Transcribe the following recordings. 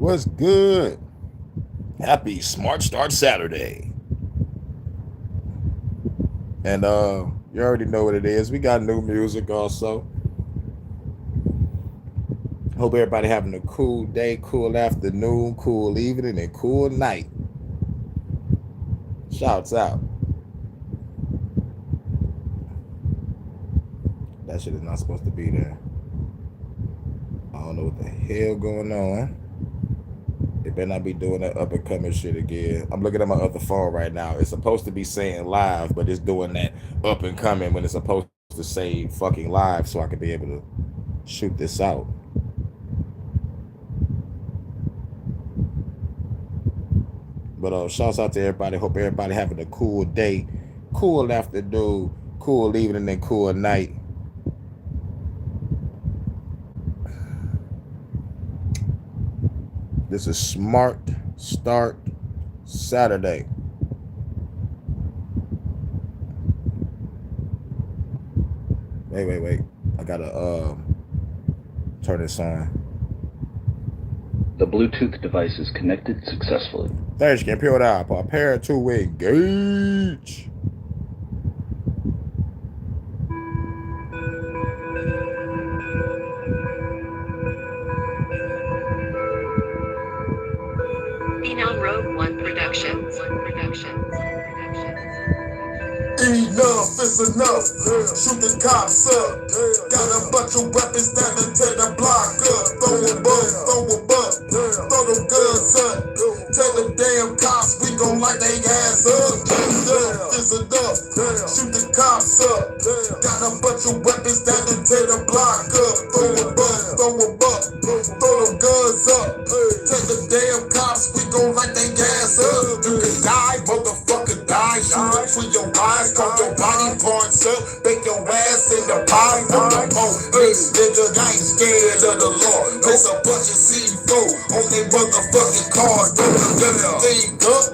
What's good? Happy Smart Start Saturday. And you already know what it is. We got new music also. Hope everybody having a cool day, cool afternoon, cool evening, and cool night. Shouts out. That shit is not supposed to be there. I don't know what the hell going on. They better not be doing that up and coming shit again. I'm looking at my other phone right now. It's supposed to be saying live, but it's doing that up and coming when it's supposed to say fucking live so I can be able to shoot this out. But shouts out to everybody. Hope everybody having a cool day, cool afternoon, cool evening, and cool night. This is Smart Start Saturday. Wait. I gotta turn this on. The Bluetooth device is connected successfully. Thanks, can peel it out. Prepare to engage. Phenom Road One Productions. Enough is enough. Shoot the cops up. Got a bunch of weapons standing to the block up. Throw a buck, throw them guns up. Tell the damn cops we gon' light they ass up. Enough is enough. Shoot the cops up. Got a bunch of weapons standing to the block up. Throw a buck, throw them guns up. Tell the damn cops we gon' light they ass up. You can die, motherfucker, die. Shoot between your eyes. Cut your body parts up, bake your ass in the pie with the police. Nigga, I ain't scared of the law. Place a bunch of C4 on they motherfucking cars. Everything up,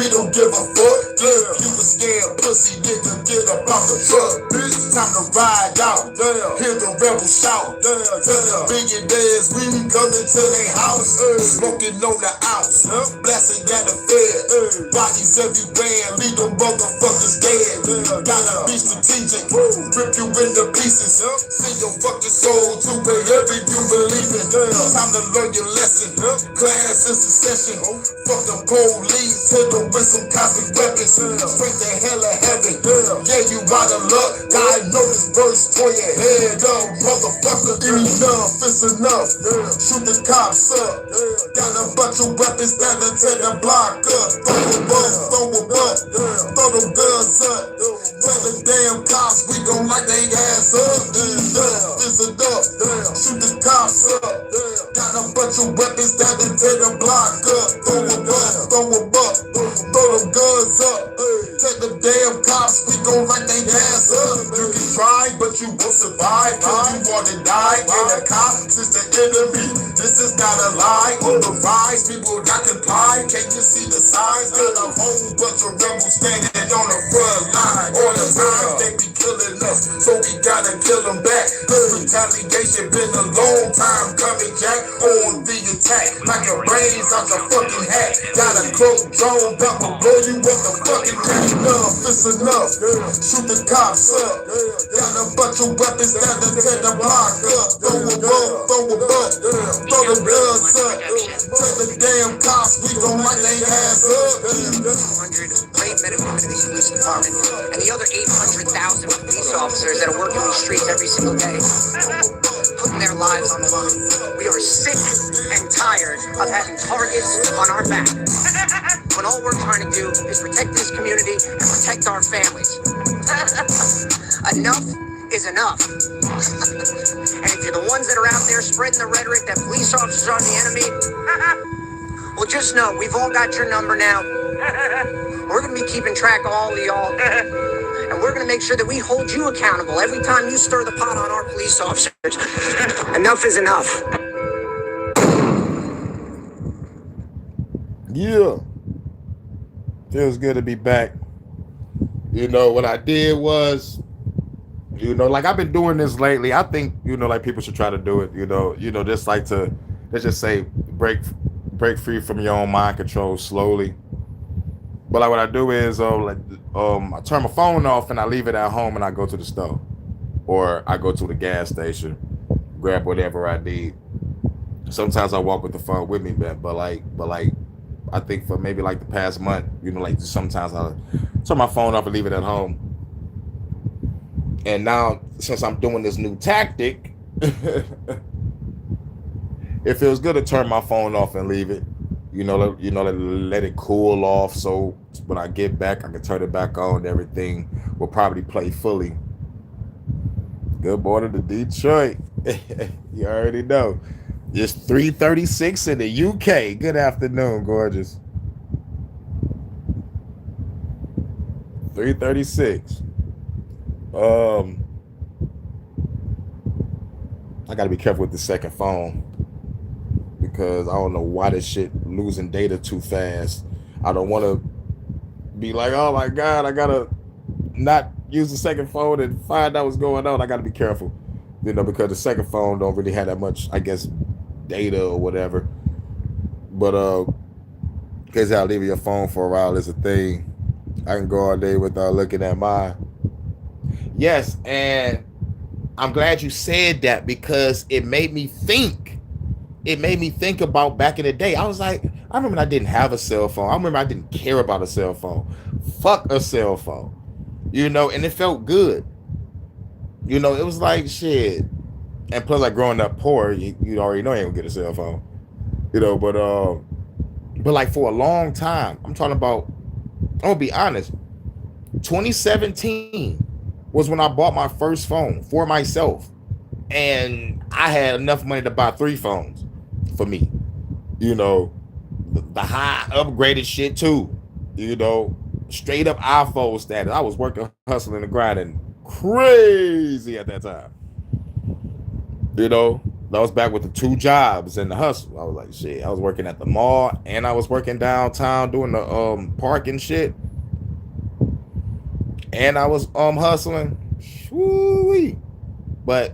we don't give a fuck. Yeah, you a scared pussy nigga, get up off the truck. Bitch, time to ride out. Hear the rebel shout. Tell the billionaires we coming to their house. Smoking on the ounce, blasting at the fed. Bodies everywhere, leave them motherfuckers dead. Gotta be strategic, rip you into pieces. Send your fucking soul to wherever you believe in. Time to learn your lesson. Class is a session. Fuck the police, hit them with some cosmic weapons. Straight to hell of heaven. Yeah, you out of luck. God know this verse for your head up, motherfucker. Enough is enough. Shoot the cops up. Got a bunch of weapons standing to the block up. Throw them guns up. Tell the damn cops we gon' light they ass up. Enough is enough. Shoot the cops up. Got a bunch of weapons standing to the block up. Throw them guns up. Tell the damn cops we gon' light they ass up. You can try, but you won't survive. Cause you wanna die. And the cops is the enemy. This is not a lie. On the rise, people not comply. Can't you see the signs? Got a whole bunch of rebels standing on the front line. All the time they be killing us, so we gotta kill them back. This retaliation been a long time coming, Jack. On the attack, like your brains out your fucking hat. Got a cloak drone, about to blow you up the fucking hat. Enough is enough. Shoot the cops up. Got a bunch of weapons standing to the block up. Throw them guns up. Tell the damn cops we gon' light they ass up. 200 brave men and women in the police department, and the other 800,000 police officers that are working the streets every single day, putting their lives on the line. We are sick and tired of having targets on our back, when all we're trying to do is protect this community and protect our families. Enough is enough. And if you're the ones that are out there spreading the rhetoric that police officers are the enemy, well, just know we've all got your number now. We're going to be keeping track of all of y'all. And we're going to make sure that we hold you accountable every time you stir the pot on our police officers. Enough is enough. Yeah. Feels good to be back. You know, what I did was, like I've been doing this lately. I think, like people should try to do it, just like to, let's just say, break break free from your own mind control slowly. But like what I do is I turn my phone off and I leave it at home and I go to the store. Or I go to the gas station, grab whatever I need. Sometimes I walk with the phone with me, but like I think for maybe like the past month, like sometimes I turn my phone off and leave it at home. And now since I'm doing this new tactic, it feels good to turn my phone off and leave it. Let it cool off, so when I get back, I can turn it back on. And everything will probably play fully. Good morning to Detroit. You already know. It's 3:36 in the UK. Good afternoon, gorgeous. 3:36. I gotta be careful with the second phone because I don't know why this shit losing data too fast. I don't want to be like, oh my God, I gotta not use the second phone and find out what's going on. I gotta be careful, because the second phone don't really have that much, I guess, data or whatever. But because how leaving your phone for a while is a thing. I can go all day without looking at mine. Yes, and I'm glad you said that because it made me think. It made me think about back in the day. I was like, I remember I didn't have a cell phone. I remember I didn't care about a cell phone. Fuck a cell phone. And it felt good. It was like shit. And plus, like growing up poor, you already know you ain't gonna get a cell phone. But like for a long time, I'm talking about, I'm gonna be honest, 2017 was when I bought my first phone for myself. And I had enough money to buy 3 phones for me. The high upgraded shit too. Straight up iPhone status. I was working, hustling, and grinding crazy at that time. That was back with the 2 jobs and the hustle. I was like, shit, I was working at the mall and I was working downtown doing the parking shit. And I was hustling. Woo-wee. But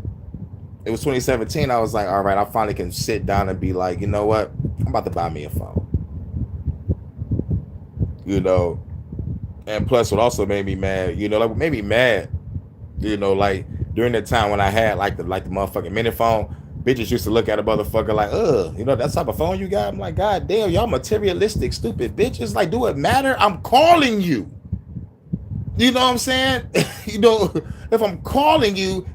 it was 2017. I was like, all right, I finally can sit down and be like, you know what? I'm about to buy me a phone. And plus what also made me mad, like made me mad, like during the time when I had like the motherfucking minute phone, bitches used to look at a motherfucker like, that type of phone you got? I'm like, God damn, y'all materialistic, stupid bitches. Like, do it matter? I'm calling you. You know what I'm saying? If I'm calling you,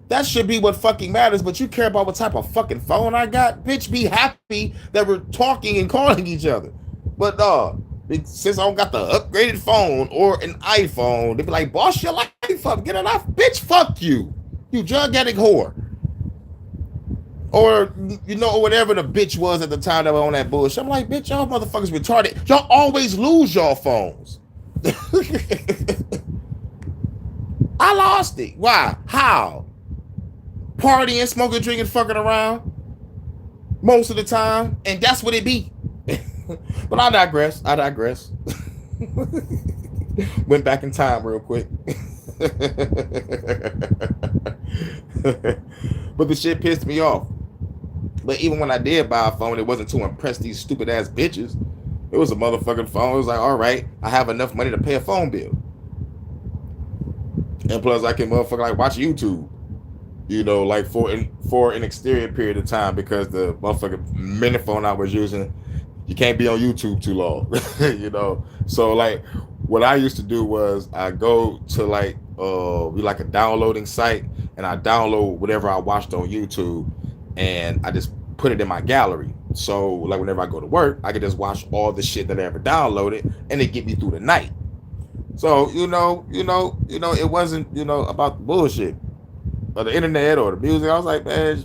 that should be what fucking matters, but you care about what type of fucking phone I got? Bitch, be happy that we're talking and calling each other. But since I don't got the upgraded phone or an iPhone, they be like, boss your life up, get it off. Bitch, fuck you. You gigantic whore. Or, or whatever the bitch was at the time that was on that bullshit. I'm like, bitch, y'all motherfuckers retarded. Y'all always lose y'all phones. I lost it. Why? How? Partying, smoking, drinking, fucking around most of the time. And that's what it be. But I digress. Went back in time real quick. But the shit pissed me off. But even when I did buy a phone, it wasn't to impress these stupid ass bitches. It was a motherfucking phone. It was like, all right, I have enough money to pay a phone bill. And plus I can motherfucker like watch YouTube. Like for an exterior period of time, because the motherfucking minute phone I was using, you can't be on YouTube too long. So like what I used to do was I go to like a downloading site and I download whatever I watched on YouTube and I just put it in my gallery. So like whenever I go to work, I can just watch all the shit that I ever downloaded and it get me through the night. So it wasn't about the bullshit or the internet or the music. I was like, man,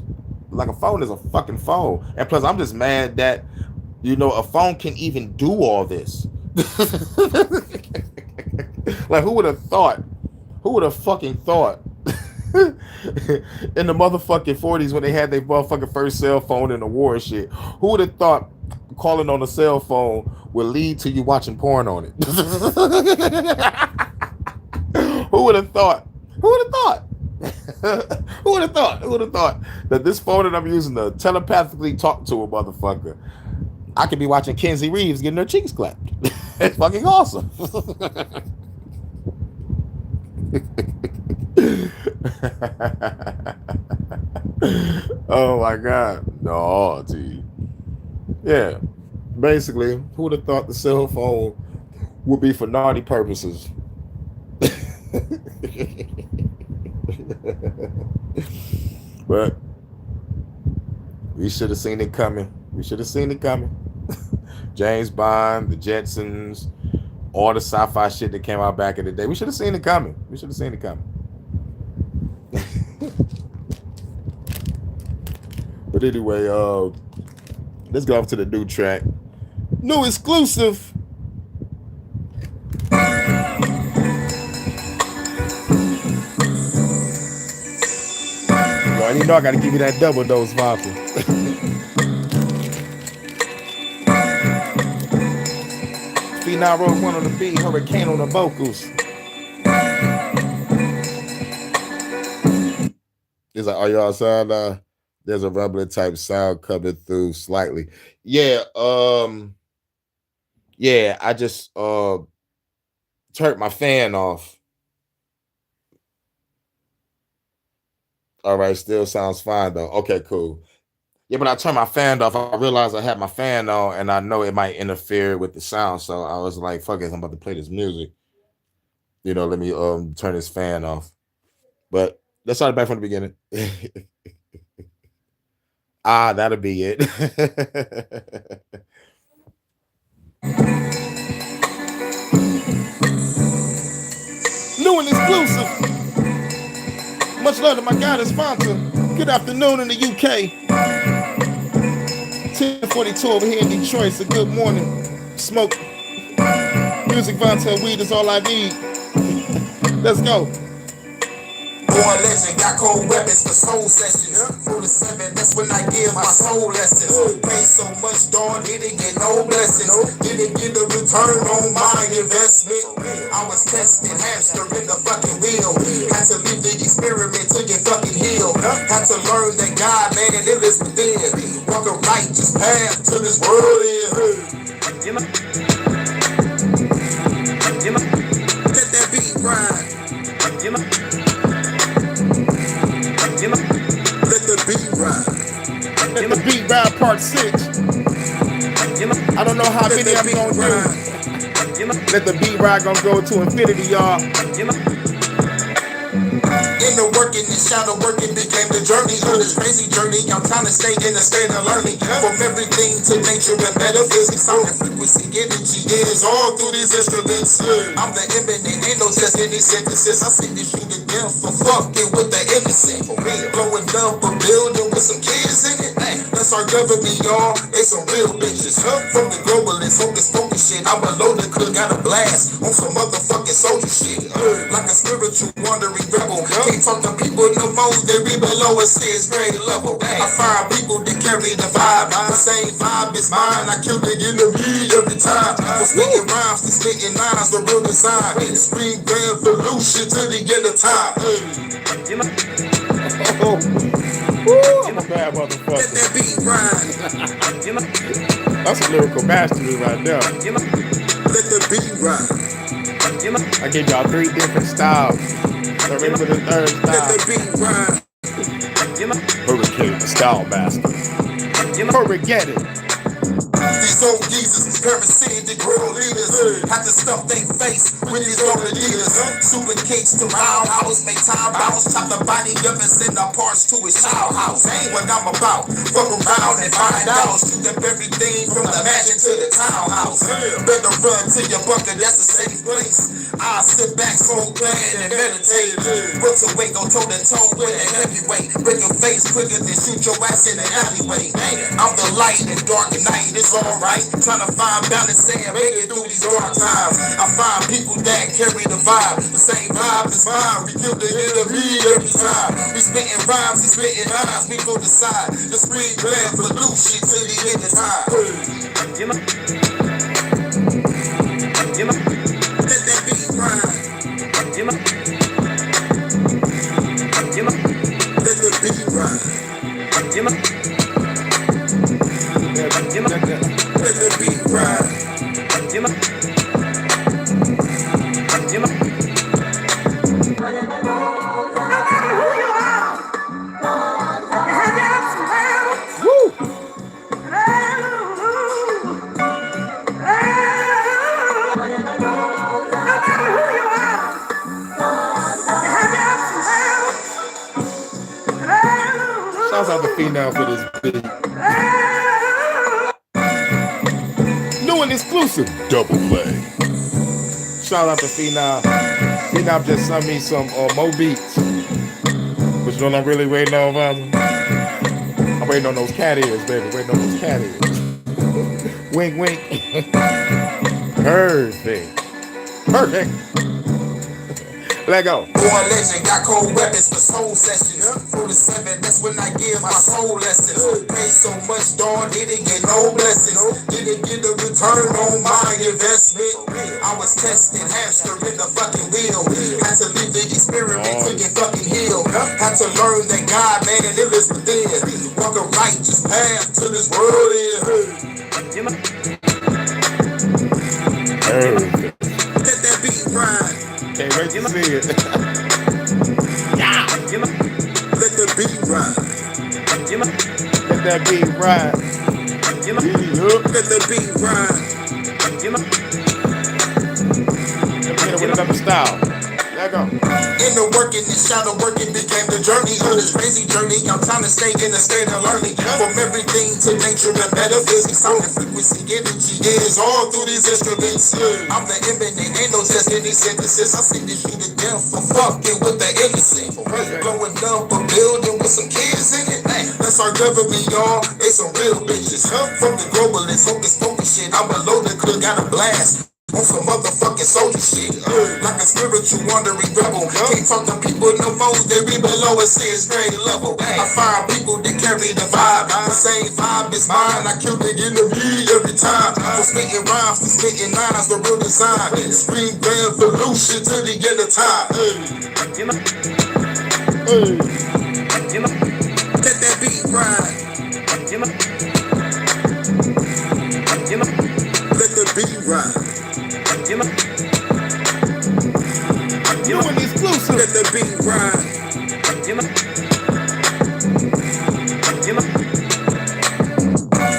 like a phone is a fucking phone. And plus I'm just mad that a phone can even do all this. Like who would have thought? Who would have fucking thought? In the motherfucking 40s when they had their motherfucking first cell phone in the war and shit. Who would have thought calling on a cell phone would lead to you watching porn on it? Who would have thought? Who would have thought? Who would have thought? Who would have thought that this phone that I'm using to telepathically talk to a motherfucker I could be watching Kenzie Reeves getting her cheeks clapped. It's fucking awesome. Oh my God. No, T. Yeah. Basically, who would have thought the cell phone would be for naughty purposes? But we should have seen it coming. We should have seen it coming. James Bond, the Jetsons, all the sci-fi shit that came out back in the day. We should have seen it coming. We should have seen it coming. But anyway, let's go off to the new track. New exclusive. You know I gotta give you that double dose vodka. Phenom Road 1 on the beat, Hurricane on the vocals. It's like, are you outside? There's a rumbling type sound coming through slightly. Yeah, yeah, I just turned my fan off. All right, still sounds fine though. Okay, cool. Yeah, but I turned my fan off. I realized I had my fan on, and I know it might interfere with the sound. So I was like, "Fuck it, I'm about to play this music." You know, let me turn this fan off. But let's start back from the beginning. That'll be it. New and exclusive. Much love to my guidance sponsor. Good afternoon in the UK. 1042 over here in Detroit. So good morning. Smoke. Music, Vontae, weed is all I need. Let's go. Born legend, got cold weapons for soul sessions. 47, that's when I give my soul lessons. Paid so much, dog, didn't get no blessings. Didn't get a return on my investment. I was tested, hamster in the fucking wheel. Had to leave the experiment to get fucking healed. Had to learn that God, man, it lives within. Walk a righteous path to this world is. Let that beat ride. Let the beat ride. Let the beat ride part 6. I don't know how many I'm gonna do. Let the beat ride gonna go to infinity, y'all. In the working, the shadow working became the journey. On this crazy journey, I'm trying to stay in a state of learning. From everything to nature and metaphysics, sound and frequency, energy is all through these instruments. I'm the imminent, ain't no just any synthesis. I see this shooting down for fucking with the innocent. Blowing up a building with some kids in it. That's our government, y'all. It's some real bitches. From the globalists, focus shit. I'm below the cook, got a blast on some motherfucking soldier shit. Like a spiritual wandering rebel. Can't talk to people no more, they be below a 6th grade level. I find people that carry the vibe. The same vibe is mine. I kill the enemy every time. For speaking rhymes, to spitting lines, the real design. Spring revolution to the end of time. I'm a bad Let motherfucker. that beat ride. That's a lyrical mastery right there. Let the beat ride. I gave y'all 3 different styles. So ready for the 3rd Let style. the beat ride. Hurricane, the style master. Hurricane. These old geezers, parasitic world leaders, have to stuff they face with these old leaders. Super kicks to roundhouse, make time bounce, chop the body up and send the parts to a shower house. Ain't what I'm about. Fuck around and find out. Shoot up everything from the mansion to the townhouse. Better run to your bunker, that's a safe place. I sit back, so glad and meditate. What's a way, go toe to toe with a heavyweight. Break your face quicker than shoot your ass in the alleyway. I'm the light in dark night, it's alright. Trying to find balance and make it through these dark times. I find people that carry the vibe. The same vibe as mine. We kill the enemy every time. We spitting rhymes, we spitting lines. We go decide. The spring revolution to the end of time. Let that beat ride. Let the beat ride. Let Phenom for this beat. New and exclusive double play. Shout out to Phenom. Phenom just sent me some more beats. But you know what I'm really waiting on, Vonda? I'm waiting on those cat ears, baby. Waiting on those cat ears. Wink, wink. Perfect. Perfect. Let go. Born legend, got cold weapons for soul sessions. 47, that's when I give my soul lessons. Paid so much, dog, didn't get no blessings. Didn't get a return on my investment. I was tested, hamster in the fucking wheel. Had to leave the experiment to get fucking healed. Had to learn that God, man, it lives within. Walk a righteous path to this world is. Perfect. Let that beat ride. Can't wait to see it. Yeah. Let the beat ride. Let that beat ride. Let the beat ride. Let me hit it with another style. Let go. In the working and shadow working became the journey. On this crazy journey, I'm trying to stay in a state of learning. From everything to nature and metaphysics, sound and frequency, energy is all through these instruments. I'm the imminent, ain't no just any synthesis. I see this shit to death for fucking with the innocent. Blowing up a building with some kids in it. That's our government, y'all. They some real bitches. From the globalists, focus shit. I'm a loaded cook, got a blast. On some motherfucking soldier shit, like a spiritual wandering rebel. Can't talk to people no more, they be below a 6th grade level. I find people that carry the vibe, the same vibe is mine. I kill the enemy every time. For spitting rhymes, for spitting lines, the real design. Scream revolution to the end of time. Let that beat ride. Let the beat ride. New and exclusive. Let the beat ride.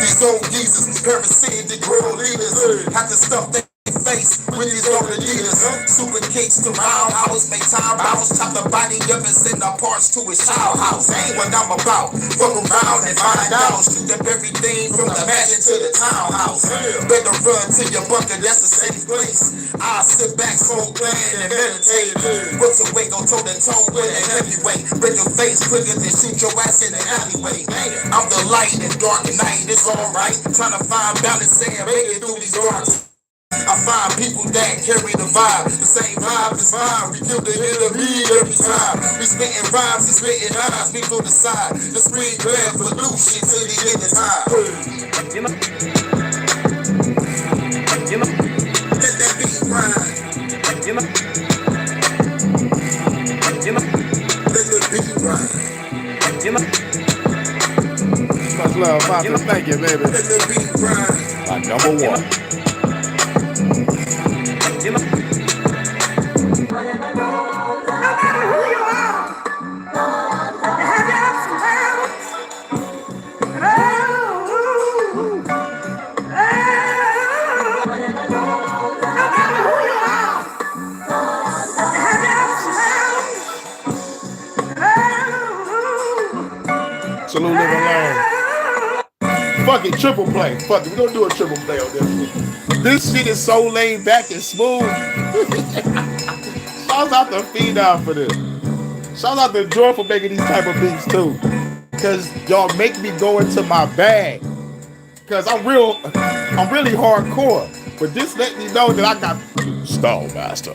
These old geezers, parasitic world leaders, have to stuff their face with these old leaders. Super kicks to roundhouse, make time bounce, chop the body up and send the parts to his child house. Ain't what I'm about. Fuck around and find out. Shoot up everything from the mansion to the townhouse. Better run to your bunker, that's a safe place. I'll sit back, smoke, plan, and meditate. Books away, go toe to toe with an heavyweight. Break your face quicker than shoot your ass in the alleyway. I'm the light in dark at night, it's alright. Trying to find balance and make it through these darks. I find people that carry the vibe. The same vibe is mine. We kill the enemy every time. We spitting rhymes and spitting lines. We to the side. The screen revolution to the end of time. Let that beat ride. Let the beat ride. Much love, Papa. Thank you, baby. Let the beat ride. My number one. Salute, live and learn. Fuck it, triple play. Fuck it, we gonna do a triple play on this one. This shit is so laid back and smooth. Shout out to Phenom for this. Shout out to Joy for making these type of beats too. Cause y'all make me go into my bag. Cause I'm really hardcore. But this let me know that I got Stone Master.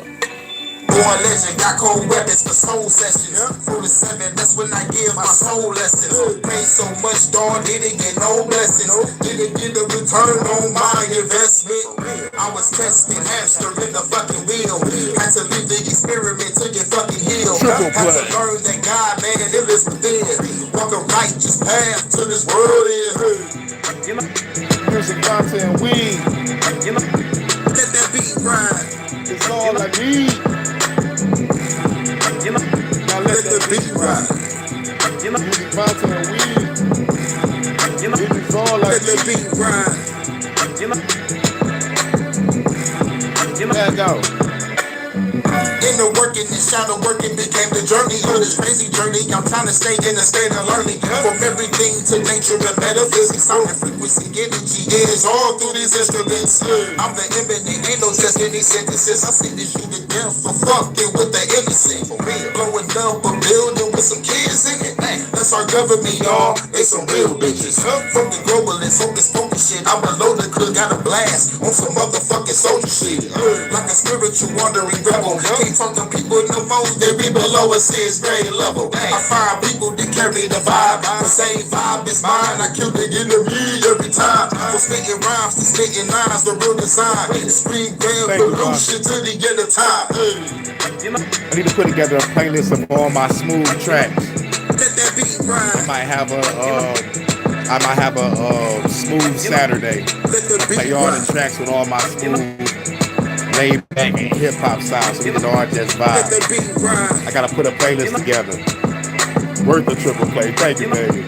Born legend, got cold weapons for soul sessions. 47, that's when I give my soul lessons. Paid so much, dog, didn't get no blessings. Didn't get a return on my investment. I was tested, hamster in the fucking wheel. Had to leave the experiment to get fucking healed. Had to learn that God, man, it lives within. Walk a righteous path to this world is. Music, content, weed. Let that beat ride. It's all I need. Now Let the beat ride. Music, content, weed. It's all I Let the need. beat ride. Let go. Inner working and shadow working became the journey on this crazy journey. I'm trying to stay in a state of learning. From everything to nature and metaphysics, sound and frequency, energy is all through these instruments. I'm the imminent, ain't no just any synthesis. I see this you to death for fucking with the innocent. For real, blowing up a building with some kids in it. That's our government, y'all. They some real bitches. From the globalists, focus shit. I'm a loader, could got a blast on some motherfucking soldier shit. Like a spiritual wandering rebel. Can't talk to people no more. They be below a 6th grade level. I find people that carry the vibe. The same vibe is mine. I kill the enemy every time. For spitting rhymes, to spitting lines, the real design. Spring grand pollution to the end of time. I need to put together a playlist of all my smooth tracks. Let that beat rhyme. I might have a smooth Saturday. Let the beat Play all rhyme. the tracks with all my smooth, laid back and hip hop sounds, so we can all just Let the vibe. beat rhyme. I gotta put a playlist together. Worth the triple play. Thank you, baby.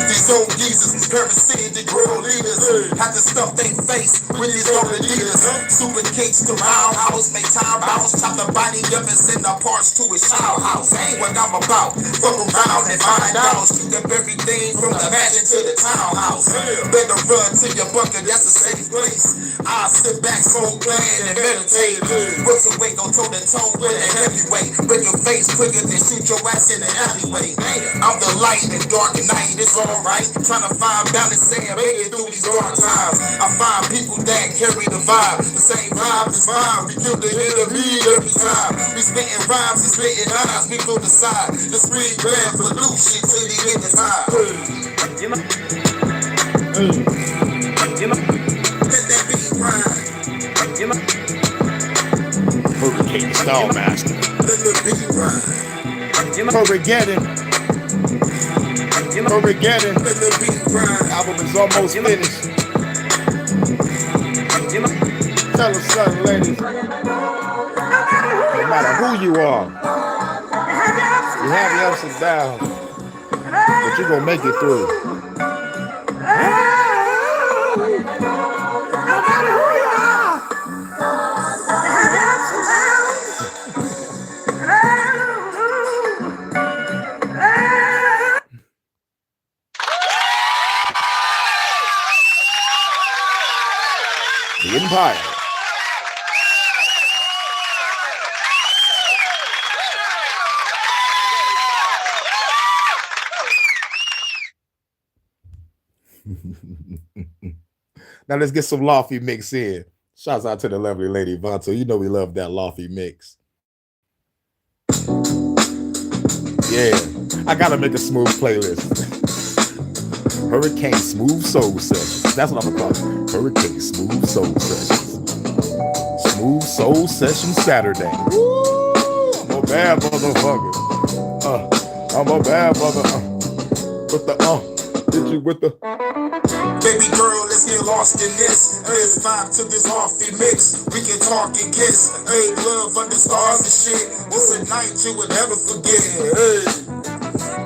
These old geezers, parasitic world leaders, had to stuff they face with these old leaders. Super kicks to roundhouse, make time bounce, chop the body up and send the parts to his child house. Ain't what I'm about. Fuck around and find out. Shoot up everything from the mansion to the townhouse. Better run to your bunker, that's a safe place. I'll sit back, smoke, plan, and meditate. What's away, go toe to toe with a heavyweight. Break your face quicker than shoot your ass in the alleyway. I'm the light in dark night, it's alright. Trying to find balance and make it through these dark times. I find people that carry the vibe. The same vibe is mine. We kill the enemy every time. We spitting rhymes and spitting lines. We through the side. The spring grand pollution to the end of time. Let that beat rhyme. Hurricane Style Master. Let the beat rhyme. Hurricane. Hurricane. Let the beat rhyme. Album is almost finished. Tell us something, ladies. No matter who you are, you have your ups and downs, but you're gonna make it through. The Empire. Now let's get some Lofty mix in. Shouts out to the lovely lady Vonto. You know we love that Lofty mix. Yeah, I gotta make a smooth playlist. Hurricane Smooth Soul Sessions. That's what I'm gonna call it. Hurricane Smooth Soul Sessions. Smooth Soul Session Saturday. Woo! I'm a bad motherfucker. I'm a bad mother. With the hit you with the. Baby girl, let's get lost in this. Let's vibe to this offy mix. We can talk and kiss. Hey, love under stars and shit. This a night you would never forget. Hey.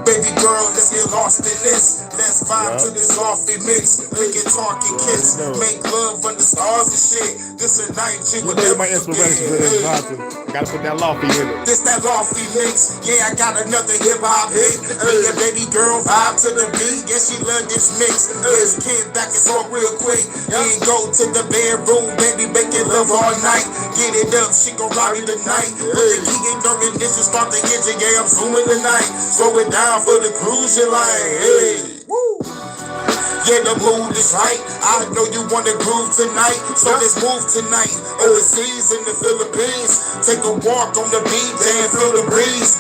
Baby girl, let's get lost in this. Let's vibe to this offy mix. We can talk and kiss. Make love under stars and shit. This a night you would never My inspiration for this forget. Vonto. Gotta put that Lofty in it. This that lofty mix, yeah, I got another hip hop hit. Hey, yeah, baby girl, vibe to the beat, yeah, she love this mix. This kid back and forth real quick. Then go to the bedroom, baby, making love all night. Get it up, she gon' rock it tonight. Put the key in during this, you start the engine, yeah, I'm zooming tonight. Slow it down for the cruising line. Hey, woo. Yeah, the mood is right. I know you wanna groove tonight, so let's move tonight. Overseas in the Philippines, take a walk on the beach and feel the breeze.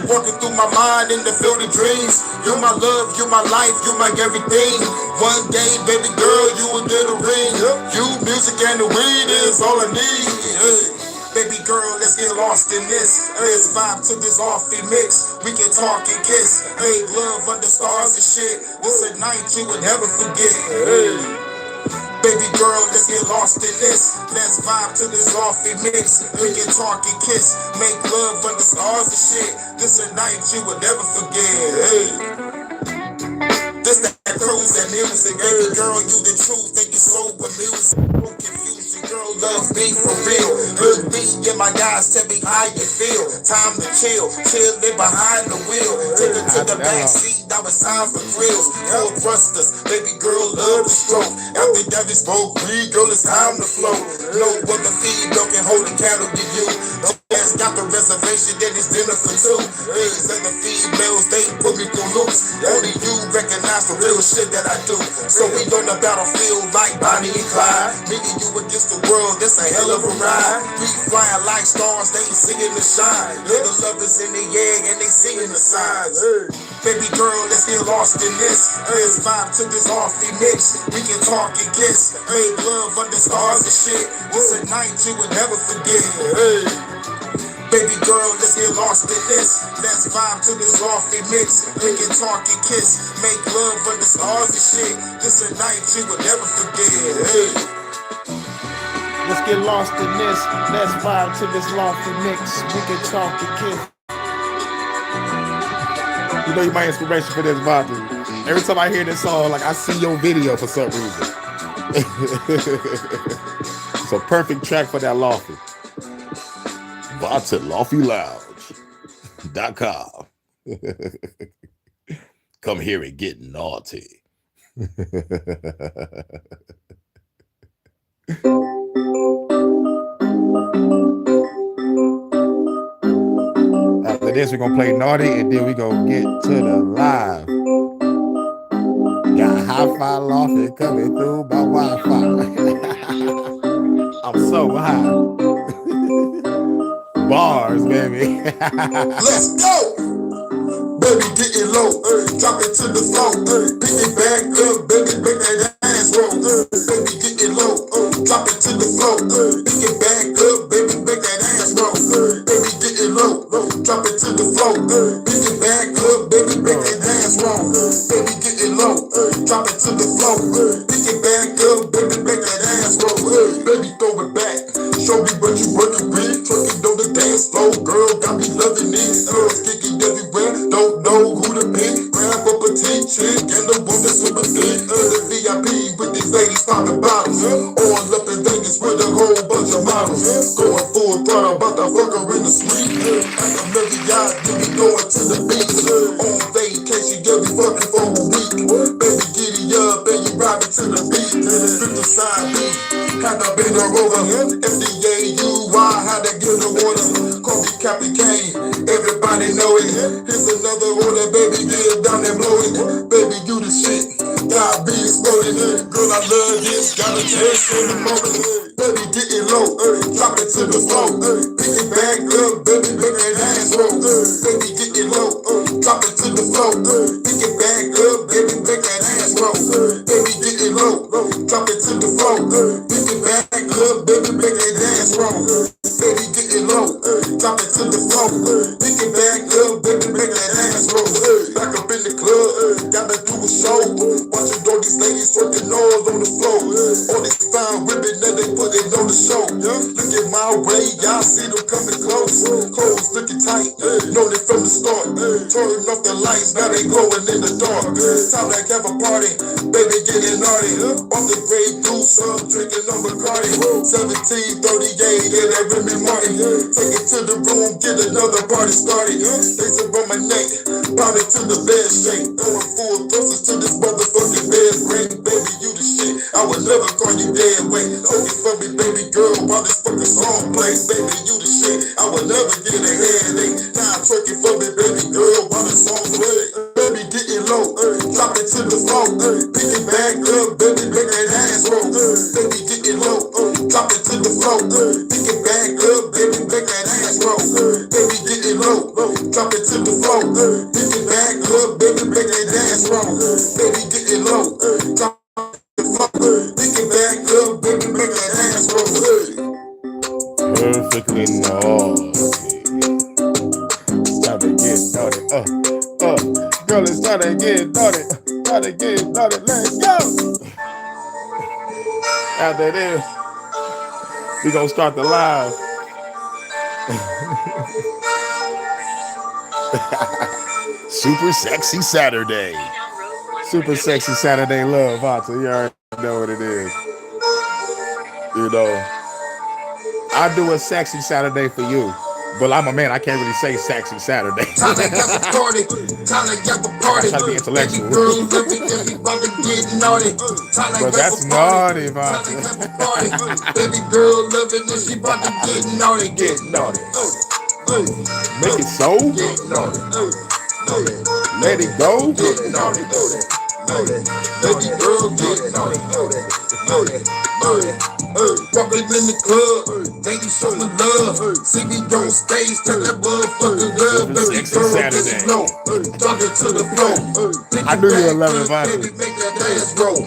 Walking through my mind in the field of dreams. You my love, you my life, you my everything. One day, baby girl, you will get a ring. You, music, and the weed is all I need. Baby girl, let's get lost in this. Let's vibe to this offy mix. We can talk and kiss. Hey, love under stars and shit. This a night you would never forget. Hey. Baby girl, let's get lost in this. Let's vibe to this offy mix. We can talk and kiss. Make love under stars and shit. This a night you would never forget. Hey. This that cruise and music. Baby girl, you the truth. Think you so amusing. No confusion. Girl, love me for real. Look me and my guys tell me how you feel. Time to chill, chillin' behind the wheel. Take it to the back seat, now it's time for grills. Full thrusters, baby girl love the stroke. After that we smoke weed, girl it's time to flow. No other female can hold a candle to you. No ass got the reservation, then it's dinner for two. These other females, they put me through loops. Only you recognize the real shit that I do. So we on the battlefield like Bonnie and Clyde. Me and you against the world, that's a hell of a ride. We flying like stars, they singing the shine. Little lovers in the air and they singing the signs. Baby girl, let's get lost in this. Let's vibe to this offy mix. We can talk and kiss. Make love under stars and shit. It's a night you would never forget. Hey. Baby girl, let's get lost in this. Let's vibe to this lofty mix. We can talk and kiss. Make love under stars and shit. It's a night you would never forget. Hey. Let's get lost in this. Let's vibe to this lofty mix. We can talk and kiss. You know, you're my inspiration for this vibe. Every time I hear this song, like I see your video for some reason. It's a perfect track for that lofty. Vibe to LoftyLounge.com. Come here and get naughty. After this, we're gonna play naughty, and then we're gonna get to the live. Got hi-fi lofty coming through my Wi-Fi. I'm so high. Bars, baby. Let's go! Baby, get it low, drop it to the floor, pick it back up, baby, make that ass roll. Baby, get it low, drop it to the floor, pick it back up, baby, make that ass roll. Baby, get it low, drop it to the floor, pick it back up, baby, make that ass roll. Baby, get it low, drop it to the floor, pick it back up, baby, make that ass roll. Baby, throw it back, show me what you working with, twerking on the dance floor, girl, got me loving it. Girls kicking everywhere, don't know who to pick. Grab a petite chick and the one that's super thick. The VIP with these ladies popping bottles. All up in Vegas with a whole bunch of models. Going full throttle, about to fuck her in the suite. At the Marriott, then we going to the beach. On vacation, yeah, we fucking for a week. Baby, giddy up and you ride me to the beat. Flip the side beat, had to bend her over. FDA, UI, how to get the water. Call me Captain Kane, everybody know it. Here's another order, baby, get down and blow it. Baby, you the shit, God be exploding. Girl, I love this, got a chance in the moment. Baby, get it low, drop it to the floor. Pick it back up, baby, make that ass roll. Baby, get it low, drop it to the floor. Pick it back up, baby, make that ass roll. Baby, get it low, drop it to the floor. Pick it back up, baby, make that ass roll. Baby, get it low, drop it to the floor. Pick it back up, baby, make that ass roll. Back up in the club, gotta do a show. Watching all these ladies twerking all on the floor. All these fine women, then they put it on the show. Look at my way, y'all see them coming close. Clothes looking tight, know it from the start. Turning off the lights, now they glowing in the dark. Time to have a party, baby, getting naughty. Off the Grey Goose, drinking on Bacardi. 1738, yeah, that Remy Martin. Take it to the room, get another party started. Lace around my neck, pound it to the bed shake. Going full thrusters to this motherfucking bed ring. Baby, you the shit, I would never call you dead weight. Hold it for me, baby girl, while this fucking song plays. Baby, you the shit, I would never get a headache. Now I'm twerking for me, baby girl, while the song plays. Baby, get it low, drop it to the floor. Pick it back up, baby, make that ass roll. Baby, get it low, drop it to the floor. Pick it back up, baby, make that ass roll. Baby, get it low, drop it to the floor. Pick it back up, baby, make that ass roll. Baby, get it low, drop it to the floor. Pick it back up, baby, make that ass roll. Perfectly naughty. It's time to get naughty. Girl, it's time to get naughty. Time to get naughty. Let's go. After this, we gonna start the live. Super sexy Saturday. Super sexy Saturday love, Vata. You already know what it is. You know, I'll do a sexy Saturday for you. But I'm a man, I can't really say sexy Saturday. Time to have a party. Time to have a party. I try to be intellectual. Baby girl, let me get me about to get naughty. Time to But have that's a party. naughty, Time man. to have a party. Baby girl, love it, and she about to get naughty. Get naughty. Make it so. Get naughty. Let it go. Get naughty. Baby girl, get naughty. Walking in the club, thank you so much love. See me on stage, tell that motherfucker love. Baby Sexy girl, get Saturday. it low. Talking to the flow. I knew you would love it, Vonnie. Baby, make that ass roll.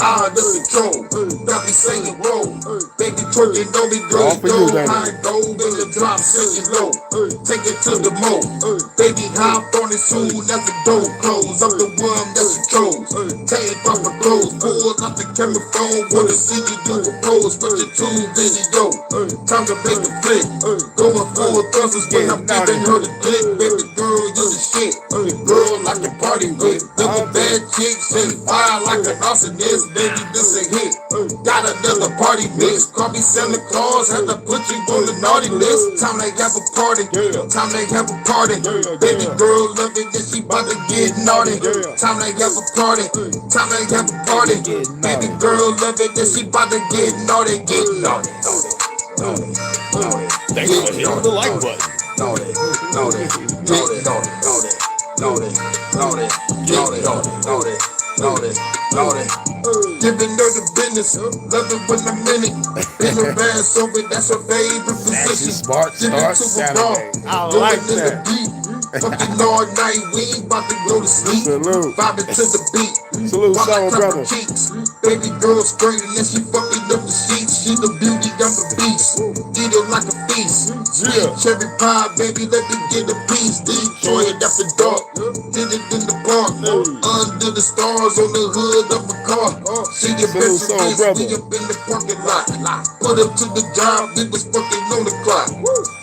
Under control. Got me singing roll. Baby, twerking on me, girl. All for you, Go baby. high, go in the drop, singing low. Take it to the mo. Baby, hop on it soon as the door close. I'm the one that's controls. Take off my clothes, pull out the camera phone. Wanna see you do a pose, put your tune video. Time to make a flick. Going for a thrusters when I'm giving her the dick. Baby girl, you the shit. Girl, I can party with. Double bad chicks and fire like an arsonist. Baby, this a hit. Got another party mix. Call me Santa Claus, had to put you on the naughty list. Time they have a party. Time they have a party. Baby girl, love it, then she about to get naughty. Time they have a party. Time they have a party. Baby girl, love it, then she about to get naughty. Get naughty. Thanks for hitting the like button. Giving her the business, love it when I'm in it. In the band, so that's her favorite Sexy position. Smart Give it Start to the raw, Saturday. I like going in the that. deep. Fucking all night, we ain't about to go to sleep. Salute. Vibing to the beat. Salute, While soul I clap her brother. cheeks. Baby girl straight and then she fucking up the sheets. She the beauty, I'm the beast. Eat it like a feast. Sweet cherry pie, baby, let me get a piece. Enjoy it after dark. Did it in the park. Under the stars on the hood of a car. She your Salute, best soul friend, brother. we up in the parking lot. Put up to the job, we was fucking on the clock.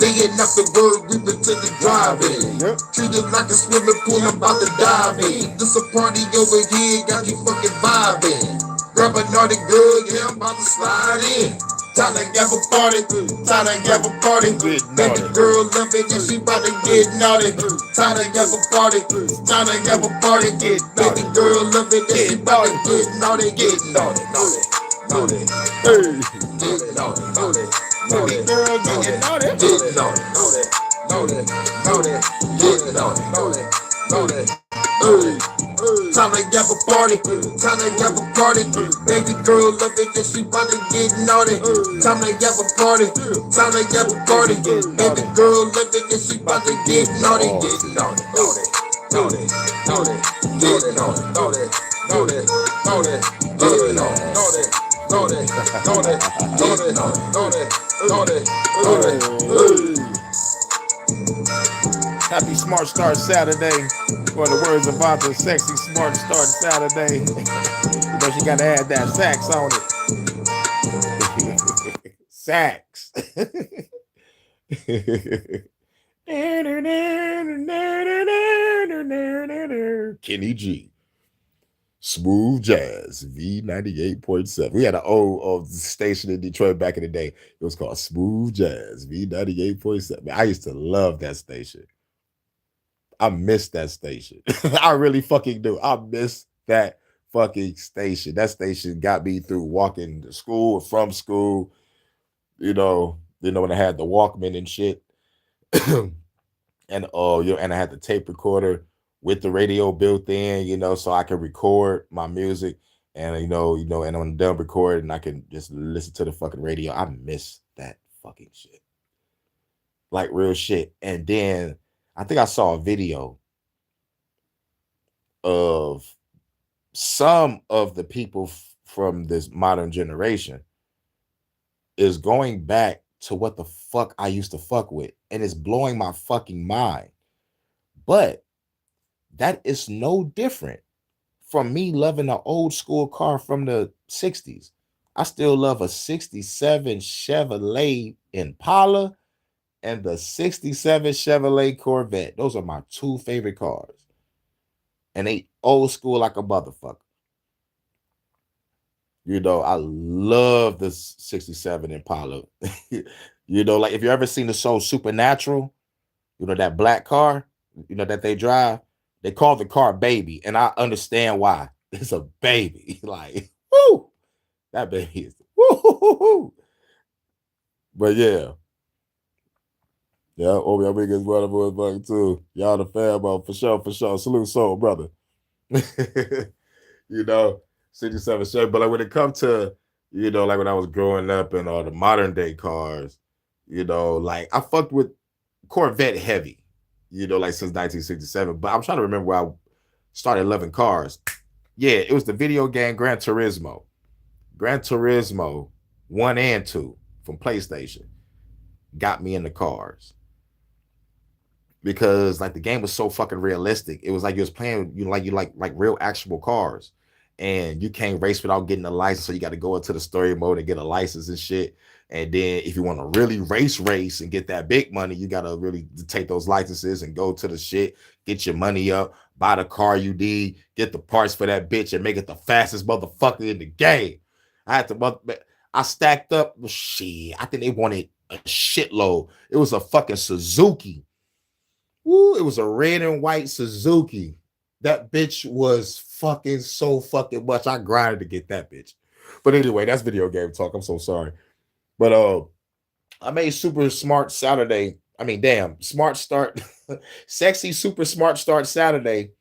Day and after work, we went to the drive-in. Yep. Treat it like a swimming pool, I'm about to dive in. This a party over here, got you fucking vibing. Grab a naughty girl, yeah, I'm about to slide in. Time to have a party, time to have a party. Get Baby naughty. girl love it, and she about to get naughty. Time to have a party, time to have a party. Baby girl love it, and she about to get naughty. Get naughty, naughty, naughty, Hey. get naughty, naughty, Baby naughty. girl, get naughty. Get naughty, naughty, naughty, get naughty, naughty, naughty. Hey, time to have a party, time to have a party. Baby girl love it, and she about to get naughty. Time to have a party, time to have a party. Baby girl love it, and she about to get naughty. Get naughty, naughty, naughty, naughty, get naughty, naughty, naughty, naughty, get naughty, naughty, naughty, naughty, naughty, naughty, naughty, naughty. Happy Smart Start Saturday. For the words of Vonta, sexy Smart Start Saturday. You know she gotta add that sax on it. Sax. Kenny G. Smooth Jazz V98.7. We had an old station in Detroit back in the day. It was called Smooth Jazz V98.7. I used to love that station. I miss that station. I really fucking do. I miss that fucking station. That station got me through walking to school or from school. You know, when I had the Walkman and shit. And and I had the tape recorder with the radio built in, so I could record my music and and when I'm done recording, I can just listen to the fucking radio. I miss that fucking shit. Like real shit. And then I think I saw a video of some of the people from this modern generation is going back to what the fuck I used to fuck with. And it's blowing my fucking mind. But that is no different from me loving an old school car from the 60s. I still love a 67 Chevrolet Impala and the 67 Chevrolet Corvette. Those are my two favorite cars. And they old school like a motherfucker. I love the 67 Impala. You know, like if you ever seen the show Supernatural, you know, that black car, you know, that they drive, they call the car baby. And I understand why. It's a baby. Like, woo, that baby is woo. But yeah. Yeah, Obi Wan Big is brother was fucking too. Y'all the fan, bro, for sure, for sure. Salute soul, brother. You know, 67 shirt. But like when it comes to, you know, like when I was growing up and all the modern day cars, you know, like I fucked with Corvette heavy, you know, like since 1967. But I'm trying to remember where I started loving cars. Yeah, it was the video game Gran Turismo. Gran Turismo 1 and 2 from PlayStation got me into cars because like the game was so fucking realistic. It was like you was playing, you know, like real actual cars, and you can't race without getting a license. So you got to go into the story mode and get a license and shit. And then if you want to really race and get that big money, you got to really take those licenses and go to the shit, get your money up, buy the car you need, get the parts for that bitch, and make it the fastest motherfucker in the game. I stacked up shit. I think they wanted a shitload. It was a fucking Suzuki. Woo, it was a red and white Suzuki. That bitch was fucking so fucking much. I grinded to get that bitch. But anyway, that's video game talk. I'm so sorry. But I made Super Smart Saturday. I mean, damn, Smart Start, Sexy Super Smart Start Saturday,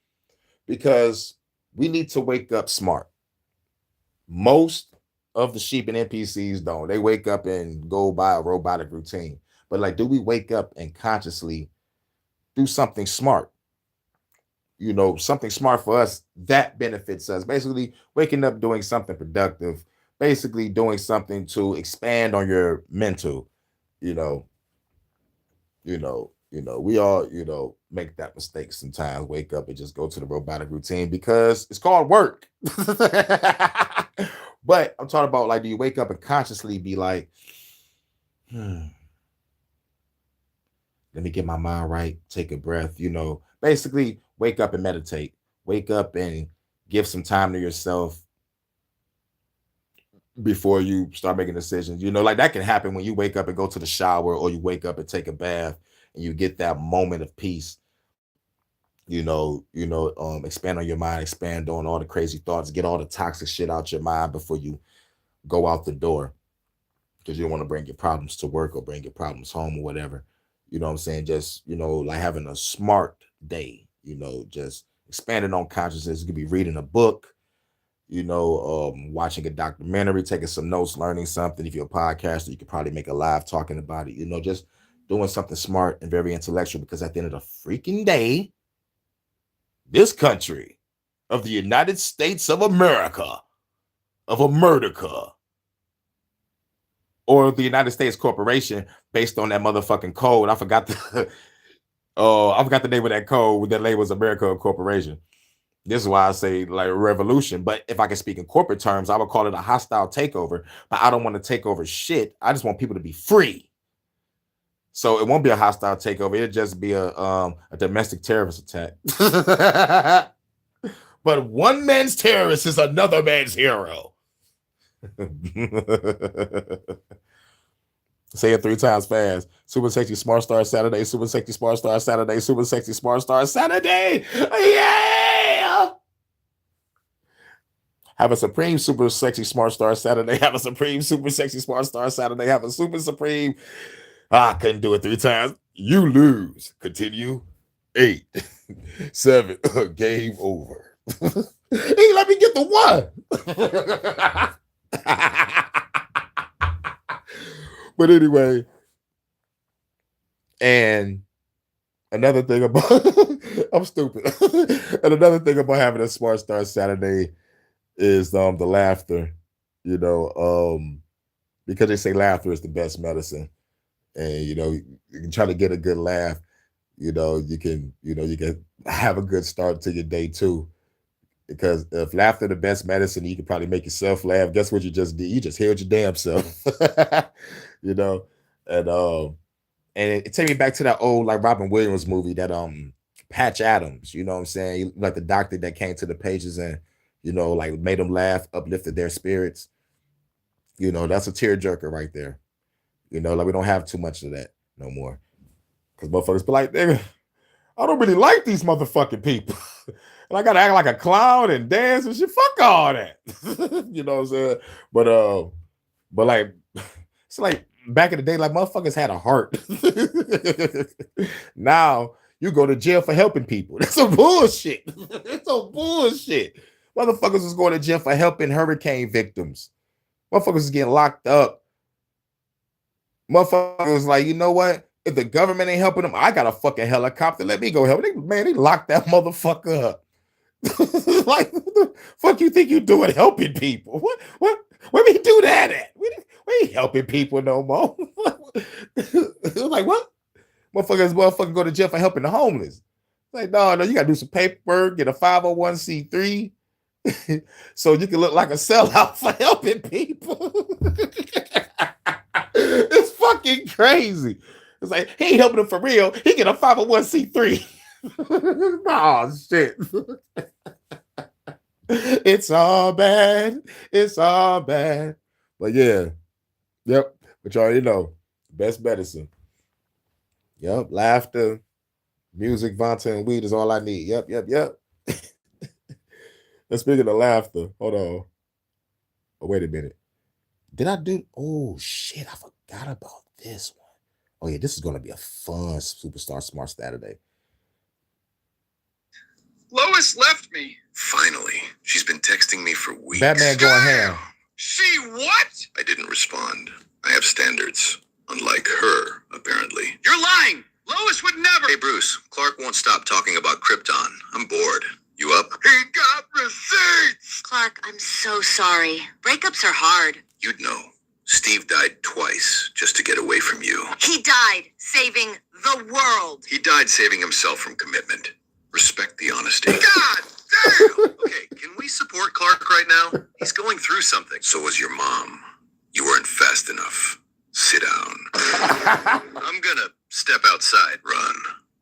because we need to wake up smart. Most of the sheep and NPCs don't. They wake up and go by a robotic routine. But like, do we wake up and consciously do something smart? You know, something smart for us that benefits us. Basically, waking up doing something productive, basically doing something to expand on your mental, you know, we all, you know, make that mistake sometimes, wake up and just go to the robotic routine because it's called work. But I'm talking about like, do you wake up and consciously be like, let me get my mind right, take a breath, you know, basically wake up and meditate, wake up and give some time to yourself before you start making decisions. You know, like that can happen when you wake up and go to the shower, or you wake up and take a bath and you get that moment of peace. Expand on your mind, expand on all the crazy thoughts, get all the toxic shit out your mind before you go out the door, because you don't want to bring your problems to work or bring your problems home or whatever. You know what I'm saying? Just, you know, like having a smart day, you know, just expanding on consciousness. You could be reading a book, you know, watching a documentary, taking some notes, learning something. If you're a podcaster, you could probably make a live talking about it, you know, just doing something smart and very intellectual, because at the end of the freaking day, this country of the United States of America, of America, or the United States Corporation, based on that motherfucking code. I forgot the name of that code that labels America Corporation. This is why I say like revolution. But if I can speak in corporate terms, I would call it a hostile takeover. But I don't want to take over shit. I just want people to be free. So it won't be a hostile takeover. It'll just be a domestic terrorist attack. But one man's terrorist is another man's hero. Say it 3 times fast. Super Sexy Smart Star Saturday. Super Sexy Smart Star Saturday. Super Sexy Smart Star Saturday. Yeah. Have a Supreme Super Sexy Smart Star Saturday. Have a Supreme Super Sexy Smart Star Saturday. Have a Super Supreme. I couldn't do it 3 times. You lose. Continue. 8, 7. Game over. He let me get the 1. But anyway, and another thing about I'm stupid. And another thing about having a Smart Start Saturday is the laughter, you know, because they say laughter is the best medicine. And you know, you can try to get a good laugh, you can have a good start to your day too. Because if laughter the best medicine, you can probably make yourself laugh. Guess what you just did? You just healed your damn self. You know, and it take me back to that old like Robin Williams movie, that Patch Adams, you know what I'm saying? Like the doctor that came to the patients and, you know, like made them laugh, uplifted their spirits. You know, that's a tearjerker right there. You know, like we don't have too much of that no more. Because motherfuckers be like, nigga, I don't really like these motherfucking people. And I gotta act like a clown and dance and shit. Fuck all that. You know what I'm saying? But like, it's like back in the day, like motherfuckers had a heart. Now you go to jail for helping people. That's some bullshit. That's some bullshit. Motherfuckers was going to jail for helping hurricane victims. Motherfuckers was getting locked up. Motherfuckers was like, you know what? If the government ain't helping them, I got a fucking helicopter. Let me go help. They locked that motherfucker up. Like, what the fuck you think you doing helping people? What? Where we do that at? We ain't helping people no more. It was like, what? Motherfuckers go to jail for helping the homeless. Like, no, you gotta do some paperwork, get a 501c3, so you can look like a sellout for helping people. It's fucking crazy. It's like he ain't helping them for real. He get a 501c3. Oh shit. It's all bad. It's all bad. But yeah. Yep. But you already know. Best medicine. Yep. Laughter, music, Vanta, and weed is all I need. Yep. Let's speak of the laughter. Hold on. Oh, wait a minute. Did I do? Oh shit. I forgot about this one. Oh yeah, this is gonna be a fun Superstar Smart Saturday. Lois left me. Finally. She's been texting me for weeks. Batman going ham. She what? I didn't respond. I have standards. Unlike her, apparently. You're lying. Lois would never. Hey, Bruce. Clark won't stop talking about Krypton. I'm bored. You up? He got receipts. Clark, I'm so sorry. Breakups are hard. You'd know. Steve died twice just to get away from you. He died saving the world. He died saving himself from commitment. Respect the honesty. God damn. Okay, can we support Clark right now? He's going through something. So was your mom. You weren't fast enough. Sit down. I'm gonna step outside. Run.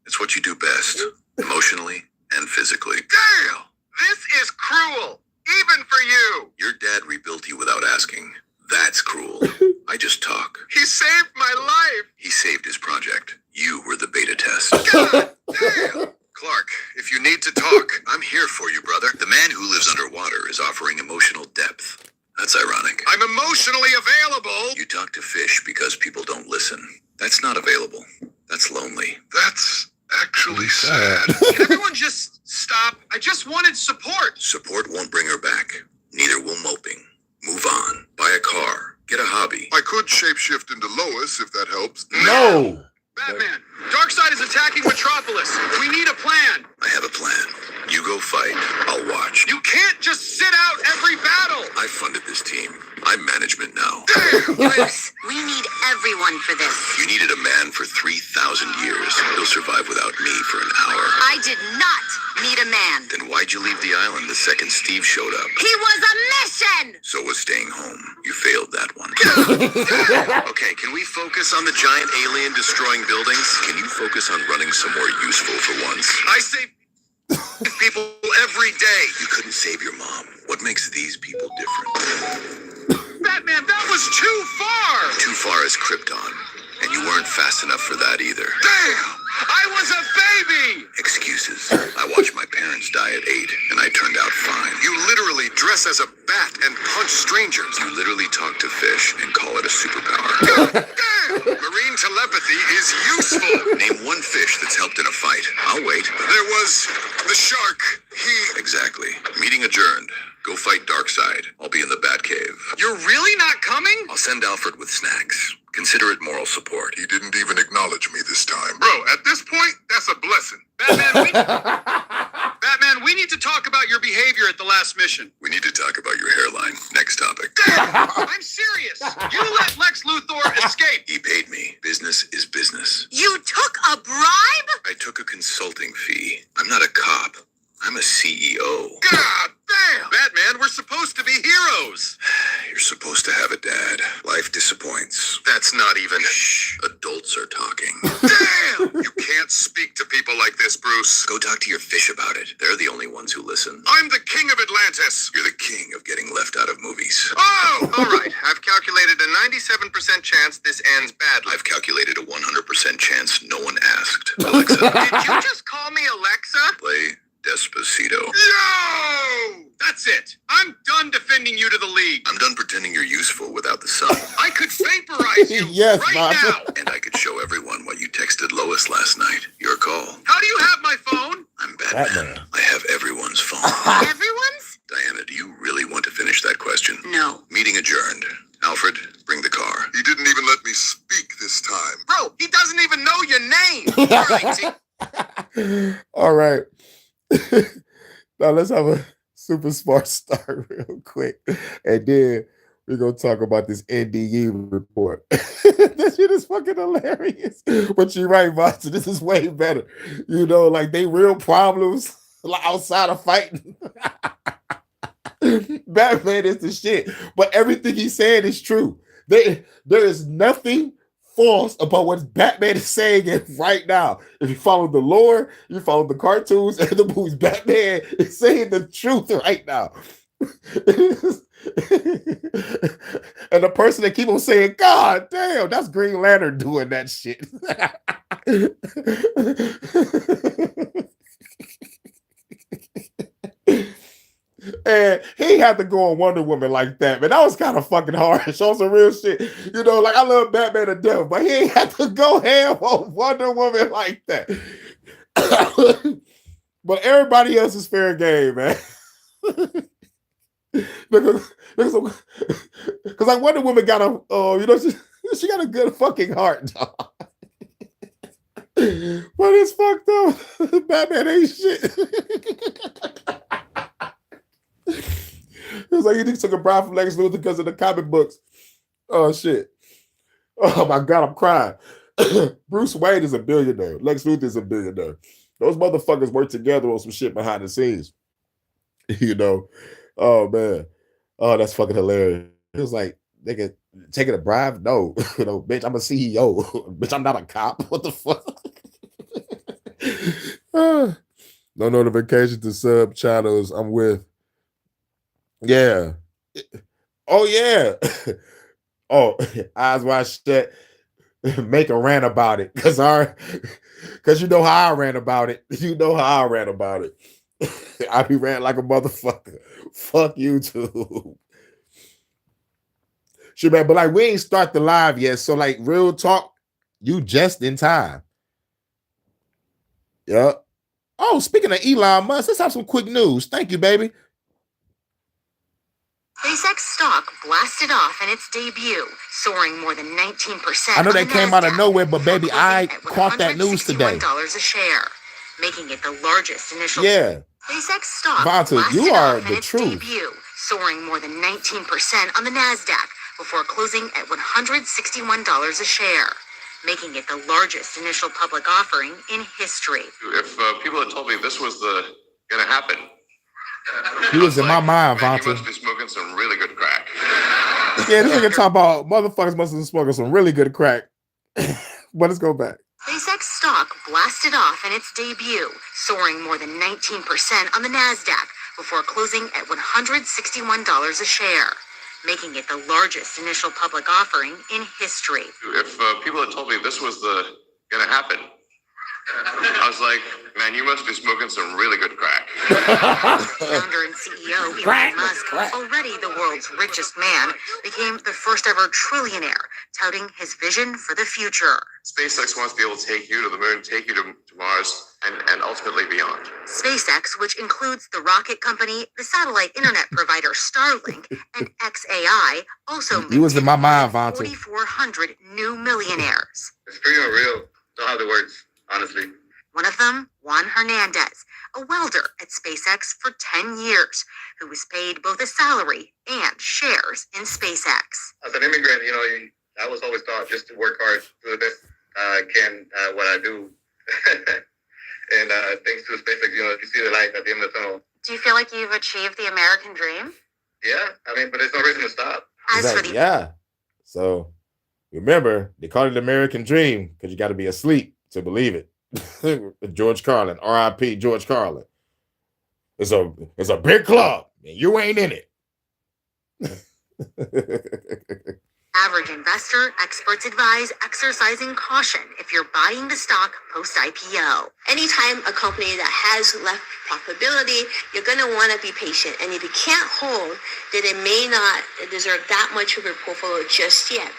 It's what you do best. Emotionally and physically. Damn. This is cruel. Even for you. Your dad rebuilt you without asking. That's cruel. I just talk. He saved my life. He saved his project. You were the beta test. God damn. Clark, if you need to talk, I'm here for you, brother. The man who lives underwater is offering emotional depth. That's ironic. I'm emotionally available. You talk to fish because people don't listen. That's not available. That's lonely. That's actually sad. Can everyone just stop? I just wanted support. Support won't bring her back. Neither will moping. Move on. Buy a car. Get a hobby. I could shapeshift into Lois if that helps. No. Batman, Darkseid is attacking Metropolis. We need a plan. I have a plan. You go fight. I'll watch. You can't just sit out every battle. I funded this team. I'm management now. Bruce, we need everyone for this. You needed a man for 3,000 years. He'll survive without me for an hour. I did not need a man. Then why'd you leave the island the second Steve showed up? He was a mission. So was staying home. You failed that one. Okay, can we focus on the giant alien destroying buildings? Can you focus on running somewhere useful for once? I save people every day. You couldn't save your mom. What makes these people different? Batman, that was too far. Too far is Krypton. And you weren't fast enough for that either. Damn! I was a baby! Excuses. I watched my parents die at 8, and I turned out fine. You literally dress as a bat and punch strangers. You literally talk to fish and call it a superpower. Damn! Marine telepathy is useful. Name one fish that's helped in a fight. I'll wait. There was the shark. Exactly. Meeting adjourned. Go fight Darkseid. I'll be in the Batcave. You're really not coming? I'll send Alfred with snacks. Consider it moral support. He didn't even acknowledge me this time. Bro, at this point, that's a blessing. Batman, we need to talk about your behavior at the last mission. We need to talk about your hairline. Next topic. Damn! I'm serious. You let Lex Luthor escape. He paid me. Business is business. You took a bribe? I took a consulting fee. I'm not a cop. I'm a CEO. God damn! Batman, we're supposed to be heroes. You're supposed to have a dad. Life disappoints. That's not even... Shh. Adults are talking. Damn! You can't speak to people like this, Bruce. Go talk to your fish about it. They're the only ones who listen. I'm the king of Atlantis. You're the king of getting left out of movies. Oh, all right. I've calculated a 97% chance this ends badly. I've calculated a 100% chance no one asked. Alexa, Did you just call me Alexa? play Despacito. Yo! That's it. I'm done defending you to the league. I'm done pretending you're useful without the sun. I could vaporize you Yes, right Bob. now. And I could show everyone what you texted Lois last night. Your call. How do you have my phone? I'm Batman. Batman. I have everyone's phone. Everyone's? Diana, do you really want to finish that question? No. Meeting adjourned. Alfred, bring the car. He didn't even let me speak this time. Bro, he doesn't even know your name. All right. Now let's have a super smart start real quick. And then we're going to talk about this NDE report. That shit is fucking hilarious. But you're right, Monster. This is way better. You know, like they real problems like outside of fighting. Batman is the shit. But everything he's saying is true. There is nothing false about what Batman is saying right now. If you follow the lore, you follow the cartoons and the movies, Batman is saying the truth right now. And the person that keep on saying, God damn, that's Green Lantern doing that shit. And he had to go on Wonder Woman like that, man. That was kind of fucking harsh. On some real shit. You know, like I love Batman to death, but he ain't had to go ham on Wonder Woman like that. But everybody else is fair game, man. Because like Wonder Woman got a, she got a good fucking heart, dog. But it's fucked up. Batman ain't shit. It was like he took a bribe from Lex Luthor because of the comic books. Oh shit. Oh my God, I'm crying. Bruce Wayne is a billionaire. Lex Luthor is a billionaire. Those motherfuckers work together on some shit behind the scenes. You know. Oh man. Oh, that's fucking hilarious. It was like, nigga, taking a bribe? No. You know, bitch, I'm a CEO. Bitch, I'm not a cop. What the fuck? No notification to sub channels I'm with. Yeah. Oh yeah. Oh, eyes wide shut. Make a rant about it. Cause you know how I ran about it. You know how I ran about it. I be ranting like a motherfucker. Fuck YouTube. Sure, man, but like we ain't start the live yet. So like real talk, you just in time. Yep. Oh, speaking of Elon Musk, let's have some quick news. Thank you, baby. SpaceX stock blasted off in its debut, soaring more than 19%. I know on that the came out of NASDAQ, nowhere, but baby, closing I at caught that news today. $161 a share, making it the largest initial. Yeah. SpaceX stock Vonta, blasted you are off in the its truth. debut, soaring more than 19% on the NASDAQ before closing at $161 a share, making it the largest initial public offering in history. If people had told me this was gonna happen, He was in my mind, man, you Vonta. must be smoking some really good crack. Yeah, this nigga talk about motherfuckers must have been smoking some really good crack. But let's go back. SpaceX stock blasted off in its debut, soaring more than 19% on the NASDAQ before closing at $161 a share, making it the largest initial public offering in history. If people had told me this was gonna happen, I was like, man, you must be smoking some really good crack. Founder and CEO Elon Musk, already the world's richest man, became the first ever trillionaire, touting his vision for the future. SpaceX wants to be able to take you to the moon, take you to Mars, and ultimately beyond. SpaceX, which includes the rocket company, the satellite internet provider Starlink, and XAI, also You was in my mind, minted Vonta. 4,400 new millionaires. It's pretty unreal. Don't have the words, honestly. One of them, Juan Hernandez, a welder at SpaceX for 10 years, who was paid both a salary and shares in SpaceX. As an immigrant, I was always taught just to work hard, do the best I can, what I do. And thanks to SpaceX, you see the light at the end of the tunnel. Do you feel like you've achieved the American dream? Yeah, but there's no reason to stop. He's As for like, the yeah. So remember, they call it the American dream because you got to be asleep to believe it. George Carlin, R.I.P. George Carlin. It's a big club, and you ain't in it. average investor, experts advise exercising caution if you're buying the stock post-IPO. Anytime a company that has left profitability, you're going to want to be patient. And if you can't hold, then it may not deserve that much of your portfolio just yet.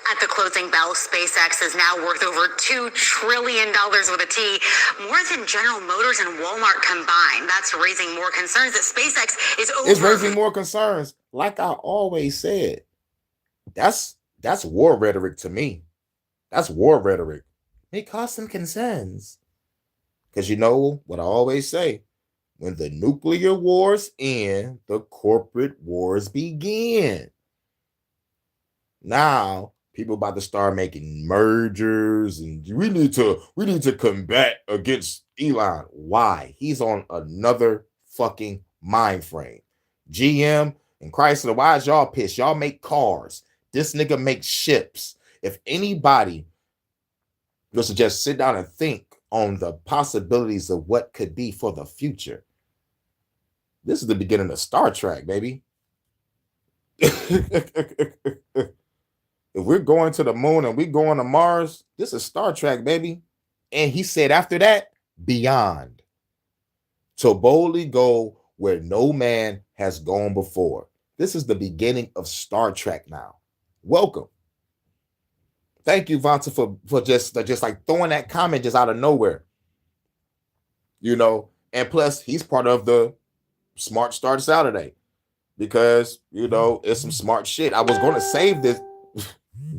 At the closing bell, SpaceX is now worth over $2 trillion with a T, more than General Motors and Walmart combined. That's raising more concerns that SpaceX is over. It's raising more concerns. Like I always said, that's war rhetoric to me. That's war rhetoric. May cause some concerns. Because you know what I always say, when the nuclear wars end, the corporate wars begin. Now, people about to start making mergers, and we need to combat against Elon. Why? He's on another fucking mind frame. GM and Chrysler, why is y'all pissed? Y'all make cars. This nigga makes ships. If anybody was to just sit down and think on the possibilities of what could be for the future, this is the beginning of Star Trek, baby. If we're going to the moon and we're going to Mars, this is Star Trek, baby. And he said after that, beyond. To boldly go where no man has gone before. This is the beginning of Star Trek now. Welcome. Thank you, Vanta, for just like throwing that comment just out of nowhere. You know, and plus he's part of the Smart Start Saturday because, you know, it's some smart shit. I was going to save this.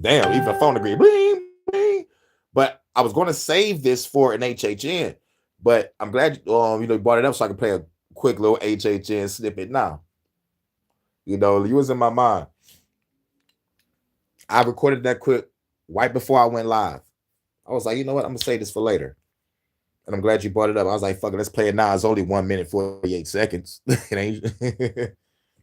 Damn, even the phone agreed. Bling, bling. But I was going to save this for an HHN. But I'm glad you brought it up so I can play a quick little HHN snippet now. You know, you was in my mind. I recorded that quick right before I went live. I was like, you know what? I'm going to save this for later. And I'm glad you brought it up. I was like, fuck it, let's play it now. It's only 1 minute, 48 seconds. It ain't...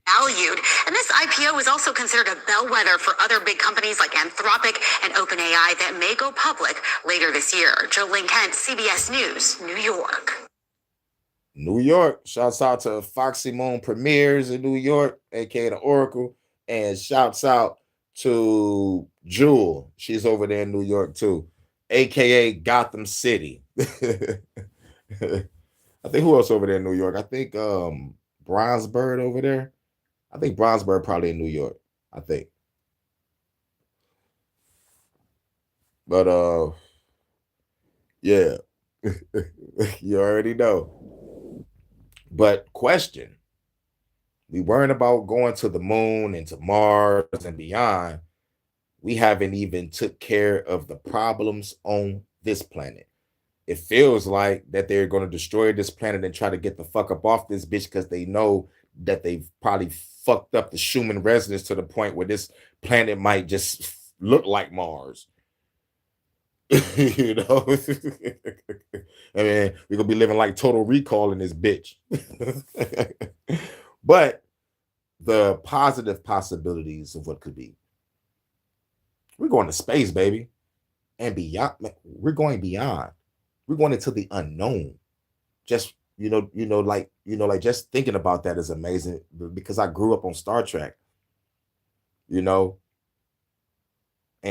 valued. And this IPO is also considered a bellwether for other big companies like Anthropic and OpenAI that may go public later this year. Jolene Kent, CBS News, New York. New York. Shouts out to Foxy Moon Premieres in New York, aka the Oracle. And shouts out to Jewel. She's over there in New York too, aka Gotham City. I think who else over there in New York? I think Bronzebird over there. I think Bronzebird probably in New York. I think. But yeah. You already know. But question. We weren't about going to the moon and to Mars and beyond. We haven't even took care of the problems on this planet. It feels like that they're going to destroy this planet and try to get the fuck up off this bitch because they know that they've probably fucked up the Schumann resonance to the point where this planet might just look like Mars. You know? I mean, we're going to be living like Total Recall in this bitch. But the positive possibilities of what could be. We're going to space, baby. And beyond, we're going beyond. We're going into the unknown. Just, like just thinking about that is amazing because I grew up on Star Trek, and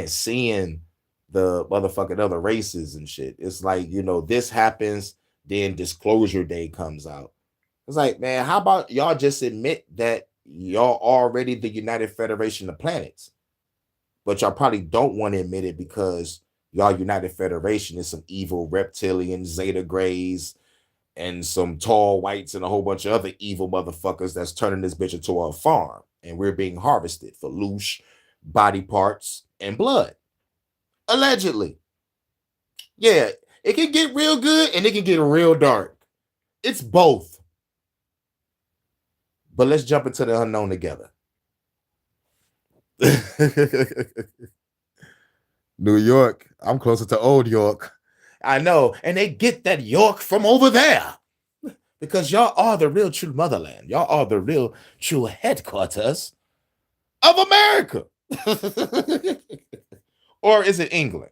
seeing the motherfucking other races and shit. It's like, this happens, then Disclosure Day comes out. It's like, man, how about y'all just admit that y'all already the United Federation of Planets, but y'all probably don't want to admit it because y'all United Federation is some evil reptilian Zeta Greys and some tall whites and a whole bunch of other evil motherfuckers that's turning this bitch into a farm. And we're being harvested for loose body parts and blood. Allegedly. Yeah, it can get real good and it can get real dark. It's both. But let's jump into the unknown together. New York. I'm closer to Old York. I know. And they get that York from over there. Because y'all are the real true motherland. Y'all are the real true headquarters of America. Or is it England?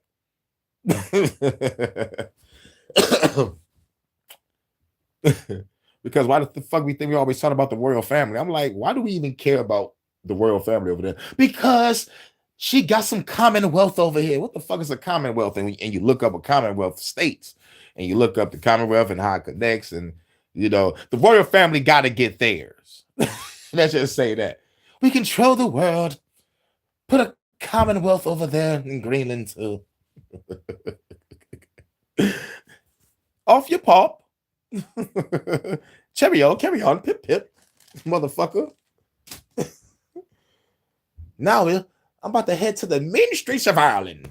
Because why the fuck we think we always talk about the royal family? I'm like, why do we even care about the royal family over there? Because she got some commonwealth over here. What the fuck is a commonwealth? And you look up a commonwealth states, and you look up the commonwealth and how it connects, and you know the royal family got to get theirs. Let's just say that we control the world. Put a commonwealth over there in Greenland too. Off your pop. Cheerio, carry on, pip pip, motherfucker. Now I'm about to head to the mean streets of Ireland,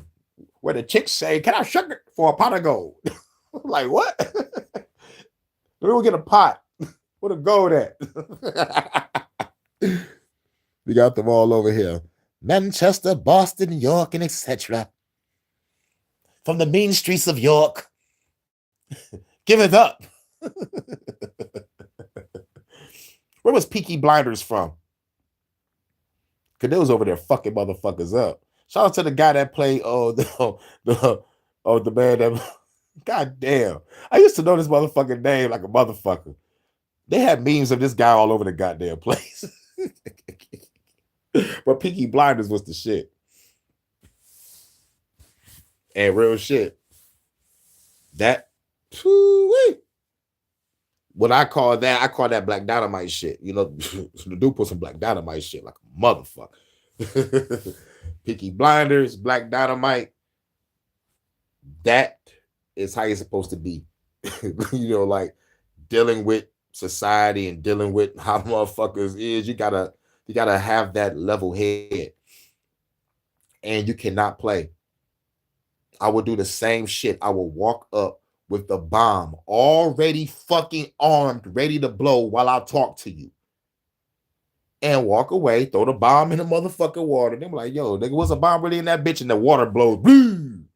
where the chicks say, "Can I sugar for a pot of gold?" I'm like, what? We'll get a pot. Where the gold at? We got them all over here. Manchester, Boston, York, and etc. From the mean streets of York. Give it up. Where was Peaky Blinders from? Because they was over there fucking motherfuckers up. Shout out to the guy that played the man that God damn. I used to know this motherfucking name like a motherfucker. They had memes of this guy all over the goddamn place. But Peaky Blinders was the shit. And real shit. That what I call that Black Dynamite shit. You know, the dude put some Black Dynamite shit like a motherfucker. Peaky Blinders, Black Dynamite. That is how you're supposed to be. You know, like dealing with society and dealing with how motherfuckers is. You gotta have that level head. And you cannot play. I would do the same shit. I will walk up with the bomb already fucking armed, ready to blow while I talk to you. And walk away, throw the bomb in the motherfucking water. They're like, yo, nigga, was a bomb really in that bitch? And the water blows. Boom.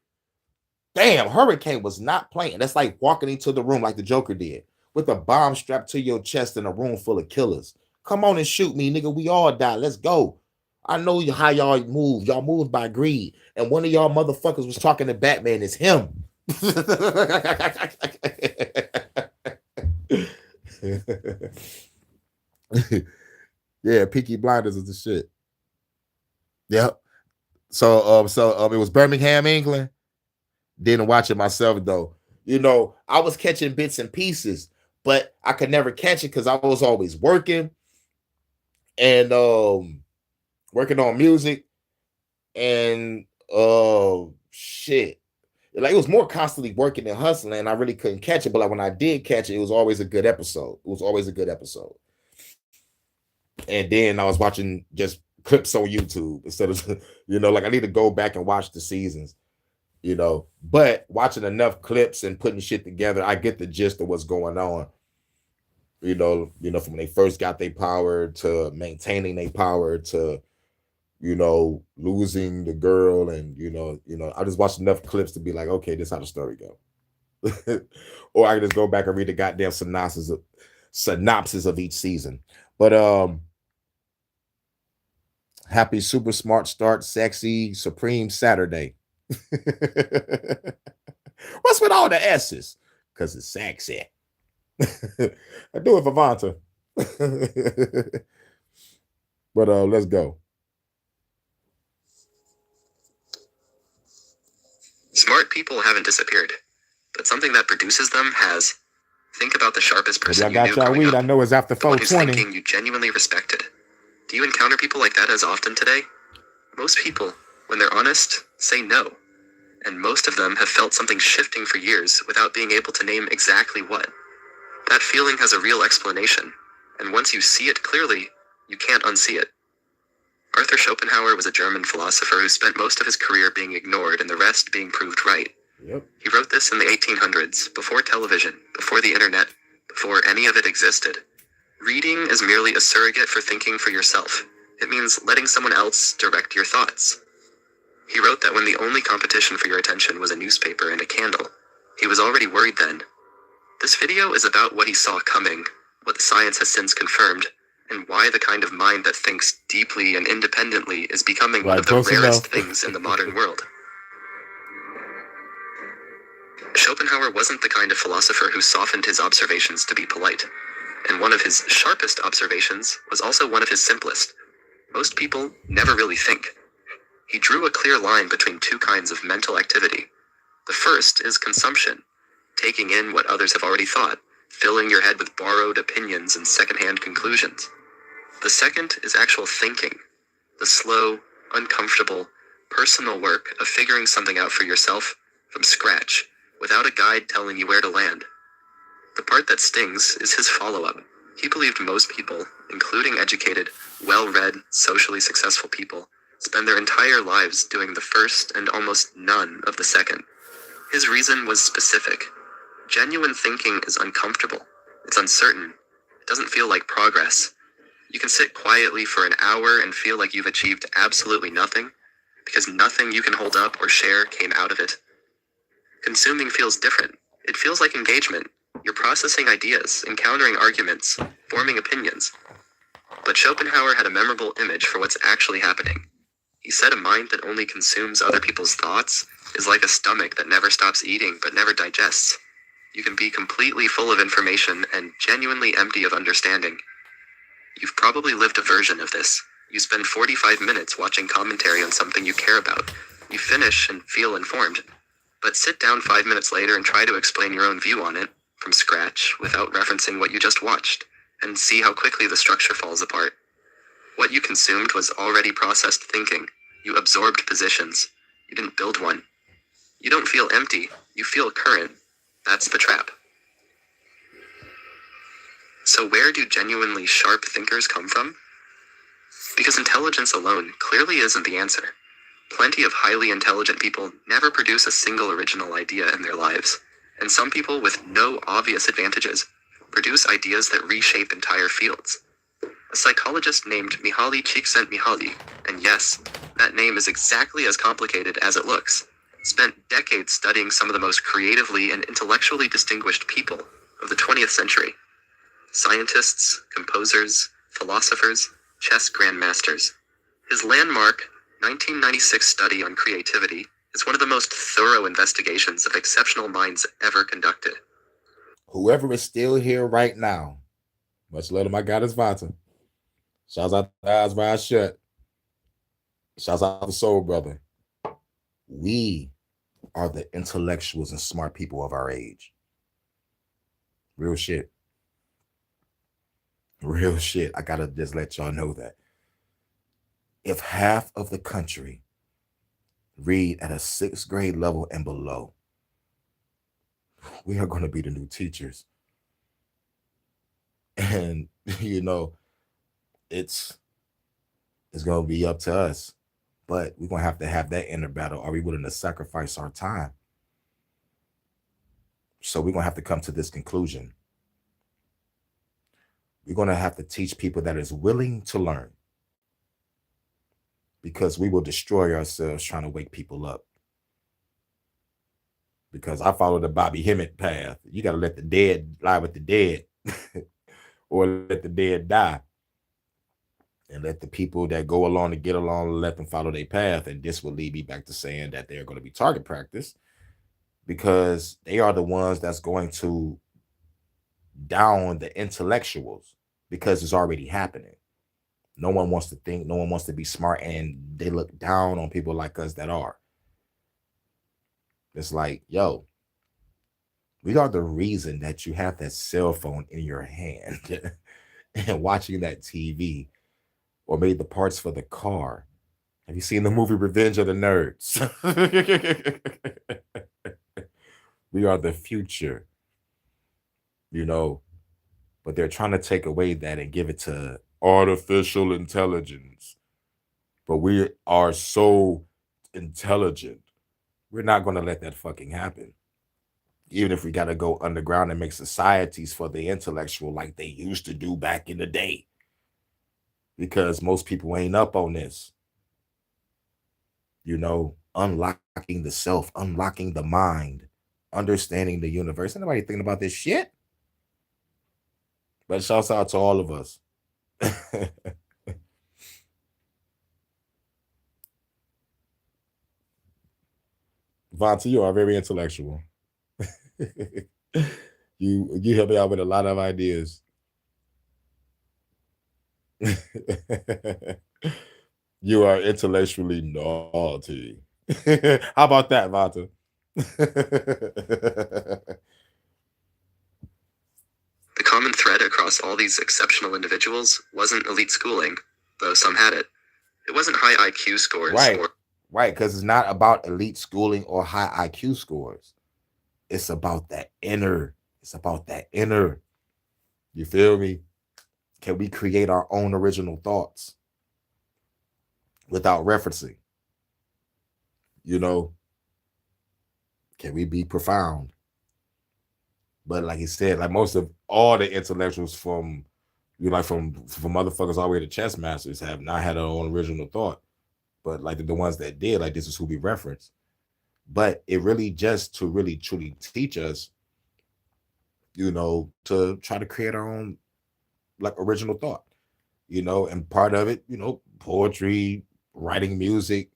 Damn, Hurricane was not playing. That's like walking into the room like the Joker did, with a bomb strapped to your chest in a room full of killers. Come on and shoot me, nigga. We all die. Let's go. I know how y'all move. Y'all move by greed. And one of y'all motherfuckers was talking to Batman. It's him. Yeah, Peaky Blinders is the shit. Yep. So it was Birmingham, England. Didn't watch it myself though. You know, I was catching bits and pieces, but I could never catch it because I was always working and working on music and shit. Like it was more constantly working and hustling, and I really couldn't catch it. But like when I did catch it, it was always a good episode. And then I was watching just clips on YouTube instead of, you know, like I need to go back and watch the seasons, you know. But watching enough clips and putting shit together, I get the gist of what's going on. You know, from when they first got their power to maintaining their power to, you know, losing the girl, and you know, I just watched enough clips to be like, okay, this is how the story go. Or I can just go back and read the goddamn synopsis of each season. But happy super smart start, sexy supreme Saturday. What's with all the S's? Because it's sexy. I do it for Vanta. But let's go. Smart people haven't disappeared, but something that produces them has. Think about the sharpest person I got y'all weed. I know it's after 420. Thinking you genuinely respected. Do you encounter people like that as often today? Most people, when they're honest, say no. And most of them have felt something shifting for years without being able to name exactly what. That feeling has a real explanation, and once you see it clearly, you can't unsee it. Arthur Schopenhauer was a German philosopher who spent most of his career being ignored and the rest being proved right. Yep. He wrote this in the 1800s, before television, before the internet, before any of it existed. Reading is merely a surrogate for thinking for yourself. It means letting someone else direct your thoughts. He wrote that when the only competition for your attention was a newspaper and a candle, he was already worried then. This video is about what he saw coming, what the science has since confirmed, and why the kind of mind that thinks deeply and independently is becoming one Right, of the close rarest enough. things in the modern world. Schopenhauer wasn't the kind of philosopher who softened his observations to be polite, and one of his sharpest observations was also one of his simplest. Most people never really think. He drew a clear line between two kinds of mental activity. The first is consumption, taking in what others have already thought, filling your head with borrowed opinions and secondhand conclusions. The second is actual thinking, the slow, uncomfortable, personal work of figuring something out for yourself from scratch, without a guide telling you where to land. The part that stings is his follow-up. He believed most people, including educated, well-read, socially successful people, spend their entire lives doing the first and almost none of the second. His reason was specific. Genuine thinking is uncomfortable. It's uncertain. It doesn't feel like progress. You can sit quietly for an hour and feel like you've achieved absolutely nothing, because nothing you can hold up or share came out of it. Consuming feels different. It feels like engagement. You're processing ideas, encountering arguments, forming opinions. But Schopenhauer had a memorable image for what's actually happening. He said a mind that only consumes other people's thoughts is like a stomach that never stops eating but never digests. You can be completely full of information and genuinely empty of understanding. You've probably lived a version of this. You spend 45 minutes watching commentary on something you care about. You finish and feel informed. But sit down 5 minutes later and try to explain your own view on it, from scratch, without referencing what you just watched, and see how quickly the structure falls apart. What you consumed was already processed thinking. You absorbed positions. You didn't build one. You don't feel empty. You feel current. That's the trap. So where do genuinely sharp thinkers come from? Because intelligence alone clearly isn't the answer. Plenty of highly intelligent people never produce a single original idea in their lives, and some people with no obvious advantages produce ideas that reshape entire fields. A psychologist named Mihaly Csikszentmihalyi, and yes, that name is exactly as complicated as it looks, spent decades studying some of the most creatively and intellectually distinguished people of the 20th century. Scientists, composers, philosophers, chess grandmasters. His landmark 1996 study on creativity is one of the most thorough investigations of exceptional minds ever conducted. Whoever is still here right now, much love to my goddess Vata. Shouts out to Eyes Wide Shut. Shouts out to Soul Brother. We are the intellectuals and smart people of our age. Real shit. Real shit. I gotta just let y'all know that. If half of the country read at a 6th grade level and below, we are going to be the new teachers. And, you know, it's going to be up to us. But we're going to have that inner battle. Are we willing to sacrifice our time? So we're going to have to come to this conclusion. We're going to have to teach people that is willing to learn, because we will destroy ourselves trying to wake people up. Because I follow the Bobby Hemmett path. You got to let the dead lie with the dead or let the dead die. And let the people that go along to get along, let them follow their path. And this will lead me back to saying that they're going to be target practice, because they are the ones that's going to down the intellectuals, because it's already happening. No one wants to think, no one wants to be smart, and they look down on people like us that are. It's like, yo, we are the reason that you have that cell phone in your hand and watching that TV, or made the parts for the car. Have you seen the movie Revenge of the Nerds? We are the future, you know, but they're trying to take away that and give it to artificial intelligence. But we are so intelligent. We're not going to let that fucking happen. Even if we got to go underground and make societies for the intellectual like they used to do back in the day. Because most people ain't up on this. You know, unlocking the self, unlocking the mind, understanding the universe. Ain't nobody thinking about this shit. But shouts out to all of us. Vonta, you are very intellectual. You help me out with a lot of ideas. You are intellectually naughty. How about that, Vonta? The common thread across all these exceptional individuals wasn't elite schooling, though some had it. It wasn't high IQ scores Right. or Right, because it's not about elite schooling or high IQ scores. It's about that inner. It's about that inner. You feel me? Can we create our own original thoughts without referencing? You know, can we be profound? But like he said, like most of all the intellectuals from from motherfuckers all the way to chess masters have not had their own original thought. But like the ones that did, like this is who we reference. But it really just to really truly teach us, to try to create our own like original thought, and part of it, poetry, writing music,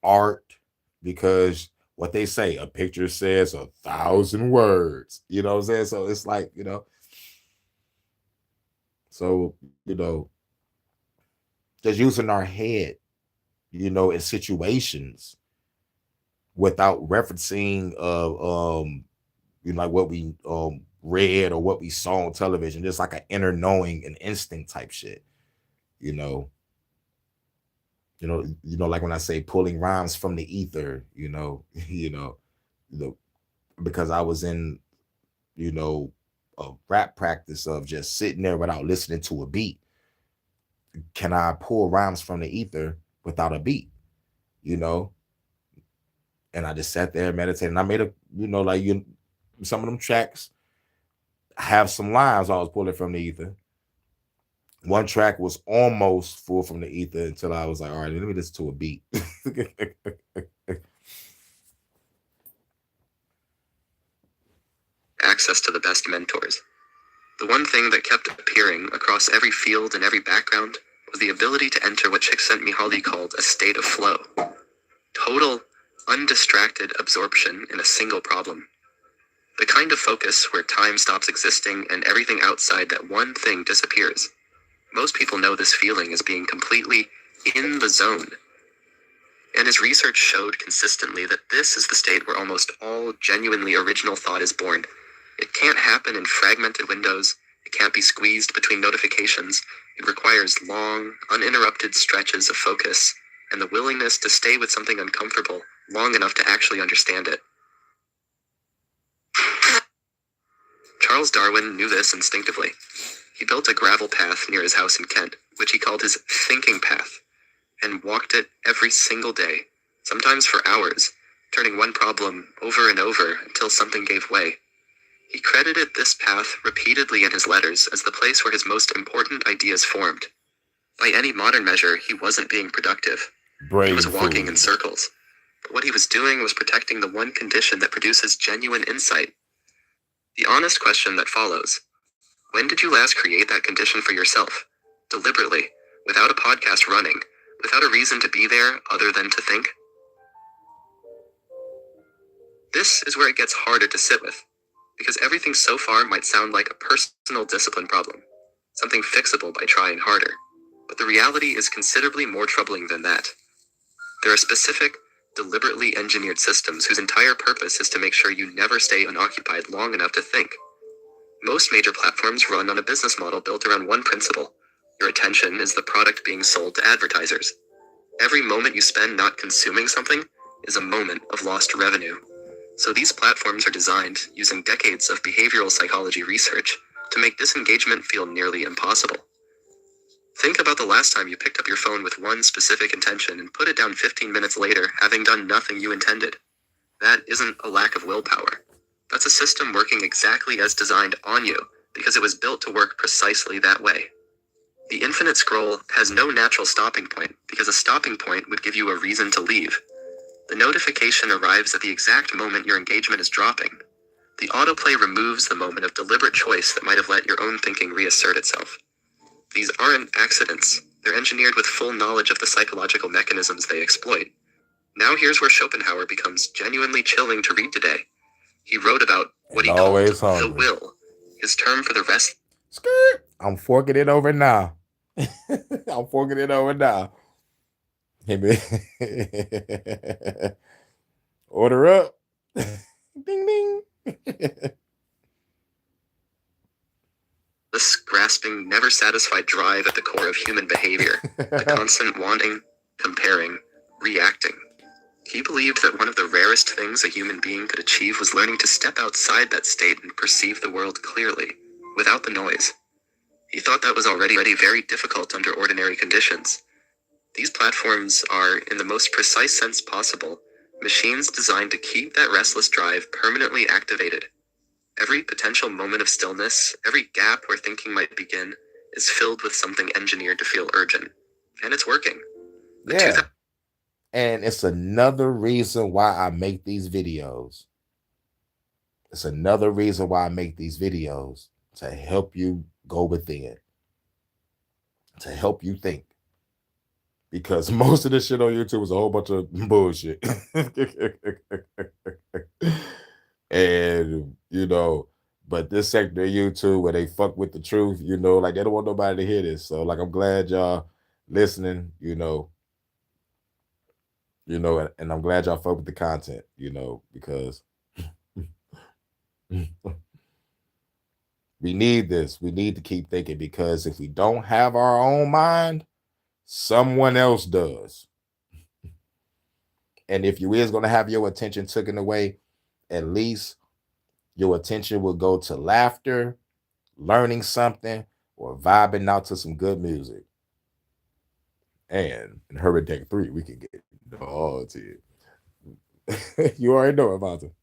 art, because what they say, a picture says 1,000 words, you know what I'm saying? So it's like, so, just using our head, in situations without referencing like what we read or what we saw on television, just like an inner knowing and instinct type shit, you know. Like when I say pulling rhymes from the ether, because I was in, a rap practice of just sitting there without listening to a beat. Can I pull rhymes from the ether without a beat? And I just sat there and meditated. And I made some of them tracks have some lines I was pulling from the ether. One track was almost full from the ether until I was like, all right, let me listen to a beat. access to the best mentors. The one thing that kept appearing across every field and every background was the ability to enter what Csikszentmihalyi called a state of flow. Total, undistracted absorption in a single problem. The kind of focus where time stops existing and everything outside that one thing disappears. Most people know this feeling as being completely in the zone. And his research showed consistently that this is the state where almost all genuinely original thought is born. It can't happen in fragmented windows. It can't be squeezed between notifications. It requires long, uninterrupted stretches of focus and the willingness to stay with something uncomfortable long enough to actually understand it. Charles Darwin knew this instinctively. He built a gravel path near his house in Kent, which he called his thinking path, and walked it every single day, sometimes for hours, turning one problem over and over until something gave way. He credited this path repeatedly in his letters as the place where his most important ideas formed. By any modern measure, he wasn't being productive. He was walking in circles. But what he was doing was protecting the one condition that produces genuine insight. The honest question that follows: when did you last create that condition for yourself? Deliberately, without a podcast running, without a reason to be there other than to think? This is where it gets harder to sit with, because everything so far might sound like a personal discipline problem, something fixable by trying harder. But the reality is considerably more troubling than that. There are specific, deliberately engineered systems whose entire purpose is to make sure you never stay unoccupied long enough to think. Most major platforms run on a business model built around one principle. Your attention is the product being sold to advertisers. Every moment you spend not consuming something is a moment of lost revenue. So these platforms are designed using decades of behavioral psychology research to make disengagement feel nearly impossible. Think about the last time you picked up your phone with one specific intention and put it down 15 minutes later, having done nothing you intended. That isn't a lack of willpower. That's a system working exactly as designed on you, because it was built to work precisely that way. The infinite scroll has no natural stopping point, because a stopping point would give you a reason to leave. The notification arrives at the exact moment your engagement is dropping. The autoplay removes the moment of deliberate choice that might have let your own thinking reassert itself. These aren't accidents. They're engineered with full knowledge of the psychological mechanisms they exploit. Now here's where Schopenhauer becomes genuinely chilling to read today. He wrote about what he called Always the hungry. will, his term for the rest. Skirt. I'm forking it over now. I'm forking it over now. Hey, man. Order up. Ding, ding. This grasping, never satisfied drive at the core of human behavior, the constant wanting, comparing, reacting. He believed that one of the rarest things a human being could achieve was learning to step outside that state and perceive the world clearly, without the noise. He thought that was already very difficult under ordinary conditions. These platforms are, in the most precise sense possible, machines designed to keep that restless drive permanently activated. Every potential moment of stillness, every gap where thinking might begin, is filled with something engineered to feel urgent. And it's working. Yeah. And it's another reason why I make these videos. It's another reason why I make these videos, to help you go within, to help you think. Because most of this shit on YouTube is a whole bunch of bullshit. And, you know, but this sector of YouTube where they fuck with the truth, you know, like they don't want nobody to hear this. So, like, I'm glad y'all listening, you know, and I'm glad y'all fuck with the content, you know, because we need this. We need to keep thinking, because if we don't have our own mind, someone else does. And if you is going to have your attention taken away, at least your attention will go to laughter, learning something, or vibing out to some good music. And in Hereditary 3, we can get all to it. You already know about it.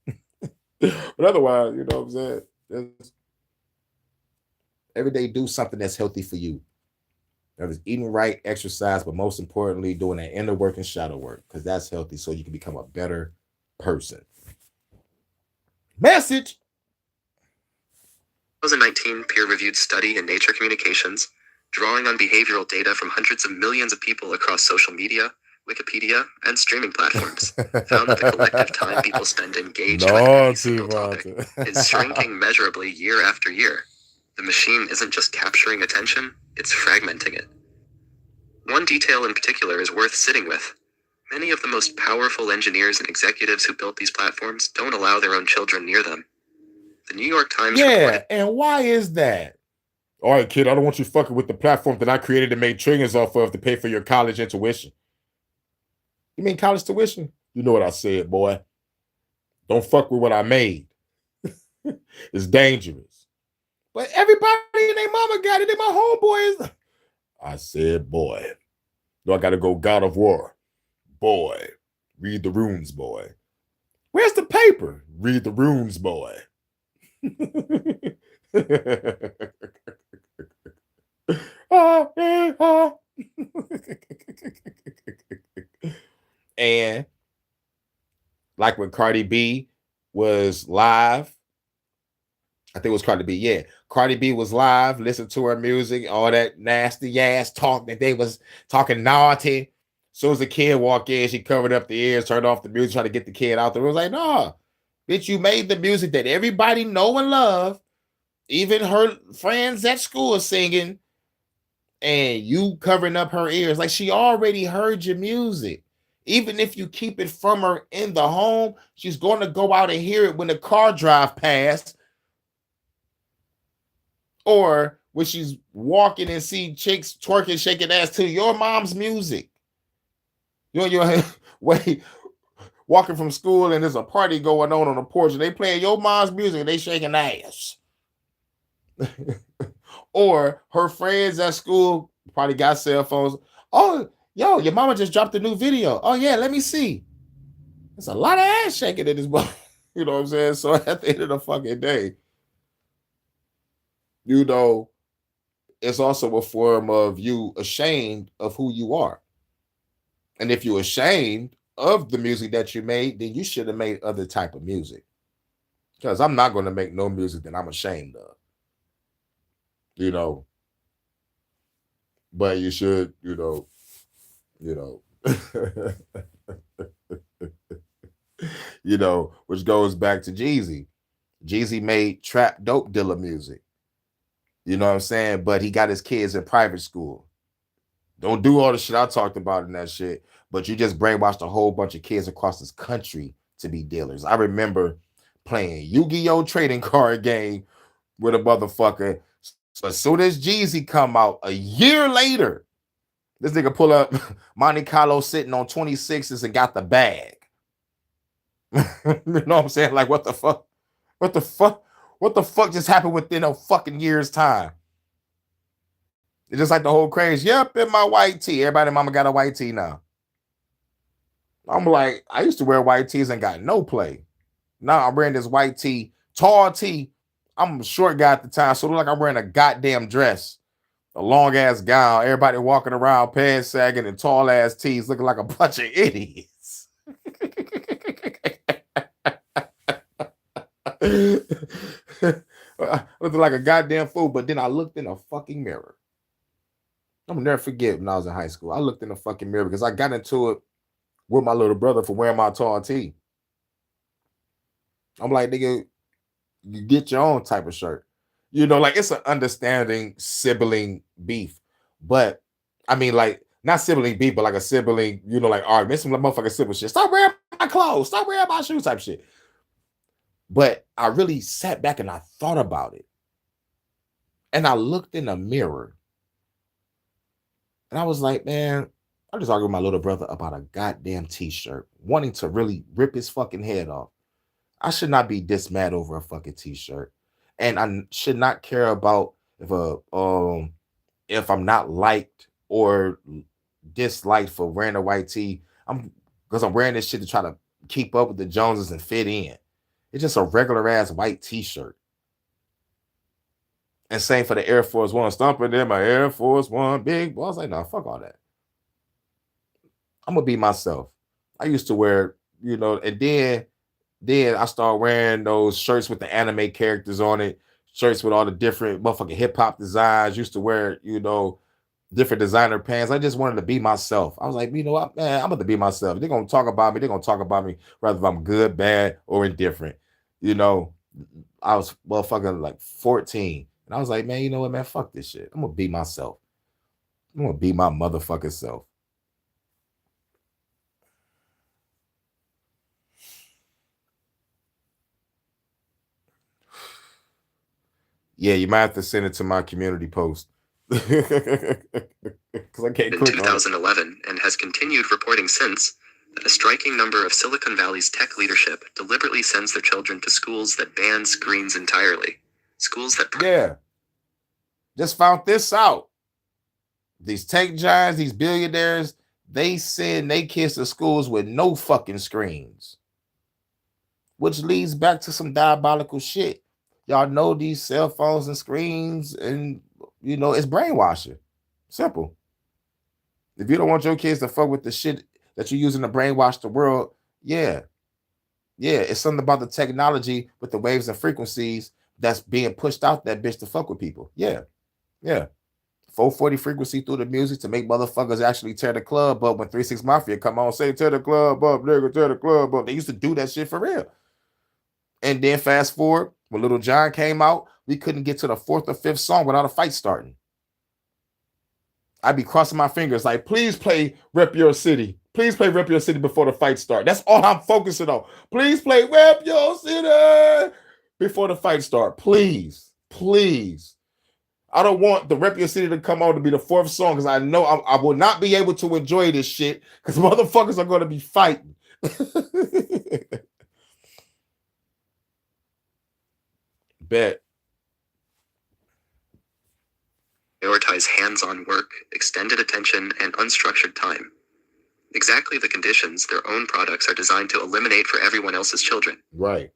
But otherwise, you know what I'm saying? Just every day do something that's healthy for you. That is eating right, exercise, but most importantly, doing that inner work and shadow work, because that's healthy, so you can become a better person. Message. 2019 peer-reviewed study in Nature Communications, drawing on behavioral data from hundreds of millions of people across social media, Wikipedia, and streaming platforms, found that the collective time people spend engaged with any single topic is shrinking measurably year after year. The machine isn't just capturing attention, it's fragmenting it. One detail in particular is worth sitting with. Many of the most powerful engineers and executives who built these platforms don't allow their own children near them. The New York Times reported, and why is that? All right, kid, I don't want you fucking with the platform that I created and made trillions off of to pay for your college and tuition. You mean college tuition? You know what I said, boy. Don't fuck with what I made. It's dangerous. But everybody and their mama got it, and my homeboys. I said, boy. No, I gotta go God of War. Boy. Read the runes, boy. Where's the paper? Read the runes, boy. And like when Cardi B was live, I think it was Cardi B. Yeah, Cardi B was live, listened to her music, all that nasty ass talk that they was talking naughty. As soon as the kid walked in, she covered up the ears, turned off the music, tried to get the kid out there. It was like, no, bitch, you made the music that everybody know and love. Even her friends at school are singing, and you covering up her ears. Like, she already heard your music. Even if you keep it from her in the home, she's going to go out and hear it when the car drive past, or when she's walking and see chicks twerking, shaking ass to your mom's music. You're wait, walking from school and there's a party going on the porch and they playing your mom's music and they shaking ass. Or her friends at school probably got cell phones. Oh, yo, your mama just dropped a new video. Oh yeah, let me see. There's a lot of ass shaking in this boy. You know what I'm saying? So at the end of the fucking day, you know, it's also a form of you ashamed of who you are. And if you're ashamed of the music that you made, then you should have made other type of music. Because I'm not going to make no music that I'm ashamed of. You know, but you should, which goes back to Jeezy. Jeezy made trap dope dealer music. You know what I'm saying? But he got his kids in private school. Don't do all the shit I talked about in that shit, but you just brainwashed a whole bunch of kids across this country to be dealers. I remember playing Yu-Gi-Oh! Trading card game with a motherfucker. So as soon as Jeezy come out a year later, this nigga pull up Monte Carlo sitting on 26s and got the bag. You know what I'm saying? Like, what the fuck? What the fuck? What the fuck just happened within a fucking year's time? It's just like the whole craze. Yep, in my white tee. Everybody mama got a white tee now. I'm like, I used to wear white tees and got no play. Now I'm wearing this white tee, tall tee. I'm a short guy at the time, so it look like I'm wearing a goddamn dress, a long ass gown. Everybody walking around, pants sagging, and tall ass tees, looking like a bunch of idiots. I looked like a goddamn fool, but then I looked in a fucking mirror. I'm gonna never forget when I was in high school. I looked in the fucking mirror because I got into it with my little brother for wearing my tall tee. I'm like, nigga, you get your own type of shirt. Like it's an understanding sibling beef. But I mean, like, not sibling beef, but like a sibling, like argument. Some motherfucking sibling shit. Stop wearing my clothes, stop wearing my shoes type shit. But I really sat back and I thought about it. And I looked in the mirror. And I was like, man, I just argued with my little brother about a goddamn t-shirt, wanting to really rip his fucking head off. I should not be this mad over a fucking t-shirt. And I should not care about if I'm not liked or disliked for wearing a white tee. Because I'm wearing this shit to try to keep up with the Joneses and fit in. It's just a regular ass white t-shirt. And same for the Air Force One. Stomping in my Air Force One big boy. I was like, no, fuck all that. I'm gonna be myself. I used to wear, and then I started wearing those shirts with the anime characters on it, shirts with all the different motherfucking hip hop designs. Used to wear, different designer pants. I just wanted to be myself. I was like, you know what, man, I'm gonna be myself. They're gonna talk about me. They're gonna talk about me, whether if I'm good, bad, or indifferent. I was motherfucking like 14. And I was like, man, you know what, man, fuck this shit. I'm gonna be myself. I'm gonna be my motherfucking self. Yeah, you might have to send it to my community post. Because I can't click in 2011 and has continued reporting since that a striking number of Silicon Valley's tech leadership deliberately sends their children to schools that ban screens entirely. Schools that... Yeah. Just found this out. These tech giants, these billionaires, they send their kids to schools with no fucking screens. Which leads back to some diabolical shit. Y'all know these cell phones and screens, and it's brainwashing. Simple. If you don't want your kids to fuck with the shit that you're using to brainwash the world, yeah, it's something about the technology with the waves and frequencies that's being pushed out that bitch to fuck with people. Yeah. 440 frequency through the music to make motherfuckers actually tear the club up. When 3 6 Mafia come on, say tear the club up, nigga, tear the club up. They used to do that shit for real. And then fast forward, when Little John came out, we couldn't get to the 4th or 5th song without a fight starting. I'd be crossing my fingers like, please play Rep Your City. Please play Rep Your City before the fight start. That's all I'm focusing on. Please play Rep Your City before the fight start. Please. I don't want the Rep Your City to come on to be the 4th song because I know I will not be able to enjoy this shit because motherfuckers are going to be fighting. Bet. Prioritize hands-on work, extended attention, and unstructured time. Exactly the conditions their own products are designed to eliminate for everyone else's children. Right.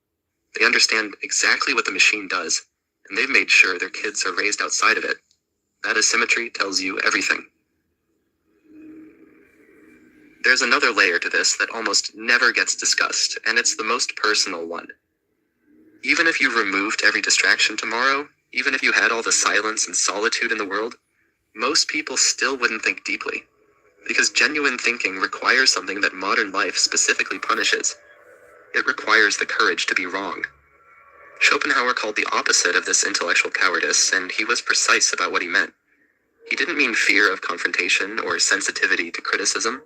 They understand exactly what the machine does, and they've made sure their kids are raised outside of it. That asymmetry tells you everything. There's another layer to this that almost never gets discussed, and it's the most personal one. Even if you removed every distraction tomorrow, even if you had all the silence and solitude in the world, most people still wouldn't think deeply, because genuine thinking requires something that modern life specifically punishes. It requires the courage to be wrong. Schopenhauer called the opposite of this intellectual cowardice, and he was precise about what he meant. He didn't mean fear of confrontation or sensitivity to criticism.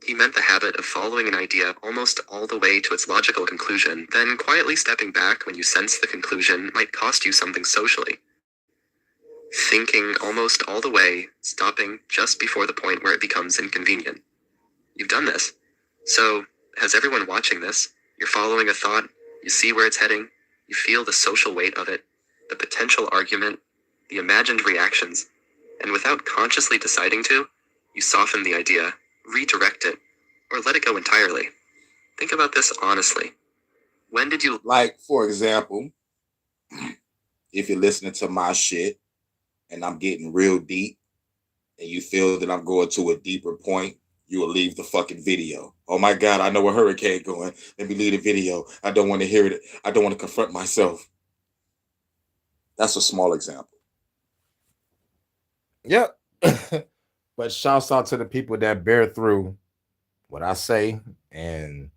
He meant the habit of following an idea almost all the way to its logical conclusion, then quietly stepping back when you sense the conclusion might cost you something socially. Thinking almost all the way, stopping just before the point where it becomes inconvenient. You've done this. So, has everyone watching this? You're following a thought, you see where it's heading, you feel the social weight of it, the potential argument, the imagined reactions, and without consciously deciding to, you soften the idea, redirect it, or let it go entirely. Think about this honestly. When did you... Like, for example, if you're listening to my shit and I'm getting real deep and you feel that I'm going to a deeper point, you will leave the fucking video. Oh my God, I know a hurricane going. Let me leave the video. I don't want to hear it. I don't want to confront myself. That's a small example. Yep. But shouts out to the people that bear through what I say and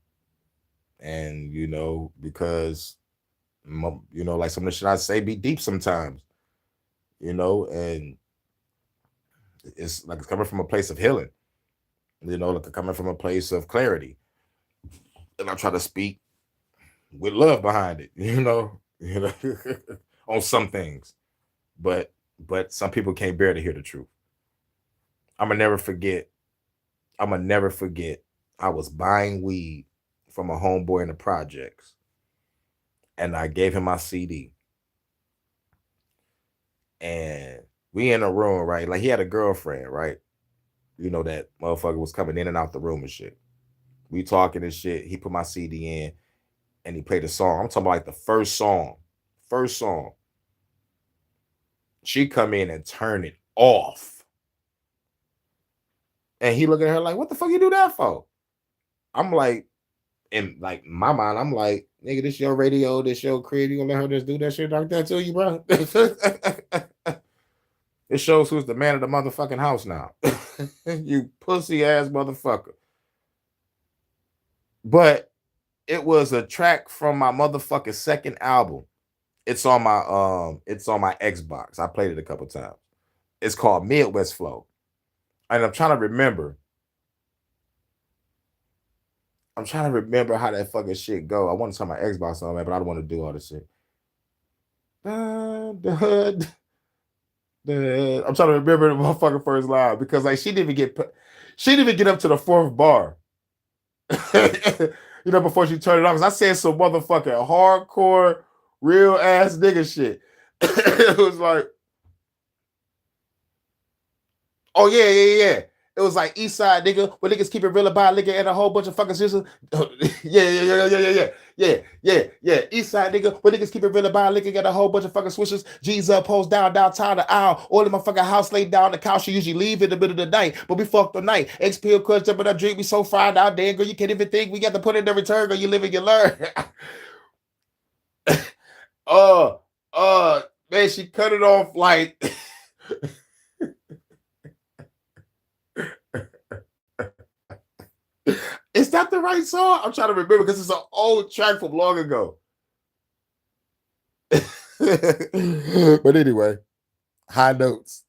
you know, because you know, like some of the shit I say be deep sometimes, you know, and it's like it's coming from a place of healing, you know, like coming from a place of clarity, and I try to speak with love behind it, you know, on some things, but some people can't bear to hear the truth. I'm gonna never forget. I was buying weed from a homeboy in the projects, and I gave him my CD. And we in a room, right? Like he had a girlfriend, right? You know, that motherfucker was coming in and out the room and shit. We talking and shit. He put my CD in and he played a song. I'm talking about like the first song. She come in and turn it off. And he look at her like, what the fuck you do that for? I'm like, in like my mind, I'm like, nigga, this your radio, this your crib. You gonna let her just do that shit like that to you, bro? It shows who's the man of the motherfucking house now. You pussy ass motherfucker. But it was a track from my motherfucking second album. It's on my Xbox. I played it a couple times. It's called Midwest Flow. And I'm trying to remember how that fucking shit go. I want to turn my Xbox on, man, but I don't want to do all this shit. I'm trying to remember the motherfucking first line because like she didn't even get up to the fourth bar. You know, before she turned it off. Because I said some motherfucking hardcore, real ass nigga shit. It was like, oh yeah. It was like East Side nigga, where niggas keep it real about nigga and a whole bunch of fucking sisters. Yeah. East Side nigga, where niggas keep it real about nigga and a whole bunch of fucking swishers. G's up, hoes down, downtown the aisle. All in my fucking house laid down on the couch. She usually leave in the middle of the night, but we fucked the night. XP crush jumping up, drink. We so fried out there, girl. You can't even think. We got to put in the return, girl. You live and you learn. Man, she cut it off like. Is that the right song? I'm trying to remember because it's an old track from long ago. But anyway, high notes.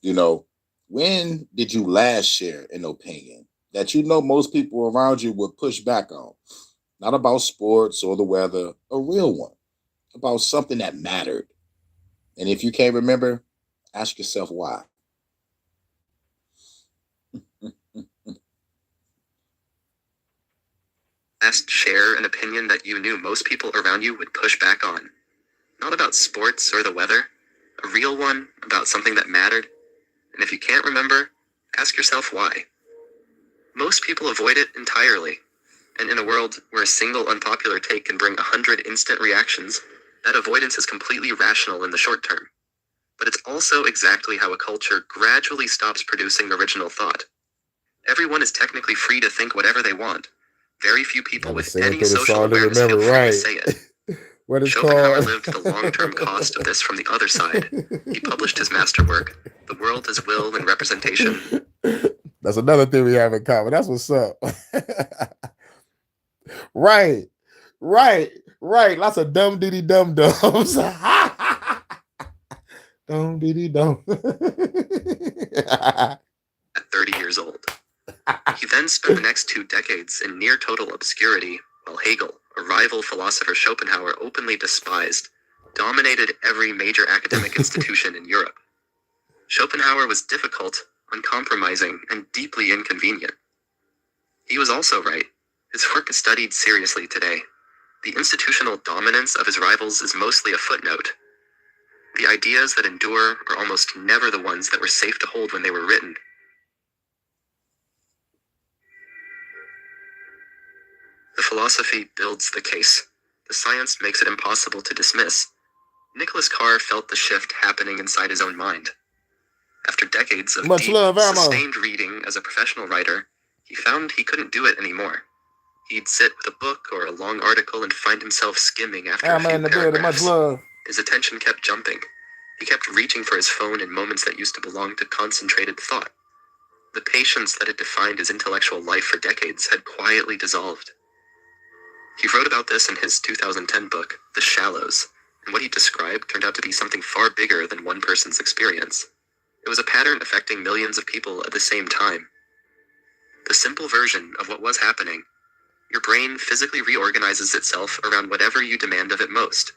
You know, when did you last share an opinion that you know most people around you would push back on? Not about sports or the weather, a real one, about something that mattered. And if you can't remember, ask yourself why. Share an opinion that you knew most people around you would push back on. Not about sports or the weather, a real one about something that mattered. And if you can't remember, ask yourself why. Most people avoid it entirely. And in a world where a single unpopular take can bring 100 instant reactions, that avoidance is completely rational in the short term. But it's also exactly how a culture gradually stops producing original thought. Everyone is technically free to think whatever they want. Very few people with any social awareness feel free to say it. What is Schopenhauer called? lived the long-term cost of this from the other side. He published his masterwork, The World as Will and Representation. That's another thing we have in common. That's what's up. Right. Lots of dumb diddy dum dums. Dumb diddy dum. At 30 years old. He then spent the next 2 decades in near total obscurity, while Hegel, a rival philosopher Schopenhauer openly despised, dominated every major academic institution in Europe. Schopenhauer was difficult, uncompromising, and deeply inconvenient. He was also right. His work is studied seriously today. The institutional dominance of his rivals is mostly a footnote. The ideas that endure are almost never the ones that were safe to hold when they were written. The philosophy builds the case. The science makes it impossible to dismiss. Nicholas Carr felt the shift happening inside his own mind. After decades of Much deep, love, Ammo. sustained reading as a professional writer, he found he couldn't do it anymore. He'd sit with a book or a long article and find himself skimming after a Ammo few in the building. paragraphs. Much love. His attention kept jumping. He kept reaching for his phone in moments that used to belong to concentrated thought. The patience that had defined his intellectual life for decades had quietly dissolved. He wrote about this in his 2010 book, The Shallows, and what he described turned out to be something far bigger than one person's experience. It was a pattern affecting millions of people at the same time. The simple version of what was happening: your brain physically reorganizes itself around whatever you demand of it most.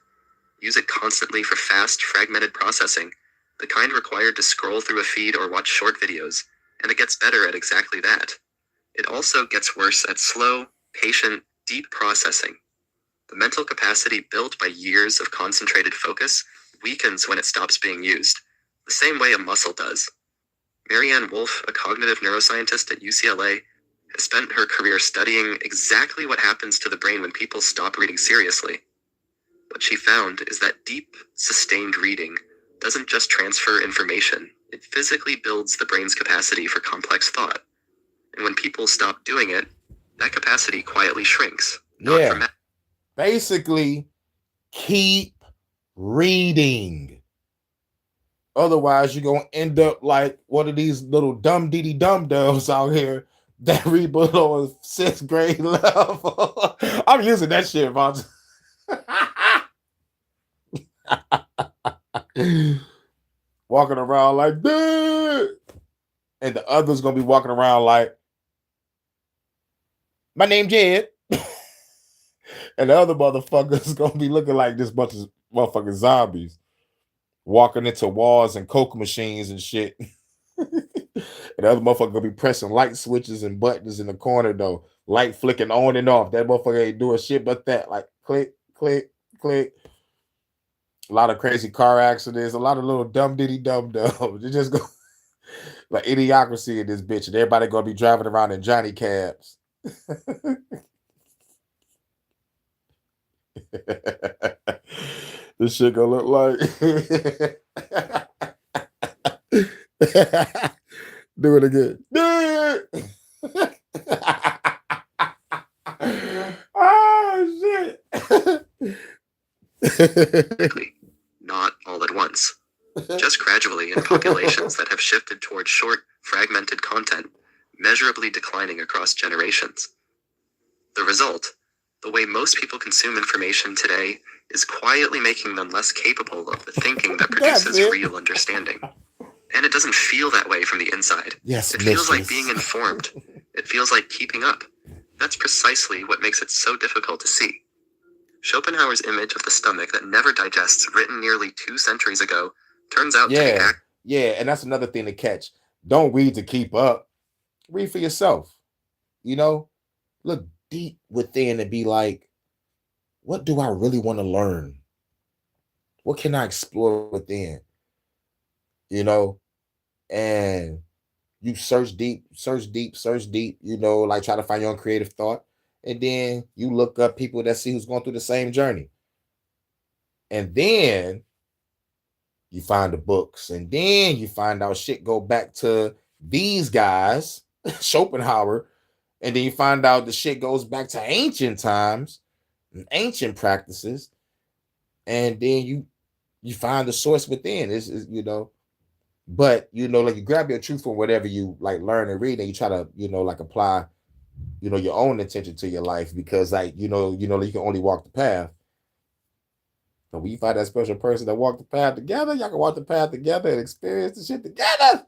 Use it constantly for fast, fragmented processing, the kind required to scroll through a feed or watch short videos, and it gets better at exactly that. It also gets worse at slow, patient, deep processing. The mental capacity built by years of concentrated focus weakens when it stops being used, the same way a muscle does. Marianne Wolf, a cognitive neuroscientist at UCLA, has spent her career studying exactly what happens to the brain when people stop reading seriously. What she found is that deep, sustained reading doesn't just transfer information, it physically builds the brain's capacity for complex thought. And when people stop doing it, that capacity quietly shrinks. Yeah. Basically, keep reading. Otherwise, you're going to end up like one of these little dumb diddy dum dums out here that read below a 6th grade level. I'm using that shit, Vontae. Walking around like this, and the other's gonna be walking around like, my name Jed. And the other motherfucker's gonna be looking like this bunch of motherfucking zombies walking into walls and coke machines and shit. And the other motherfucker gonna be pressing light switches and buttons in the corner though, light flicking on and off. That motherfucker ain't doing shit but that, like click, click, click. A lot of crazy car accidents, a lot of little dumb diddy dum dums. It just go like idiocracy in this bitch, and everybody gonna be driving around in Johnny cabs. This shit gonna look like do it again. Oh shit. Not all at once. Just gradually in populations that have shifted toward short, fragmented content, measurably declining across generations. The result, the way most people consume information today, is quietly making them less capable of the thinking that produces real understanding. And it doesn't feel that way from the inside. Yes, it feels like being informed. It feels like keeping up. That's precisely what makes it so difficult to see. Schopenhauer's image of the stomach that never digests, written nearly 2 centuries ago, turns out to be Yeah, and that's another thing to catch. Don't read to keep up. Read for yourself. You know, look deep within and be like, what do I really want to learn? What can I explore within? You know, and you search deep, you know, like try to find your own creative thought. And then you look up people that see who's going through the same journey. And then you find the books. And then you find out shit go back to these guys, Schopenhauer. And then you find out the shit goes back to ancient times and ancient practices. and then you find the source within. It's but like you grab your truth from whatever you like learn and read, and you try to like apply your own intention to your life, because like you can only walk the path. So when you find that special person that walk the path together, y'all can walk the path together and experience the shit together.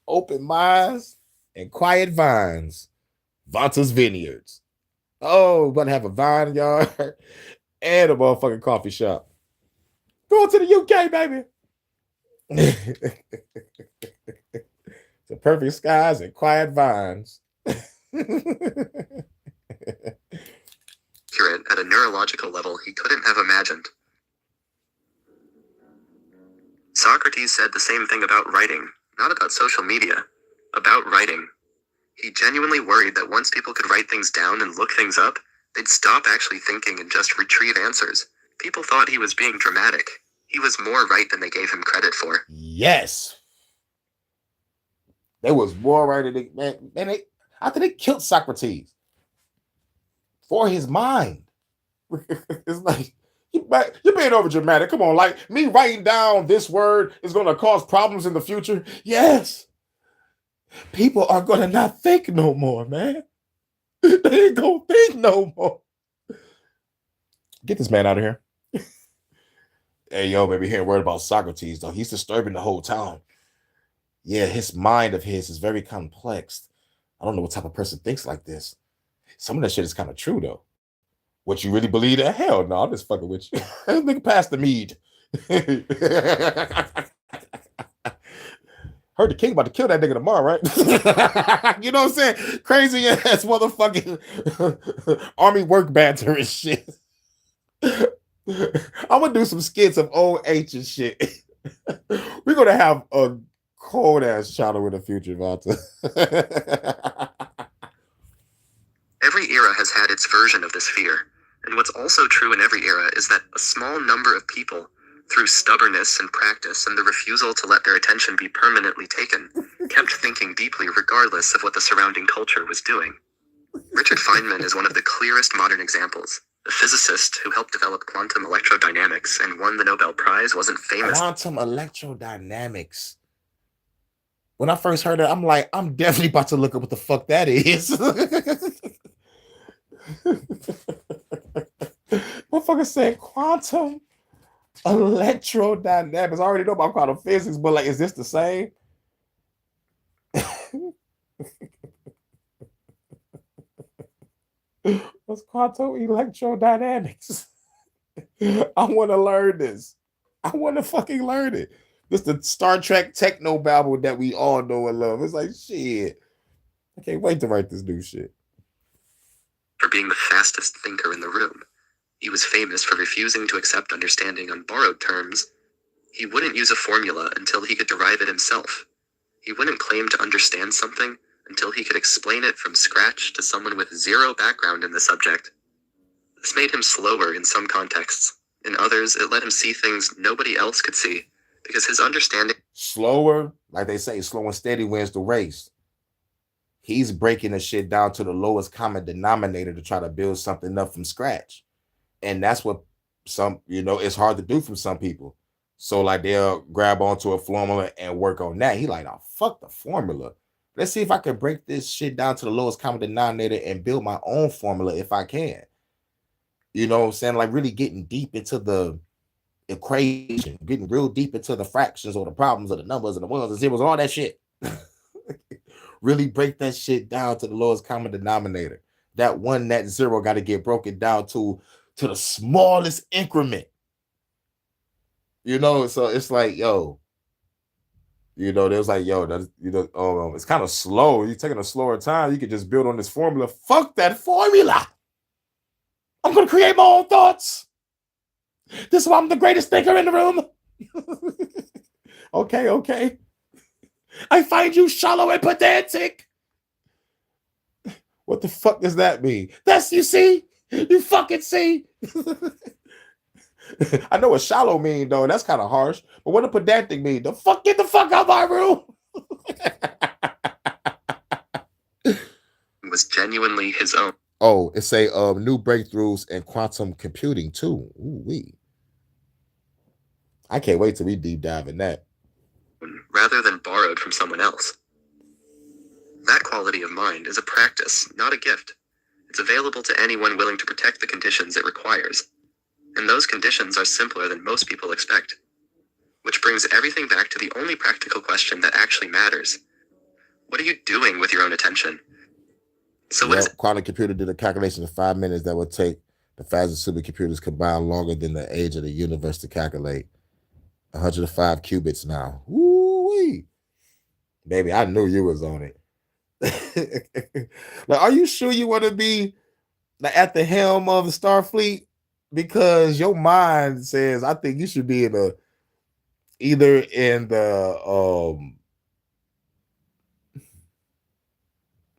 Open minds and quiet vines. Vanta's Vineyards. Oh, we're gonna have a vine yard and a motherfucking coffee shop. Going to the UK, baby. The perfect skies and quiet vines. Accurate at a neurological level he couldn't have imagined. Socrates said the same thing about writing, not about social media, about writing. He genuinely worried that once people could write things down and look things up, they'd stop actually thinking and just retrieve answers. People thought he was being dramatic. He was more right than they gave him credit for. Yes. There was more right than after they killed Socrates for his mind. It's like, you're being over dramatic. Come on, like me writing down this word is going to cause problems in the future. Yes. People are going to not think no more, man. They ain't going to think no more. Get this man out of here. Hey, yo, baby, here worried about Socrates, though. He's disturbing the whole town. Yeah, his mind of his is very complex. I don't know what type of person thinks like this. Some of that shit is kind of true, though. What, you really believe that? Hell no, I'm just fucking with you. Nigga, pass the mead. Heard the king about to kill that nigga tomorrow, right? You know what I'm saying? Crazy ass motherfucking army work banter and shit. I'm gonna do some skits of old H and shit. We're gonna have a cold ass channel in the future, Vanta. Every era has had its version of this fear, and what's also true in every era is that a small number of people, through stubbornness and practice and the refusal to let their attention be permanently taken, kept thinking deeply regardless of what the surrounding culture was doing. Richard Feynman is one of the clearest modern examples. The physicist who helped develop quantum electrodynamics and won the Nobel Prize wasn't famous. Quantum electrodynamics. When I first heard it, I'm like, I'm definitely about to look up what the fuck that is. Motherfucker said quantum electrodynamics. I already know about quantum physics, but like, is this the same? What's quantum electrodynamics? I want to learn this. I want to fucking learn it. This the Star Trek techno babble that we all know and love. It's like, shit. I can't wait to write this new shit. For being the fastest thinker in the room. He was famous for refusing to accept understanding on borrowed terms. He wouldn't use a formula until he could derive it himself. He wouldn't claim to understand something until he could explain it from scratch to someone with zero background in the subject. This made him slower in some contexts. In others, it let him see things nobody else could see, because his understanding... Slower, like they say, slow and steady wins the race. He's breaking the shit down to the lowest common denominator to try to build something up from scratch. And that's what it's hard to do from some people. So like they'll grab onto a formula and work on that. He like, oh, fuck the formula. Let's see if I can break this shit down to the lowest common denominator and build my own formula if I can. You know what I'm saying? Like really getting deep into the equation, getting real deep into the fractions or the problems of the numbers and the ones and zeros, all that shit. Really break that shit down to the lowest common denominator. That one, that zero got to get broken down to the smallest increment. So it's like, yo, there's like, yo, it's kind of slow. You're taking a slower time. You could just build on this formula. Fuck that formula. I'm going to create my own thoughts. This is why I'm the greatest thinker in the room. Okay. I find you shallow and pedantic. What the fuck does that mean? You see? You fucking see? I know what shallow mean, though. That's kind of harsh. But what does pedantic mean? Get the fuck out of my room. Was genuinely his own. Oh, it say new breakthroughs in quantum computing too. Ooh-wee. I can't wait till we deep dive in that. Rather than borrowed from someone else. That quality of mind is a practice, not a gift. It's available to anyone willing to protect the conditions it requires. And those conditions are simpler than most people expect. Which brings everything back to the only practical question that actually matters. What are you doing with your own attention? So what is quantum computer did a calculation in 5 minutes that would take the fastest supercomputers combined longer than the age of the universe to calculate. 105 qubits now. Woo-wee. Baby, I knew you was on it. Like, are you sure you want to be at the helm of the Starfleet? Because your mind says, I think you should be either in the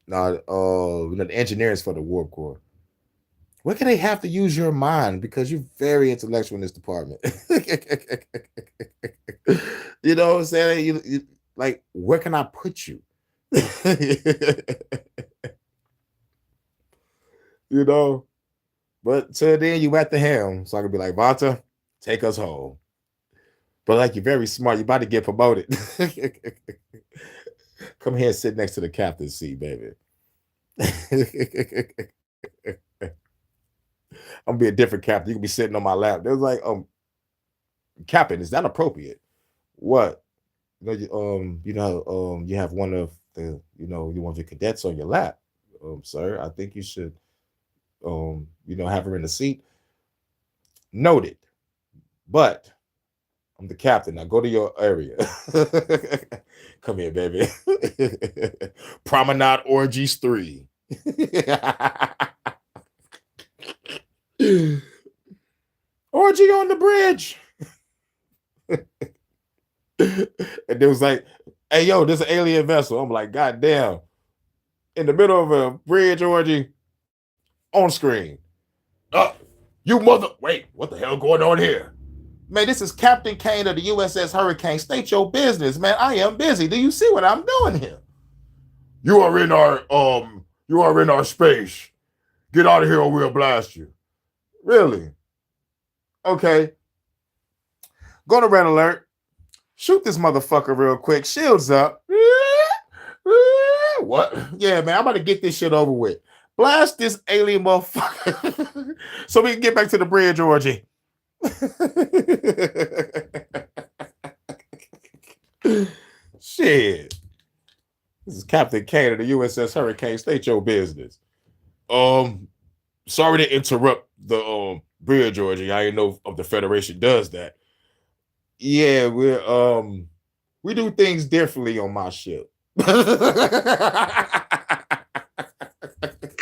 the engineers for the warp core. What can they have to use your mind? Because you're very intellectual in this department. You know what I'm saying? You, like, where can I put you? You know? But till then, you at the helm. So I can be like, Vanta, take us home. But like, you're very smart. You're about to get promoted. Come here and sit next to the captain's seat, baby. I'm gonna be a different captain. You can be sitting on my lap. They're like, captain, is that appropriate? What? You have one of the, you want your cadets on your lap, sir. I think you should, have her in the seat. Noted. But I'm the captain. Now go to your area. Come here, baby. Promenade Orgies 3. Orgy on the bridge. And it was like, hey, yo, this is an alien vessel. I'm like, God damn. In the middle of a bridge orgy on screen. Wait, what the hell going on here? Man, this is Captain Kane of the USS Hurricane. State your business, man. I am busy. Do you see what I'm doing here? You are in our space. Get out of here or we'll blast you. Really? Okay. Go to red alert. Shoot this motherfucker real quick. Shields up. What? Yeah, man, I'm about to get this shit over with. Blast this alien motherfucker so we can get back to the bridge orgy. Shit. This is Captain Kane of the USS Hurricane. State your business. Sorry to interrupt the bridge orgy. I didn't know if the Federation does that. Yeah, we do things differently on my ship.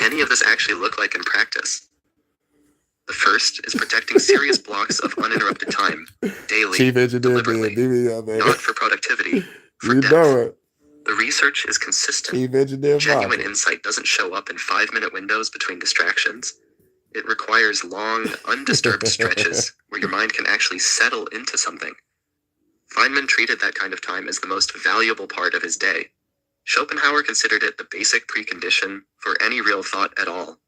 Any of this actually look like in practice? The first is protecting serious blocks of uninterrupted time, daily, Chief Engineer, deliberately, not for productivity, for depth. The research is consistent. Chief Engineer, genuine insight doesn't show up in 5-minute windows between distractions. It requires long, undisturbed stretches where your mind can actually settle into something. Feynman treated that kind of time as the most valuable part of his day. Schopenhauer considered it the basic precondition for any real thought at all.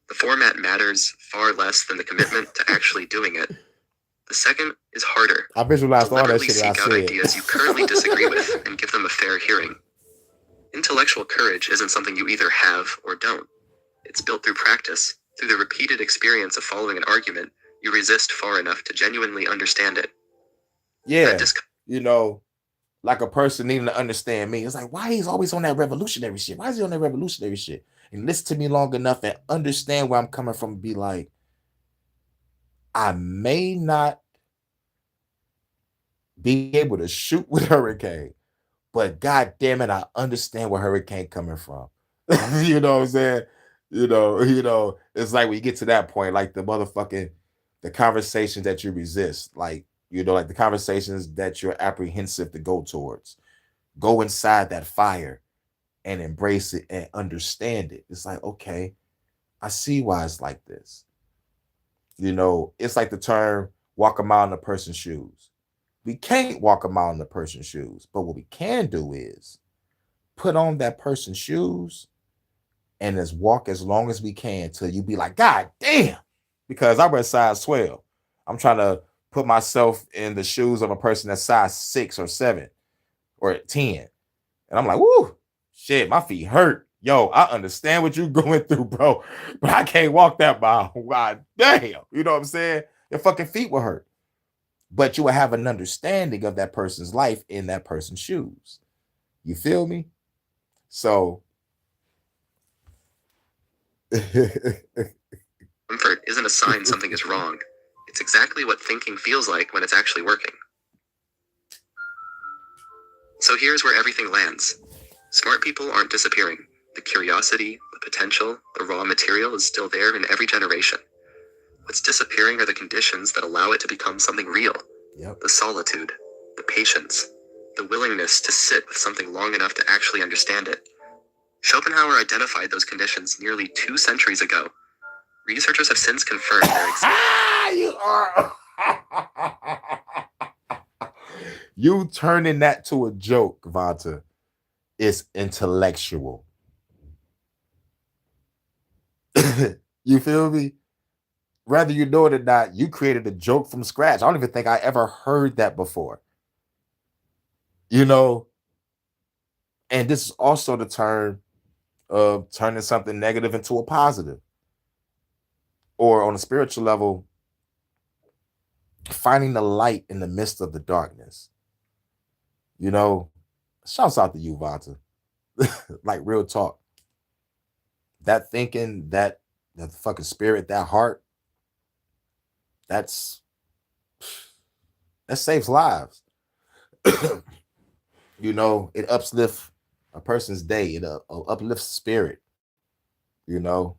The format matters far less than the commitment to actually doing it. The second is harder. I visualized all that shit seek out ideas you currently disagree with and give them a fair hearing. Intellectual courage isn't something you either have or don't. It's built through practice. Through the repeated experience of following an argument, you resist far enough to genuinely understand it. Yeah, like a person needing to understand me. It's like, why he's always on that revolutionary shit? Why is he on that revolutionary shit? And listen to me long enough and understand where I'm coming from and be like, I may not be able to shoot with Hurricane, but God damn it, I understand where Hurricane coming from. You know what I'm saying? It's like when you get to that point, like the conversations that you resist, like the conversations that you're apprehensive to go towards. Go inside that fire and embrace it and understand it. It's like, okay, I see why it's like this. It's like the term walk a mile in a person's shoes. We can't walk a mile in a person's shoes, but what we can do is put on that person's shoes and just walk as long as we can till you be like, God damn, because I wear size 12. I'm trying to put myself in the shoes of a person that's size 6 or 7 or 10. And I'm like, woo, shit, my feet hurt. Yo, I understand what you're going through, bro, but I can't walk that mile. God damn. You know what I'm saying? Your fucking feet will hurt. But you will have an understanding of that person's life in that person's shoes. You feel me? So Comfort isn't a sign something is wrong. It's exactly what thinking feels like when it's actually working. So here's where everything lands. Smart people aren't disappearing. The curiosity, the potential, the raw material is still there in every generation. What's disappearing are the conditions that allow it to become something real. Yep. The solitude, the patience, the willingness to sit with something long enough to actually understand it. Schopenhauer identified those conditions nearly 2 centuries ago. Researchers have since confirmed their You turning that to a joke, Vanta, is intellectual. You feel me? Whether you know it or not, you created a joke from scratch. I don't even think I ever heard that before. You know, and this is also the term of turning something negative into a positive. Or on a spiritual level, finding the light in the midst of the darkness. You know, shouts out to you, Vanta. Like real talk. That thinking, that fucking spirit, that heart, that saves lives. You know, it uplifts a person's day. It uplifts spirit. You know,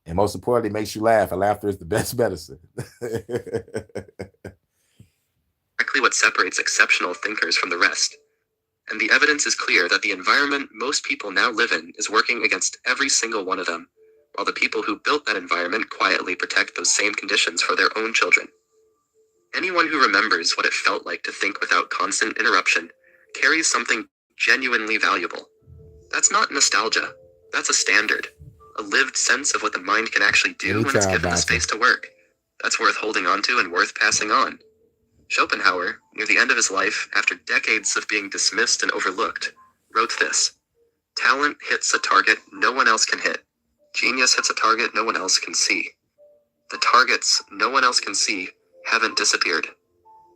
and most importantly, makes you laugh. And laughter is the best medicine. exactly what separates exceptional thinkers from the rest. And the evidence is clear that the environment most people now live in is working against every single one of them, while the people who built that environment quietly protect those same conditions for their own children. Anyone who remembers what it felt like to think without constant interruption carries something genuinely valuable. That's not nostalgia. That's a standard. A lived sense of what the mind can actually do when it's given the space to work. That's worth holding on to and worth passing on. Schopenhauer, near the end of his life, after decades of being dismissed and overlooked, wrote this: "Talent hits a target no one else can hit. Genius hits a target no one else can see. The targets no one else can see haven't disappeared.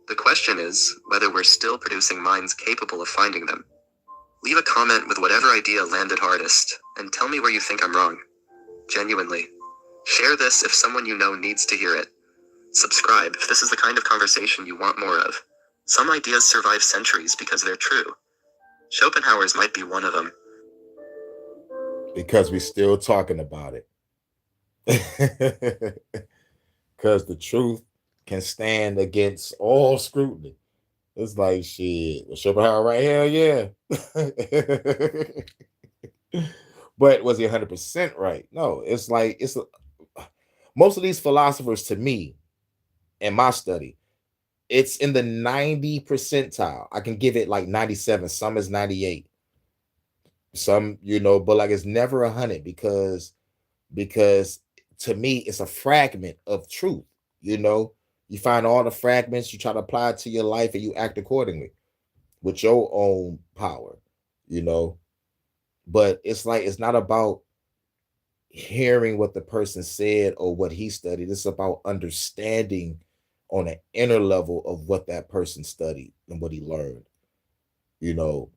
The question is whether we're still producing minds capable of finding them." Leave a comment with whatever idea landed hardest, and tell me where you think I'm wrong. Genuinely. Share this if someone you know needs to hear it. Subscribe if this is the kind of conversation you want more of. Some ideas survive centuries because they're true. Schopenhauer's might be one of them. Because we're still talking about it. Because the truth can stand against all scrutiny. It's like, shit, was Schopenhauer right? Hell yeah. But was he 100% right? No, it's like, most of these philosophers, to me, in my study, it's in the 90 percentile. I can give it like 97. Some is 98. Some, you know, but like it's never 100 because to me, it's a fragment of truth. You know, you find all the fragments, you try to apply it to your life, and you act accordingly with your own power, you know. But it's like, it's not about hearing what the person said or what he studied. It's about understanding on an inner level of what that person studied and what he learned, you know,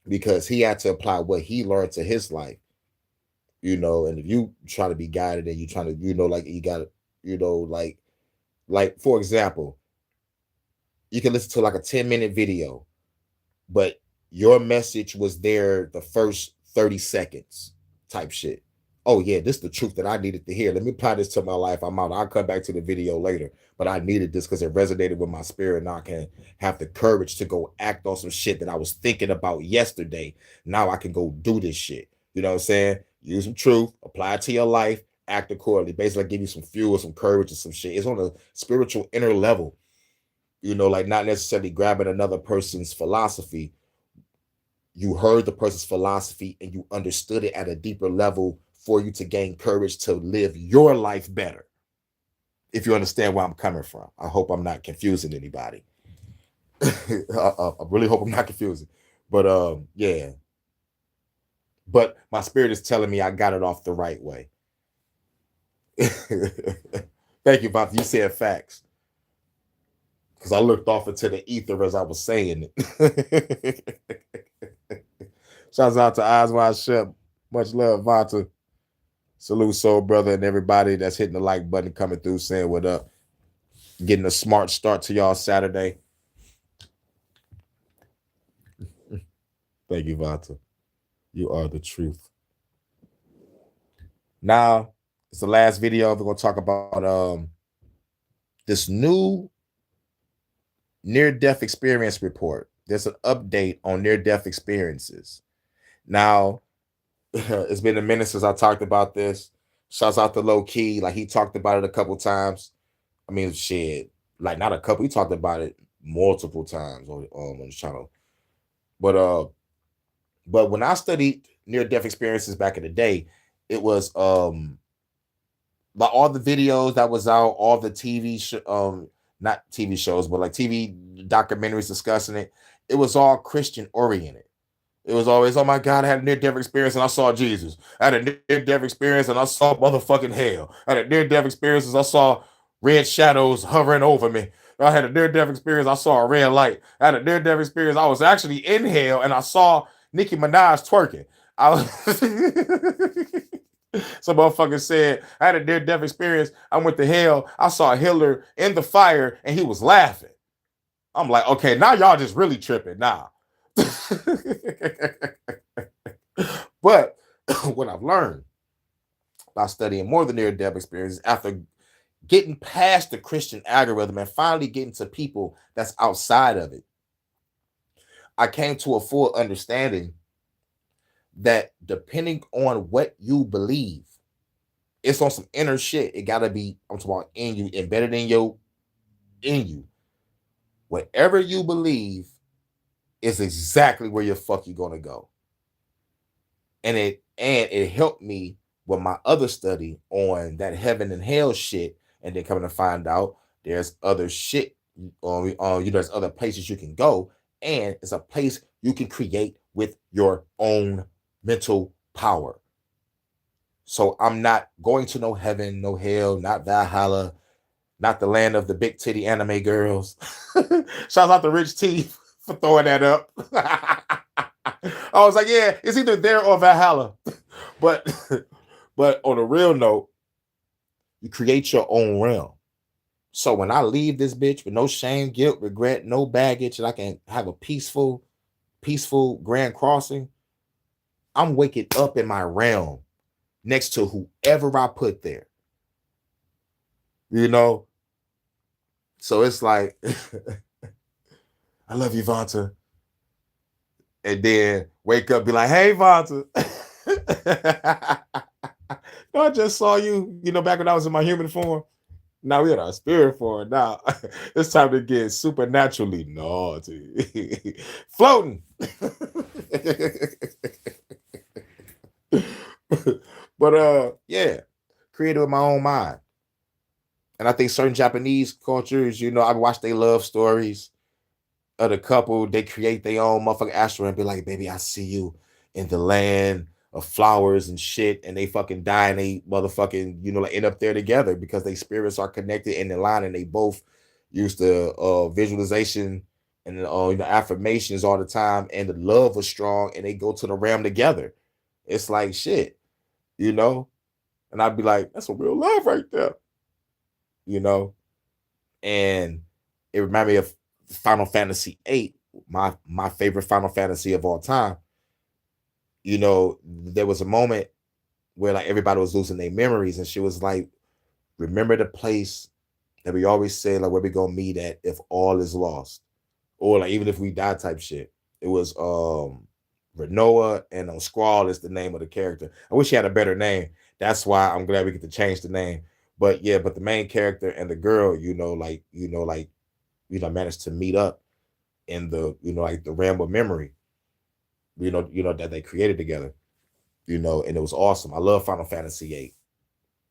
because he had to apply what he learned to his life, you know. And if you try to be guided and you trying to, you know, like you got to, you know, like for example, you can listen to like a 10-minute video, but your message was there the first 30 seconds type shit. Oh yeah, this is the truth that I needed to hear. Let me apply this to my life. I'm out. I'll come back to the video later. But I needed this because it resonated with my spirit. Now I can have the courage to go act on some shit that I was thinking about yesterday. Now I can go do this shit. You know what I'm saying? Use some truth, apply it to your life, act accordingly. Basically, give you some fuel, some courage, and some shit. It's on a spiritual inner level. You know, like not necessarily grabbing another person's philosophy, you heard the person's philosophy and you understood it at a deeper level for you to gain courage to live your life better. If you understand where I'm coming from. I hope I'm not confusing anybody. I really hope I'm not confusing. But yeah. But my spirit is telling me I got it off the right way. Thank you, Bob. You said facts. Because I looked off into the ether as I was saying it. Shouts out to Eyes Wide Shut. Much love, Vanta. Salute, soul brother, and everybody that's hitting the like button, coming through, saying what up. Getting a smart start to y'all Saturday. Thank you, Vanta. You are the truth. Now, it's the last video. We're going to talk about this new near-death experience report. There's an update on near-death experiences. Now, it's been a minute since I talked about this. Shouts out to Low Key. Like, he talked about it a couple times. I mean, shit. Like, not a couple. He talked about it multiple times on the channel. But when I studied near-death experiences back in the day, it was like all the videos that was out, all the TV not TV shows, but like TV documentaries discussing it. It was all Christian oriented. It was always, oh my God, I had a near-death experience and I saw Jesus. I had a near-death experience and I saw motherfucking hell. I had a near-death experience and I saw red shadows hovering over me. I had a near-death experience. I saw a red light. I had a near-death experience. I was actually in hell and I saw Nicki Minaj twerking. Some motherfucker said, I had a near-death experience. I went to hell. I saw Hitler in the fire and he was laughing. I'm like, okay, now y'all just really tripping now. But what I've learned by studying more than near-death experiences, after getting past the Christian algorithm and finally getting to people that's outside of it, I came to a full understanding that depending on what you believe, it's on some inner shit. It gotta be, I'm talking about in you, embedded in you. Whatever you believe is exactly where you're gonna go. And it helped me with my other study on that heaven and hell shit, and then coming to find out there's other shit there's other places you can go, and it's a place you can create with your own mental power. So I'm not going to no heaven, no hell, not Valhalla, not the land of the big titty anime girls. Shout out to Rich T for throwing that up. I was like, yeah, it's either there or Valhalla. But on a real note, you create your own realm. So when I leave this bitch with no shame, guilt, regret, no baggage, and I can have a peaceful grand crossing, I'm waking up in my realm next to whoever I put there. You know? So it's like, I love you, Vanta. And then wake up, be like, hey, Vanta. No, I just saw you, back when I was in my human form. Now we're in our spirit form. Now it's time to get supernaturally naughty. Floating. But yeah, created with my own mind. And I think certain Japanese cultures, I watch their love stories of the couple. They create their own motherfucking astral and be like, baby, I see you in the land of flowers and shit, and they fucking die and they motherfucking, end up there together because their spirits are connected and in line, and they both use the visualization and the affirmations all the time, and the love was strong, and they go to the realm together. It's like shit, and I'd be like, that's a real love right there, and it reminded me of Final Fantasy VIII, my favorite Final Fantasy of all time. There was a moment where like everybody was losing their memories, and she was like, remember the place that we always say, like, where we gonna meet at if all is lost, or like even if we die type shit. It was Renoa, and Squall is the name of the character. I wish he had a better name. That's why I'm glad we get to change the name. But yeah, but the main character and the girl, managed to meet up in the, like the realm of memory. that they created together, and it was awesome. I love Final Fantasy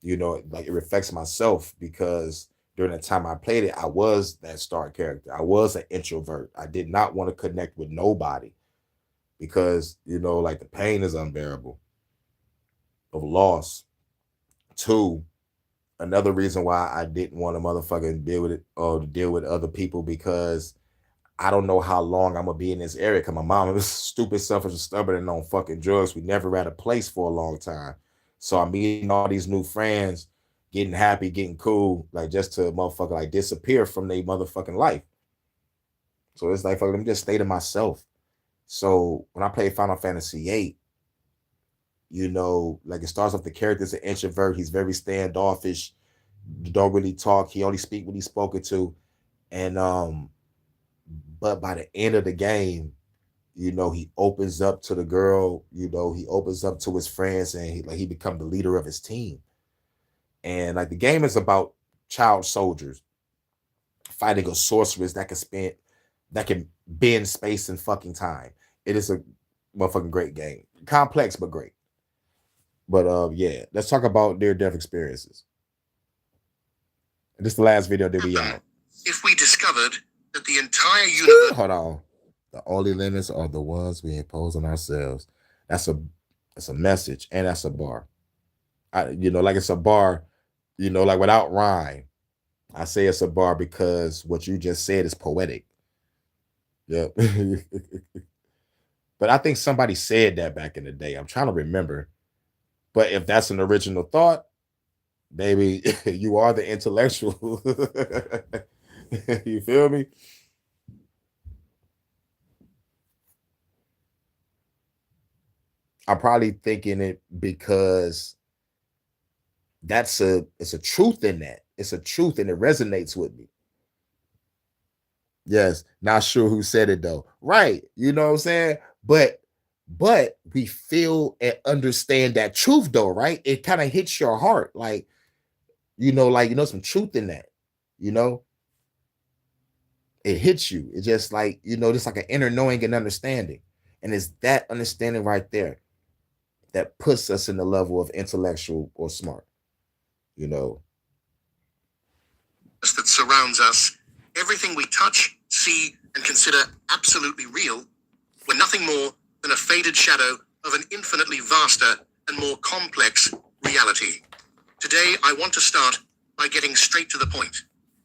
VIII. Like it reflects myself because during the time I played it, I was that star character. I was an introvert. I did not want to connect with nobody because, like the pain is unbearable of loss. Two, another reason why I didn't want to motherfucking deal with it or deal with other people because I don't know how long I'm gonna be in this area. Cause my mom was stupid, selfish, and stubborn and on fucking drugs. We never had a place for a long time. So I'm meeting all these new friends, getting happy, getting cool, like just to motherfucker like disappear from their motherfucking life. So it's like, fuck, let me just stay to myself. So when I play Final Fantasy VIII, like it starts off the character's an introvert. He's very standoffish, don't really talk. He only speak when he's spoken to. And but by the end of the game, he opens up to the girl, he opens up to his friends and he become the leader of his team. And like the game is about child soldiers fighting a sorceress that can bend space and fucking time. It is a motherfucking great game. Complex but great. But yeah, let's talk about near-death experiences. And this is the last video that we out. If we discovered that the entire universe... Hold on. The only limits are the ones we impose on ourselves. That's a message, and that's a bar. Like it's a bar, like without rhyme. I say it's a bar because what you just said is poetic. Yep. But I think somebody said that back in the day. I'm trying to remember. But if that's an original thought, baby, you are the intellectual. You feel me? I'm probably thinking it because it's a truth in that. It's a truth and it resonates with me. Yes, not sure who said it though. Right. You know what I'm saying? But we feel and understand that truth though, right? It kind of hits your heart. Like, some truth in that, it hits you. It's just like, just like an inner knowing and understanding. And it's that understanding right there that puts us in the level of intellectual or smart, that surrounds us, everything we touch, see, and consider absolutely real, we're nothing more than a faded shadow of an infinitely vaster and more complex reality. Today, I want to start by getting straight to the point,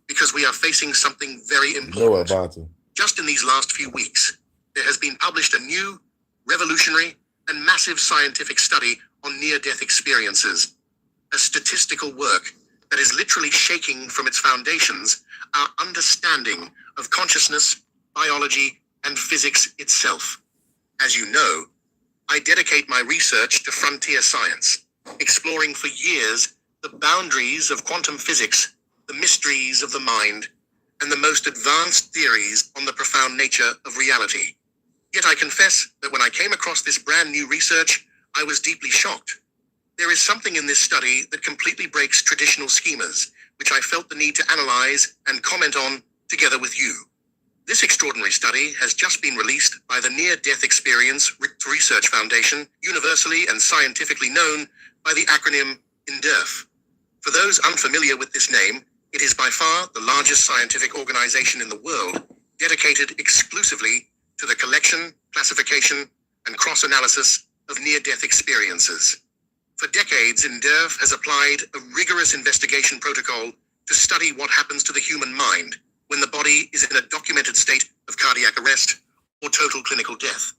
because we are facing something very important. Just in these last few weeks, there has been published a new, revolutionary, and massive scientific study on near-death experiences, a statistical work that is literally shaking from its foundations our understanding of consciousness, biology, and physics itself. As you know, I dedicate my research to frontier science, exploring for years the boundaries of quantum physics, the mysteries of the mind, and the most advanced theories on the profound nature of reality. Yet I confess that when I came across this brand new research, I was deeply shocked. There is something in this study that completely breaks traditional schemas, which I felt the need to analyze and comment on together with you. This extraordinary study has just been released by the Near-Death Experience Research Foundation, universally and scientifically known by the acronym NDERF. For those unfamiliar with this name, it is by far the largest scientific organization in the world dedicated exclusively to the collection, classification, and cross-analysis of near-death experiences. For decades, NDERF has applied a rigorous investigation protocol to study what happens to the human mind when the body is in a documented state of cardiac arrest or total clinical death.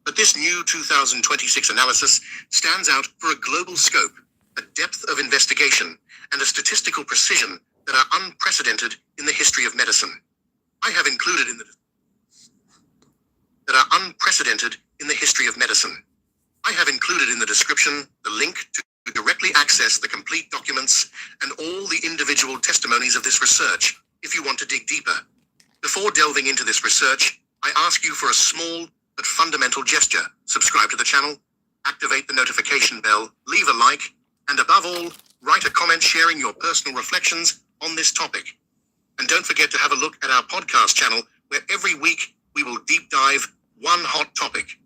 But this new 2026 analysis stands out for a global scope, a depth of investigation, and a statistical precision that are unprecedented in the history of medicine. I have included in the description the link to directly access the complete documents and all the individual testimonies of this research if you want to dig deeper. Before delving into this research, I ask you for a small but fundamental gesture. Subscribe to the channel, activate the notification bell, leave a like, and above all, write a comment sharing your personal reflections on this topic. And don't forget to have a look at our podcast channel, where every week we will deep dive one hot topic.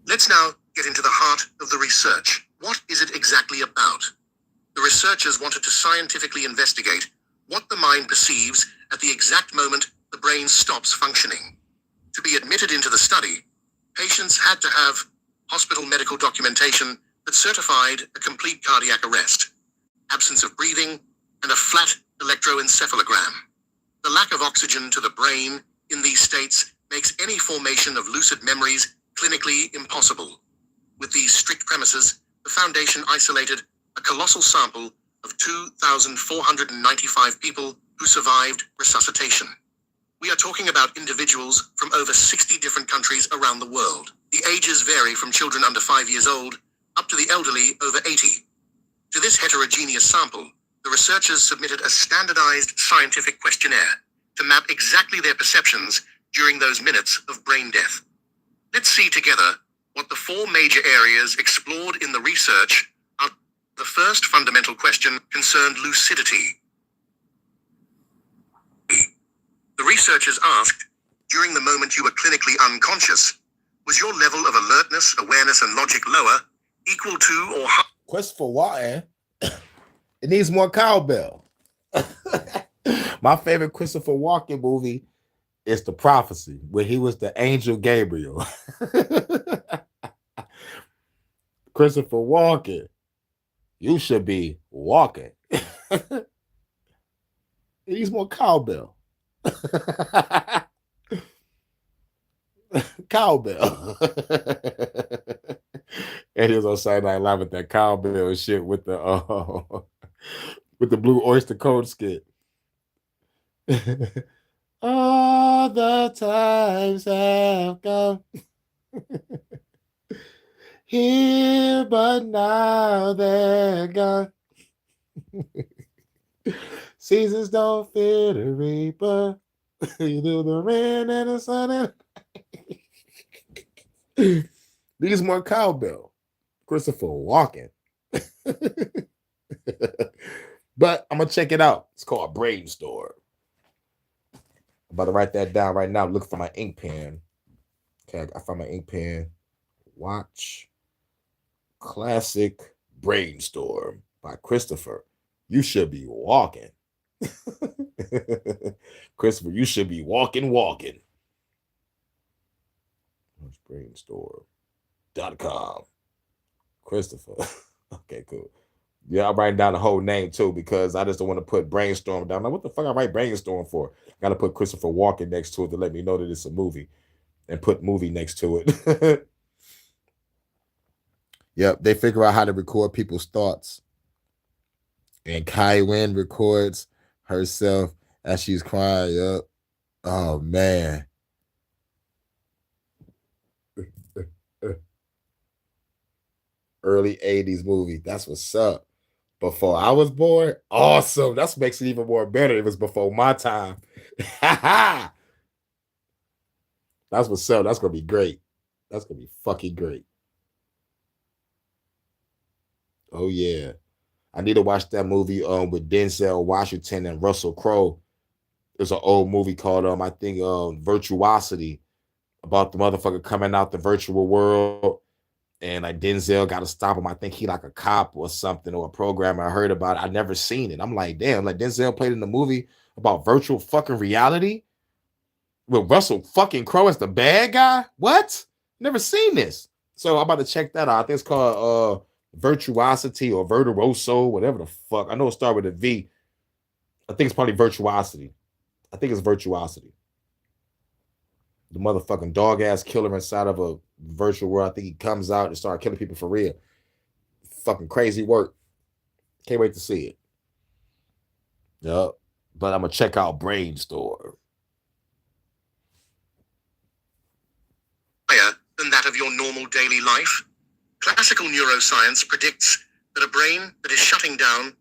Let's now get into the heart of the research. What is it exactly about? The researchers wanted to scientifically investigate what the mind perceives at the exact moment the brain stops functioning. To be admitted into the study, patients had to have hospital medical documentation that certified a complete cardiac arrest, absence of breathing, and a flat electroencephalogram. The lack of oxygen to the brain in these states makes any formation of lucid memories clinically impossible. With these strict premises, the Foundation isolated a colossal sample of 2,495 people who survived resuscitation. We are talking about individuals from over 60 different countries around the world. The ages vary from children under 5 years old up to the elderly over 80. To this heterogeneous sample, the researchers submitted a standardized scientific questionnaire to map exactly their perceptions during those minutes of brain death. Let's see together what the 4 major areas explored in the research are. The first fundamental question concerned lucidity. The researchers asked, during the moment you were clinically unconscious, was your level of alertness, awareness, and logic lower, equal to, or higher? Christopher Walken. It needs more cowbell. My favorite Christopher Walken movie is The Prophecy, where he was the angel Gabriel. Christopher Walken, you should be walking. It needs more cowbell. Cowbell. And he was on Saturday Night Live with that cowbell and shit with the Blue Oyster Cult skit. All the times have come here, but now they're gone. Seasons don't fear the reaper. You do the rain and the sun. These more cowbell. Christopher Walken. But I'm gonna check it out. It's called Brainstorm. I'm about to write that down right now. Look for my ink pen. Okay, I found my ink pen. Watch Classic Brainstorm by Christopher. You should be walking. Christopher, you should be walking. Brainstorm.com. Christopher. Okay, cool. Yeah, I'm writing down the whole name too because I just don't want to put Brainstorm down. Like, what the fuck I write Brainstorm for? Got to put Christopher Walken next to it to let me know that it's a movie and put movie next to it. Yep, they figure out how to record people's thoughts. And Kai Wen records herself as she's crying. Yep. Oh, man. Early 80s movie. That's what's up. Before I was born? Awesome. That makes it even more better. It was before my time. That's what's up. That's going to be great. That's going to be fucking great. Oh, yeah. I need to watch that movie with Denzel Washington and Russell Crowe. There's an old movie called, I think, Virtuosity, about the motherfucker coming out the virtual world. And like Denzel got to stop him. I think he like a cop or something or a programmer. I heard about it. I never seen it. I'm like, damn, like Denzel played in the movie about virtual fucking reality with Russell fucking Crowe as the bad guy. What? Never seen this. So I'm about to check that out. I think it's called Virtuosity or Virtuoso, whatever the fuck. I know it started with a V. I think it's probably Virtuosity. I think it's Virtuosity. The motherfucking dog ass killer inside of a virtual world. I think he comes out and starts killing people for real. Fucking crazy work. Can't wait to see it. Yep. But I'm gonna check out Brainstorm. Higher than that of your normal daily life. Classical neuroscience predicts that a brain that is shutting down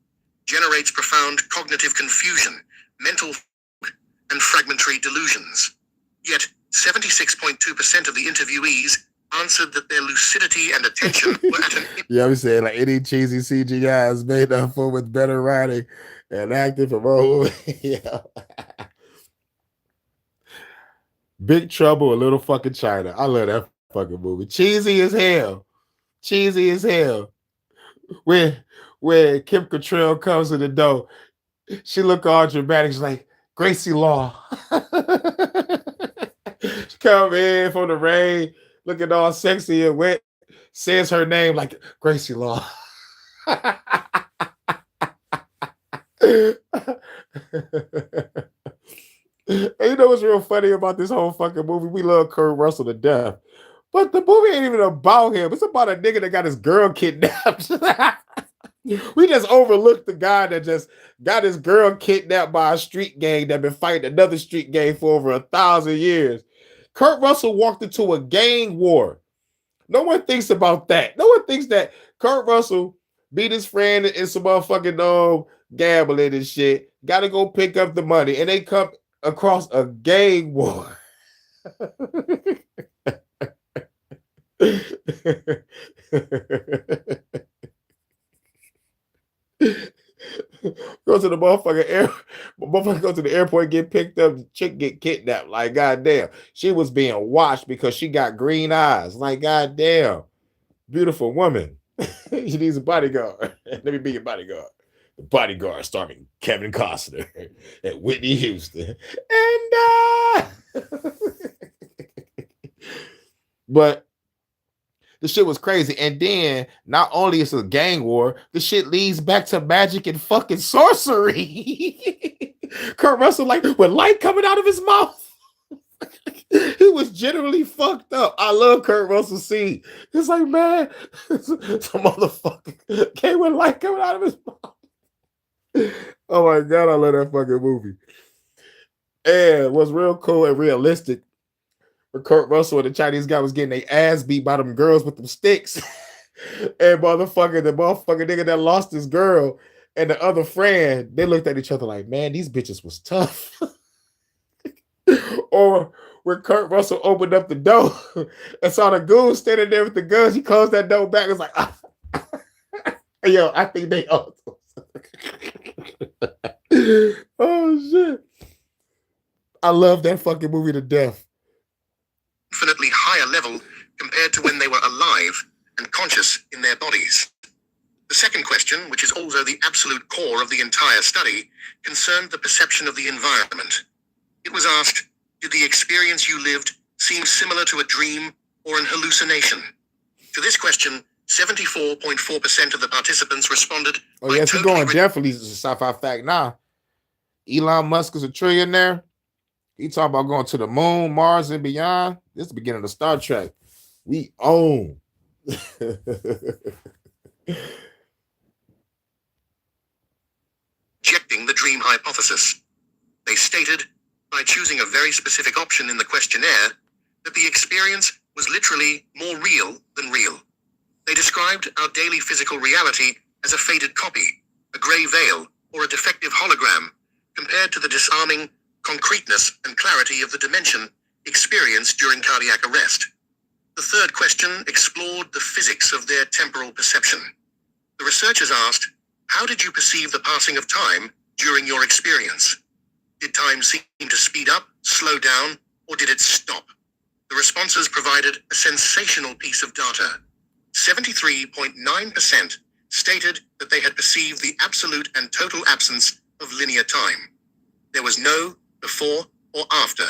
generates profound cognitive confusion, mental and fragmentary delusions. Yet 76.2% of the interviewees answered that their lucidity and attention were at an... Yeah, I'm saying like any cheesy CGI is made up for with better writing and acting from all. Yeah. Big Trouble in Little fucking China. I love that fucking movie. Cheesy as hell. Cheesy as hell. When Kim Cattrall comes to the door, she look all dramatic. She's like, Gracie Law. She come in from the rain, looking all sexy and wet, says her name like Gracie Law. And you know what's real funny about this whole fucking movie? We love Kurt Russell to death. But the movie ain't even about him. It's about a nigga that got his girl kidnapped. We just overlooked the guy that just got his girl kidnapped by a street gang that been fighting another street gang for over 1,000 years. Kurt Russell walked into a gang war. No one thinks about that. No one thinks that Kurt Russell beat his friend in some motherfucking gambling and shit. Got to go pick up the money, and they come across a gang war. Go to the motherfucker go to the airport, get picked up, the chick get kidnapped. Like, goddamn. She was being watched because she got green eyes. Like, goddamn. Beautiful woman. She needs a bodyguard. Let me be your bodyguard. The bodyguard starring Kevin Costner and Whitney Houston. And but the shit was crazy. And then not only is it a gang war, the shit leads back to magic and fucking sorcery. Kurt Russell, like, with light coming out of his mouth. He was generally fucked up. I love Kurt Russell scene. It's like, man, some motherfucker came with light coming out of his mouth. Oh my God, I love that fucking movie. And what's real cool and realistic, where Kurt Russell and the Chinese guy was getting their ass beat by them girls with them sticks. And the motherfucker nigga that lost his girl and the other friend, they looked at each other like, man, these bitches was tough. Or when Kurt Russell opened up the door and saw the goons standing there with the guns, he closed that door back. It's like, yo, I think they also. Oh shit. I love that fucking movie to death. Infinitely higher level compared to when they were alive and conscious in their bodies. The second question, which is also the absolute core of the entire study, concerned the perception of the environment. It was asked, did the experience you lived seem similar to a dream or an hallucination? To this question, 74.4% of the participants responded. Oh, yes, he's going definitely to sci-fi fact now. Elon Musk is a trillionaire. He talking about going to the moon, Mars, and beyond. This is the beginning of Star Trek. We own. Rejecting the dream hypothesis. They stated, by choosing a very specific option in the questionnaire, that the experience was literally more real than real. They described our daily physical reality as a faded copy, a gray veil, or a defective hologram, compared to the disarming concreteness and clarity of the dimension experienced during cardiac arrest. The third question explored the physics of their temporal perception. The researchers asked, how did you perceive the passing of time during your experience? Did time seem to speed up, slow down, or did it stop? The responses provided a sensational piece of data. 73.9% stated that they had perceived the absolute and total absence of linear time. There was no before or after.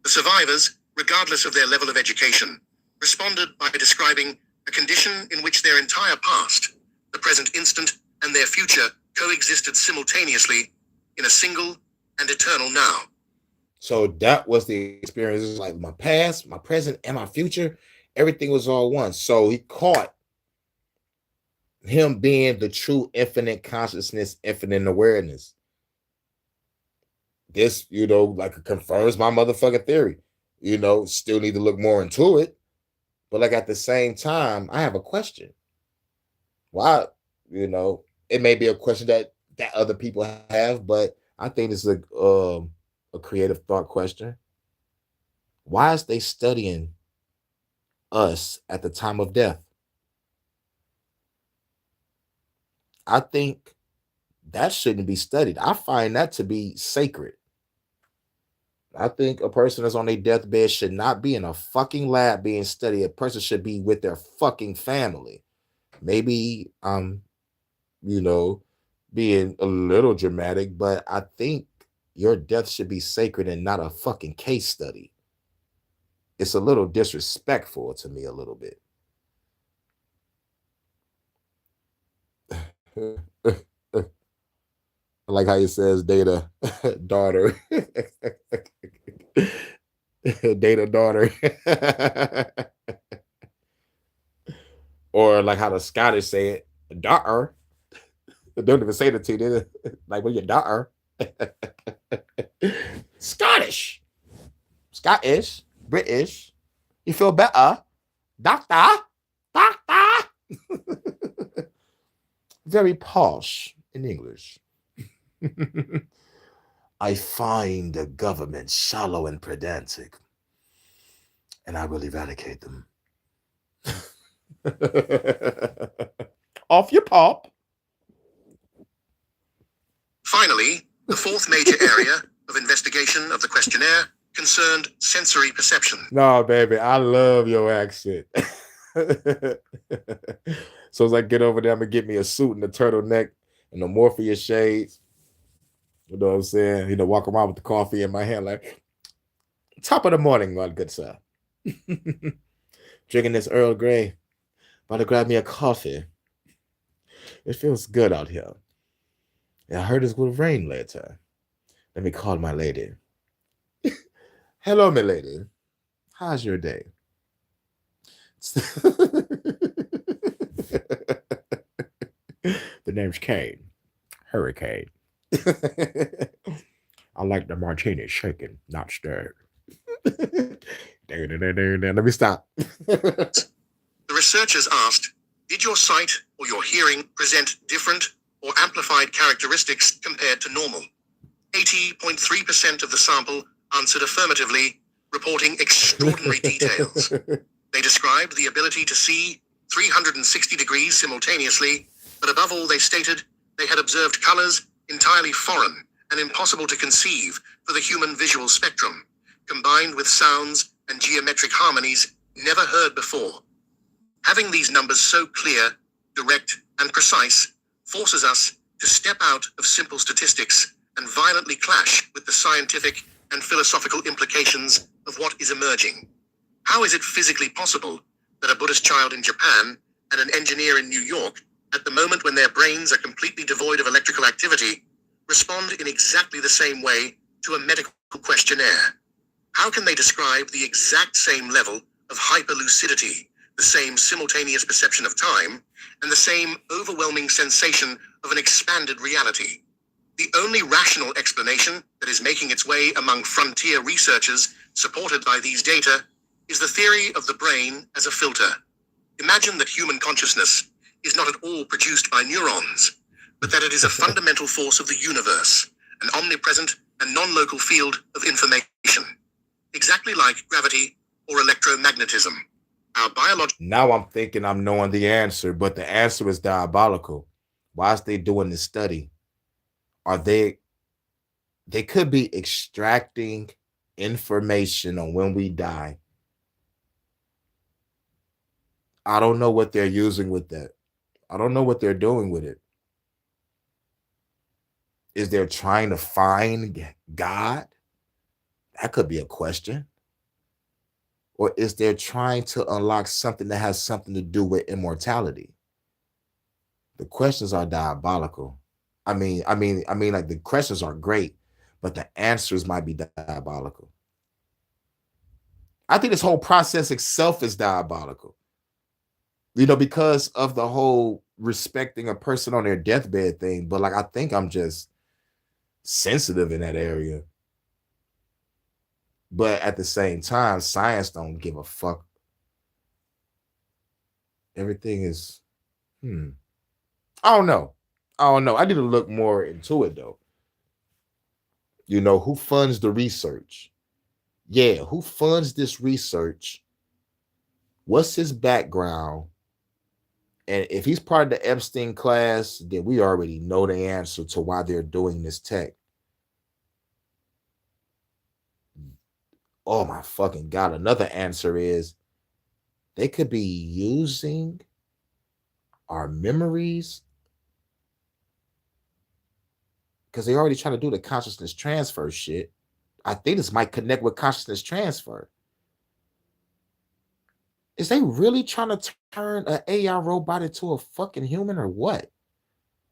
The survivors, regardless of their level of education, responded by describing a condition in which their entire past, the present instant, and their future coexisted simultaneously in a single and eternal now. So that was the experience. It was like my past, my present, and my future. Everything was all one. So he caught him being the true infinite consciousness, infinite awareness. This, like, confirms my motherfucking theory. Still need to look more into it. But like at the same time, I have a question. Why, it may be a question that other people have, but I think it's a creative thought question. Why is they studying us at the time of death? I think that shouldn't be studied. I find that to be sacred. I think a person that's on their deathbed should not be in a fucking lab being studied. A person should be with their fucking family. Maybe you know, being a little dramatic, but I think your death should be sacred and not a fucking case study. It's a little disrespectful to me, a little bit. I like how he says data daughter. Data daughter. Or like how the Scottish say it, daughter. They don't even say the T, they like when your daughter. Scottish. Scottish. British. You feel better? Doctor. Doctor. Very posh in English. I find the government shallow and pedantic, and I will eradicate them. Off your pop. Finally, the fourth major area of investigation of the questionnaire concerned sensory perception. No, baby, I love your accent. So as I get over there, I'm gonna get me a suit and a turtleneck and the Morpheus shades. You know what I'm saying? You know, walk around with the coffee in my hand, like top of the morning, my good sir. Drinking this Earl Grey. About to grab me a coffee. It feels good out here. Yeah, I heard it's going to rain later. Let me call my lady. Hello, my lady. How's your day? The name's Kane. Hurricane. I like the martini shaken, not stirred. Let me stop. The researchers asked, did your sight or your hearing present different or amplified characteristics compared to normal? 80.3% of the sample answered affirmatively, reporting extraordinary details. They described the ability to see 360 degrees simultaneously, but above all, they stated they had observed colors entirely foreign and impossible to conceive for the human visual spectrum, combined with sounds and geometric harmonies never heard before. Having these numbers so clear, direct, and precise forces us to step out of simple statistics and violently clash with the scientific and philosophical implications of what is emerging. How is it physically possible that a Buddhist child in Japan and an engineer in New York, at the moment when their brains are completely devoid of electrical activity, respond in exactly the same way to a medical questionnaire? How can they describe the exact same level of hyperlucidity, the same simultaneous perception of time, and the same overwhelming sensation of an expanded reality? The only rational explanation that is making its way among frontier researchers supported by these data is the theory of the brain as a filter. Imagine that human consciousness is not at all produced by neurons, but that it is a fundamental force of the universe, an omnipresent and non-local field of information, exactly like gravity or electromagnetism. Our biological... Now I'm thinking I'm knowing the answer, but the answer is diabolical. Why is they doing this study? Are they could be extracting information on when we die. I don't know what they're using with that. I don't know what they're doing with it. Is they're trying to find God? That could be a question. Or is they're trying to unlock something that has something to do with immortality? The questions are diabolical. I mean, like the questions are great, but the answers might be diabolical. I think this whole process itself is diabolical. You know, because of the whole respecting a person on their deathbed thing. But like, I think I'm just sensitive in that area. But at the same time, science don't give a fuck. Everything is, I don't know. I need to look more into it though. You know, who funds the research? Yeah, who funds this research? What's his background? And if he's part of the Epstein class, then we already know the answer to why they're doing this tech. Oh my fucking God. Another answer is they could be using our memories because they already trying to do the consciousness transfer shit. I think this might connect with consciousness transfer. Is they really trying to turn an AI robot into a fucking human or what?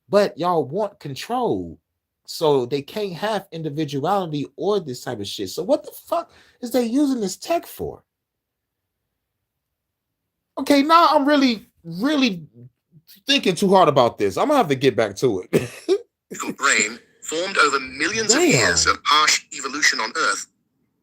But y'all want control. So they can't have individuality or this type of shit. So what the fuck is they using this tech for? Okay, now I'm really thinking too hard about this. I'm gonna have to get back to it. Brain, formed over millions of Damn. years of harsh evolution on Earth,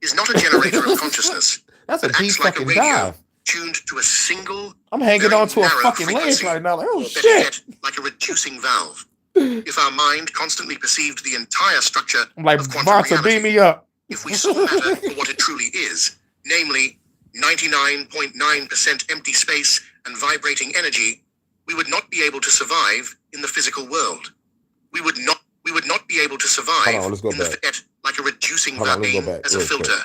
is not a generator of consciousness, That's a but deep acts like a fucking radio dive. tuned to a single, I'm hanging very on to a narrow fucking ledge frequency, right now. Like, oh or better shit. yet, like a reducing valve. If our mind constantly perceived the entire structure I'm like, of quantum Vonta, reality, beam me up. if we saw matter for what it truly is, namely 99.9% empty space and vibrating energy, we would not be able to survive in the physical world. We would not be able to survive Hold on, let's go in the back. like a reducing Hold on, let's go valve back as a real quick. filter.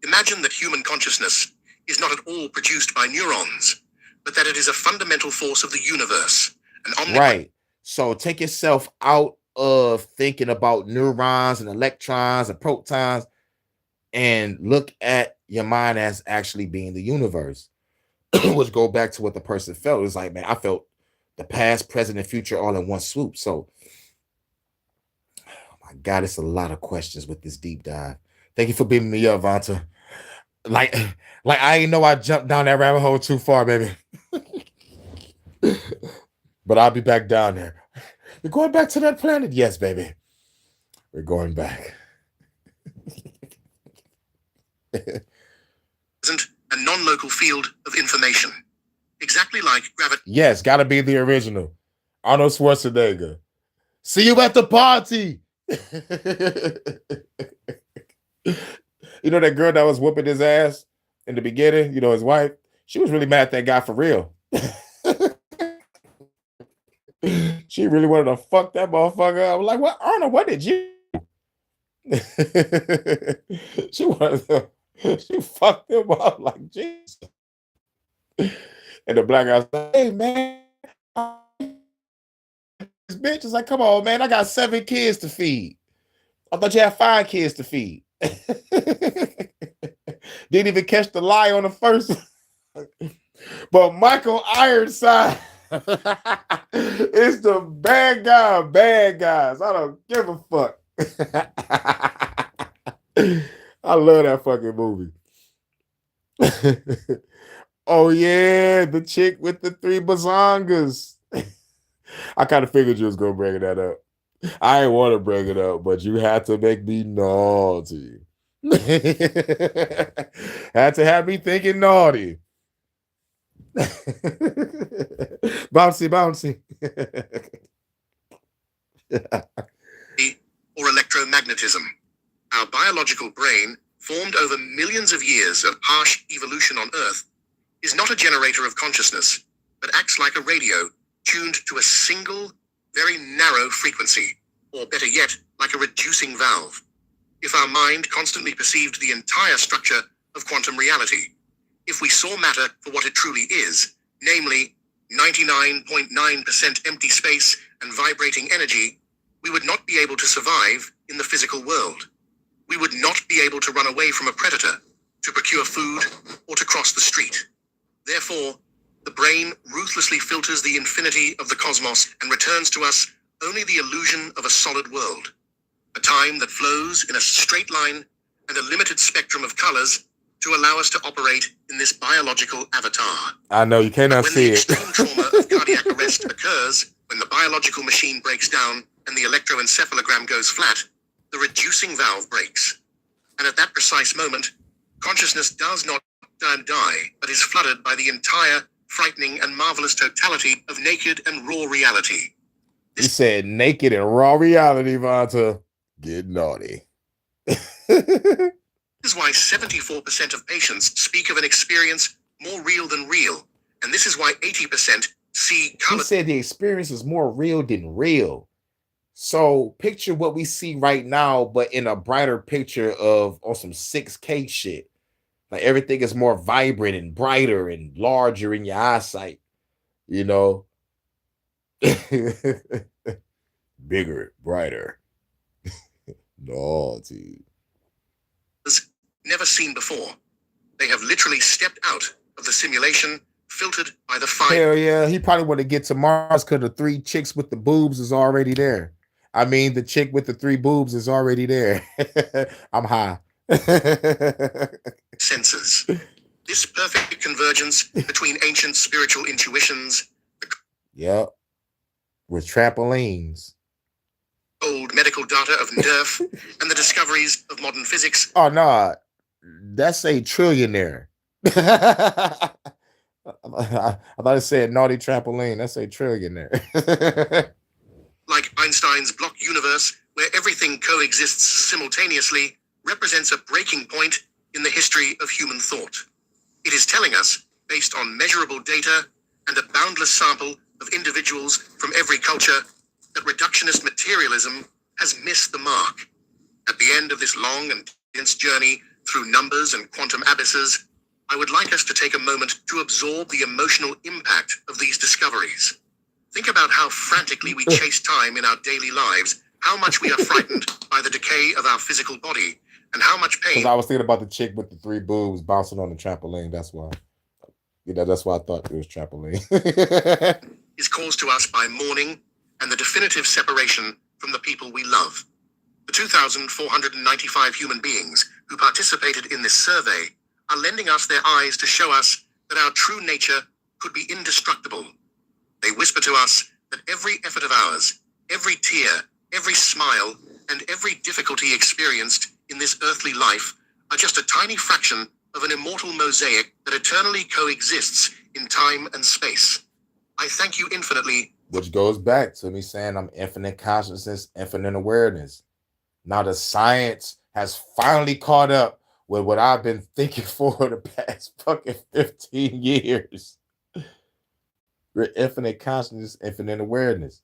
Imagine that human consciousness is not at all produced by neurons, but that it is a fundamental force of the universe. Right. So take yourself out of thinking about neurons and electrons and protons and look at your mind as actually being the universe. Which go back to what the person felt. It's like, man, I felt the past, present, and future all in one swoop. So, oh my God, it's a lot of questions with this deep dive. Thank you for beaming me up, Vonta. Like I ain't know I jumped down that rabbit hole too far, baby. But I'll be back down there. You're going back to that planet? Yes, baby. We're going back. Isn't a non-local field of information, exactly like gravity. Yes, gotta be the original. Arnold Schwarzenegger. See you at the party. You know that girl that was whooping his ass in the beginning, you know, his wife, she was really mad at that guy for real. She really wanted to fuck that motherfucker. I was like, what, Arnold, what did you she wanted to, she fucked him up like Jesus. And the black guy's like, hey man, this bitch is like, come on, man, I got 7 kids to feed. I thought you had 5 kids to feed. Didn't even catch the lie on the first. But Michael Ironside is the bad guys. I don't give a fuck. I love that fucking movie. Oh yeah, the chick with the 3 bazongas. I kind of figured you was gonna bring that up. I didn't want to bring it up, but you had to make me naughty. Had to have me thinking naughty. Bouncy. Or electromagnetism. Our biological brain, formed over millions of years of harsh evolution on Earth, is not a generator of consciousness, but acts like a radio tuned to a single, very narrow frequency, or better yet, like a reducing valve. If our mind constantly perceived the entire structure of quantum reality, if we saw matter for what it truly is, namely 99.9% empty space and vibrating energy, we would not be able to survive in the physical world. We would not be able to run away from a predator, to procure food, or to cross the street. Therefore, the brain ruthlessly filters the infinity of the cosmos and returns to us only the illusion of a solid world, a time that flows in a straight line and a limited spectrum of colors to allow us to operate in this biological avatar. I know, you cannot When see the it. extreme trauma of cardiac arrest occurs, when the biological machine breaks down and the electroencephalogram goes flat, the reducing valve breaks. And at that precise moment, consciousness does not die, but is flooded by the entire frightening and marvelous totality of naked and raw reality. He said naked and raw reality, Vonta. Get naughty. This is why 74% of patients speak of an experience more real than real, and this is why 80% see He color. said the experience is more real than real. So picture what we see right now, but in a brighter picture of on some 6K shit. Like everything is more vibrant and brighter and larger in your eyesight, you know. Bigger, brighter. Naughty. Never seen before. They have literally stepped out of the simulation, filtered by the fire. Hell yeah, he probably want to get to Mars because the 3 chicks with the boobs is already there. I mean, the chick with the 3 boobs is already there. I'm high. Senses. This perfect convergence between ancient spiritual intuitions, Yep. With trampolines. old medical data of Nerf, and the discoveries of modern physics. Oh no, that's a trillionaire. I thought it said naughty trampoline. That's a trillionaire. Like Einstein's block universe, where everything coexists simultaneously, represents a breaking point in the history of human thought. It is telling us, based on measurable data and a boundless sample of individuals from every culture, that reductionist materialism has missed the mark. At the end of this long and dense journey through numbers and quantum abysses, I would like us to take a moment to absorb the emotional impact of these discoveries. Think about how frantically we chase time in our daily lives, how much we are frightened by the decay of our physical body, and how much pain. Because I was thinking about the chick with the 3 boobs bouncing on the trampoline. That's why. You know, that's why I thought it was trampoline. is caused to us by mourning and the definitive separation from the people we love. The 2,495 human beings who participated in this survey are lending us their eyes to show us that our true nature could be indestructible. They whisper to us that every effort of ours, every tear, every smile, and every difficulty experienced in this earthly life are just a tiny fraction of an immortal mosaic that eternally coexists in time and space. I thank you infinitely. Which goes back to me saying I'm infinite consciousness, infinite awareness. Now the science has finally caught up with what I've been thinking for the past fucking 15 years. We're infinite consciousness, infinite awareness.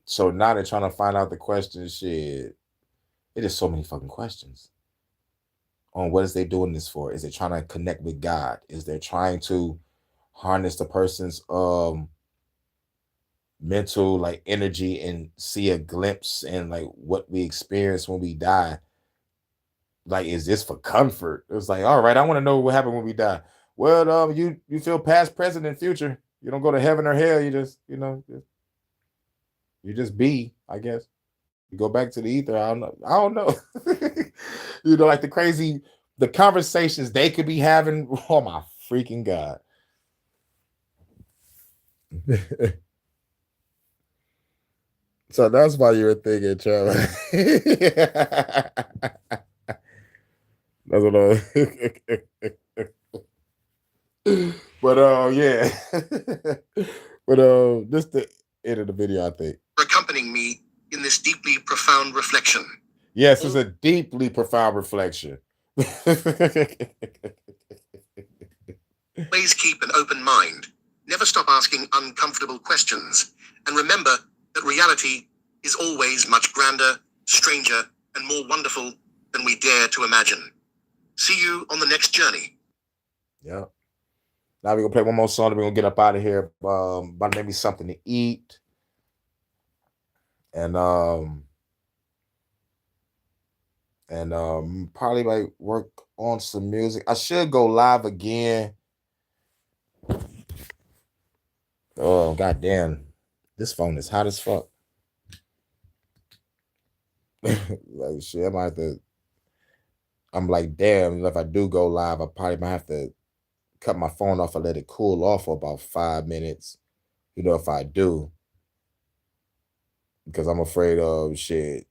So now they're trying to find out the question, shit. It is so many fucking questions. On what is they doing this for? Is it trying to connect with God? Is they trying to harness the person's mental like energy and see a glimpse and like what we experience when we die? Like, is this for comfort? It was like, all right, I want to know what happened when we die. Well, you feel past, present, and future. You don't go to heaven or hell. You just, you know, you just be, I guess. You go back to the ether. I don't know. You know, like the conversations they could be having. Oh my freaking God. So that's why you were thinking, Trevor. That's what but yeah. But this the end of the video, I think. Accompanying me in this deeply profound reflection. Yes, it's a deeply profound reflection. Always keep an open mind. Never stop asking uncomfortable questions. And remember that reality is always much grander, stranger, and more wonderful than we dare to imagine. See you on the next journey. Yeah. Now we're gonna play one more song and we're gonna get up out of here. About maybe something to eat. And probably like work on some music. I should go live again. Oh goddamn, this phone is hot as fuck. Like shit, I might have to. I'm like, damn, if I do go live, I probably might have to cut my phone off and let it cool off for about 5 minutes. You know, if I do. Because I'm afraid of shit.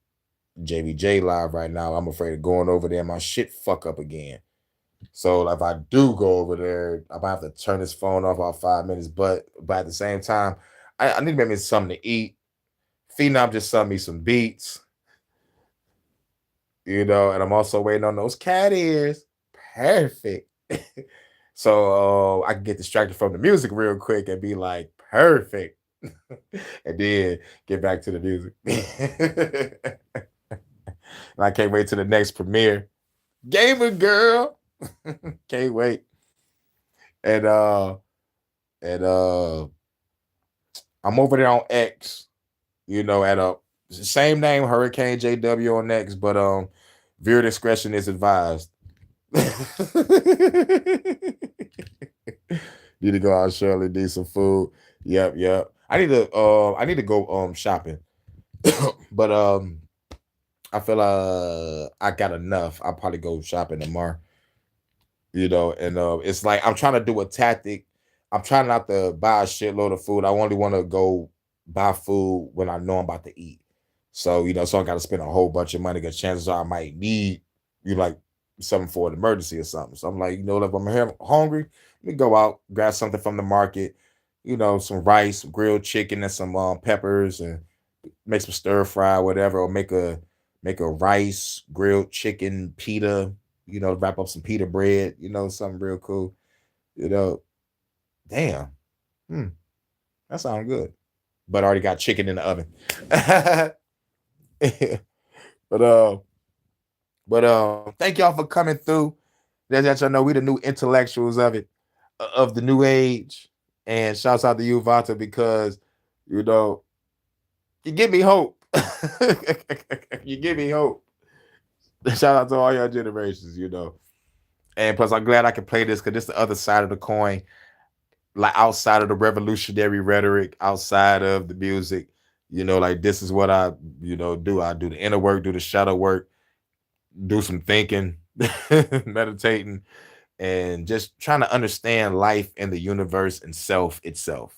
JBJ live right now. I'm afraid of going over there and my shit fuck up again. So if I do go over there, I might have to turn this phone off about 5 minutes. But at the same time, I need to make me something to eat. Phenom just sent me some beats. You know, and I'm also waiting on those cat ears. Perfect. So I can get distracted from the music real quick and be like, perfect. And then get back to the music. And I can't wait till the next premiere. Gamer girl. Can't wait. And I'm over there on X, at a same name, Hurricane JW on X, but viewer discretion is advised. Need to go out, Shirley, need some food. Yep. I need to go shopping. But I feel I got enough. I'll probably go shopping tomorrow. And it's like I'm trying to do a tactic. I'm trying not to buy a shitload of food. I only want to go buy food when I know I'm about to eat. So, so I got to spend a whole bunch of money because chances are I might need, like something for an emergency or something. So I'm like, if I'm hungry, let me go out, grab something from the market, some rice, some grilled chicken, and some peppers, and make some stir fry, whatever, or make a rice, grilled chicken, pita, wrap up some pita bread, something real cool. Damn. That sounds good. But I already got chicken in the oven. But thank y'all for coming through. Let y'all know we the new intellectuals of the new age. And shouts out to you, Vanta, because you give me hope. You give me hope. Shout out to all your generations, And plus, I'm glad I can play this because this is the other side of the coin. Like outside of the revolutionary rhetoric, outside of the music, like this is what I, do. I do the inner work, do the shadow work, do some thinking, meditating, and just trying to understand life and the universe and self itself.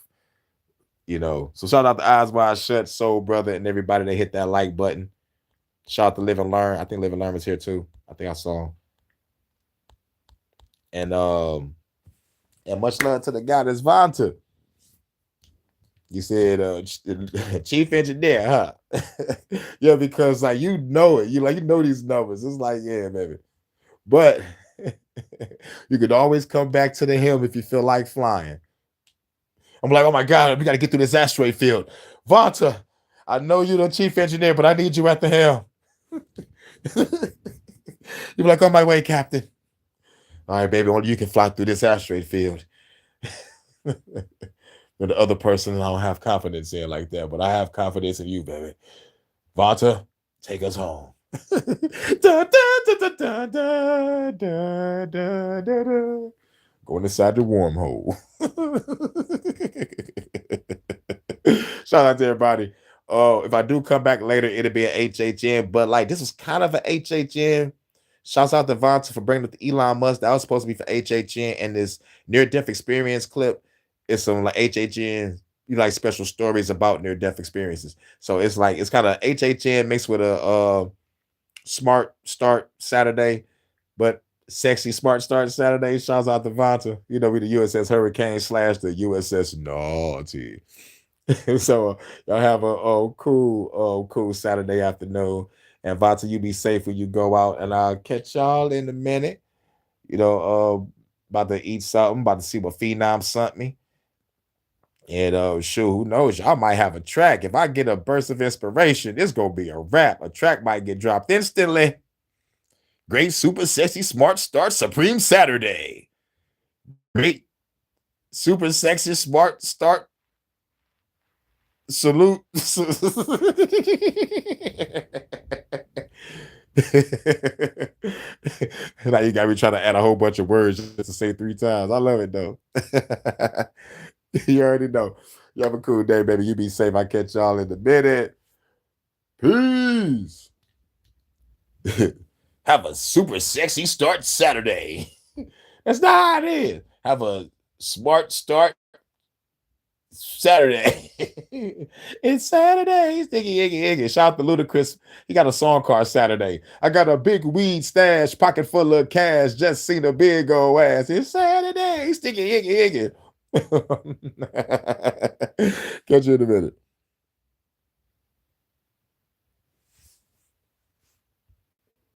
So shout out to Eyes Wide Shut, Soul Brother, and everybody that hit that like button. Shout out to Live and Learn. I think Live and Learn was here too. I think I saw him. And much love to the guy that's Vanta. You said chief engineer, huh? Yeah, because like it. You know these numbers. It's like, yeah, baby. But you could always come back to the helm if you feel like flying. I'm like, oh my God, we got to get through this asteroid field. Vanta, I know you're the chief engineer, but I need you at the helm. You're like, on my way, Captain. All right, baby, only you can fly through this asteroid field. The other person I don't have confidence in like that, but I have confidence in you, baby. Vanta, take us home. Going inside the wormhole. Shout out to everybody. If I do come back later, it'll be an HHN, but like this was kind of an HHN. Shouts out to Vanta for bringing up the Elon Musk. That was supposed to be for HHN, and this near-death experience clip is some like HHN, special stories about near-death experiences. So it's like it's kind of HHN mixed with a smart start Saturday, but sexy smart start Saturday. Shouts out to Vanta. We the USS Hurricane / the USS Naughty. So y'all have a cool Saturday afternoon. And Vanta, you be safe when you go out, and I'll catch y'all in a minute. About to eat something, about to see what Phenom sent me. And shoot, who knows? Y'all might have a track. If I get a burst of inspiration, it's gonna be a rap. A track might get dropped instantly. Great, super sexy, smart start, Supreme Saturday. Great, super sexy, smart start. Salute. Now you got me trying to add a whole bunch of words just to say 3 times. I love it though. You already know. You have a cool day, baby. You be safe. I catch y'all in a minute. Peace. Have a super sexy start Saturday. That's not how it is. Have a smart start Saturday. It's Saturday. Sticky, iggy, iggy. Shout out to Ludacris. He got a song called Saturday. I got a big weed stash, pocket full of cash. Just seen a big old ass. It's Saturday. Sticky, iggy, iggy. Catch you in a minute.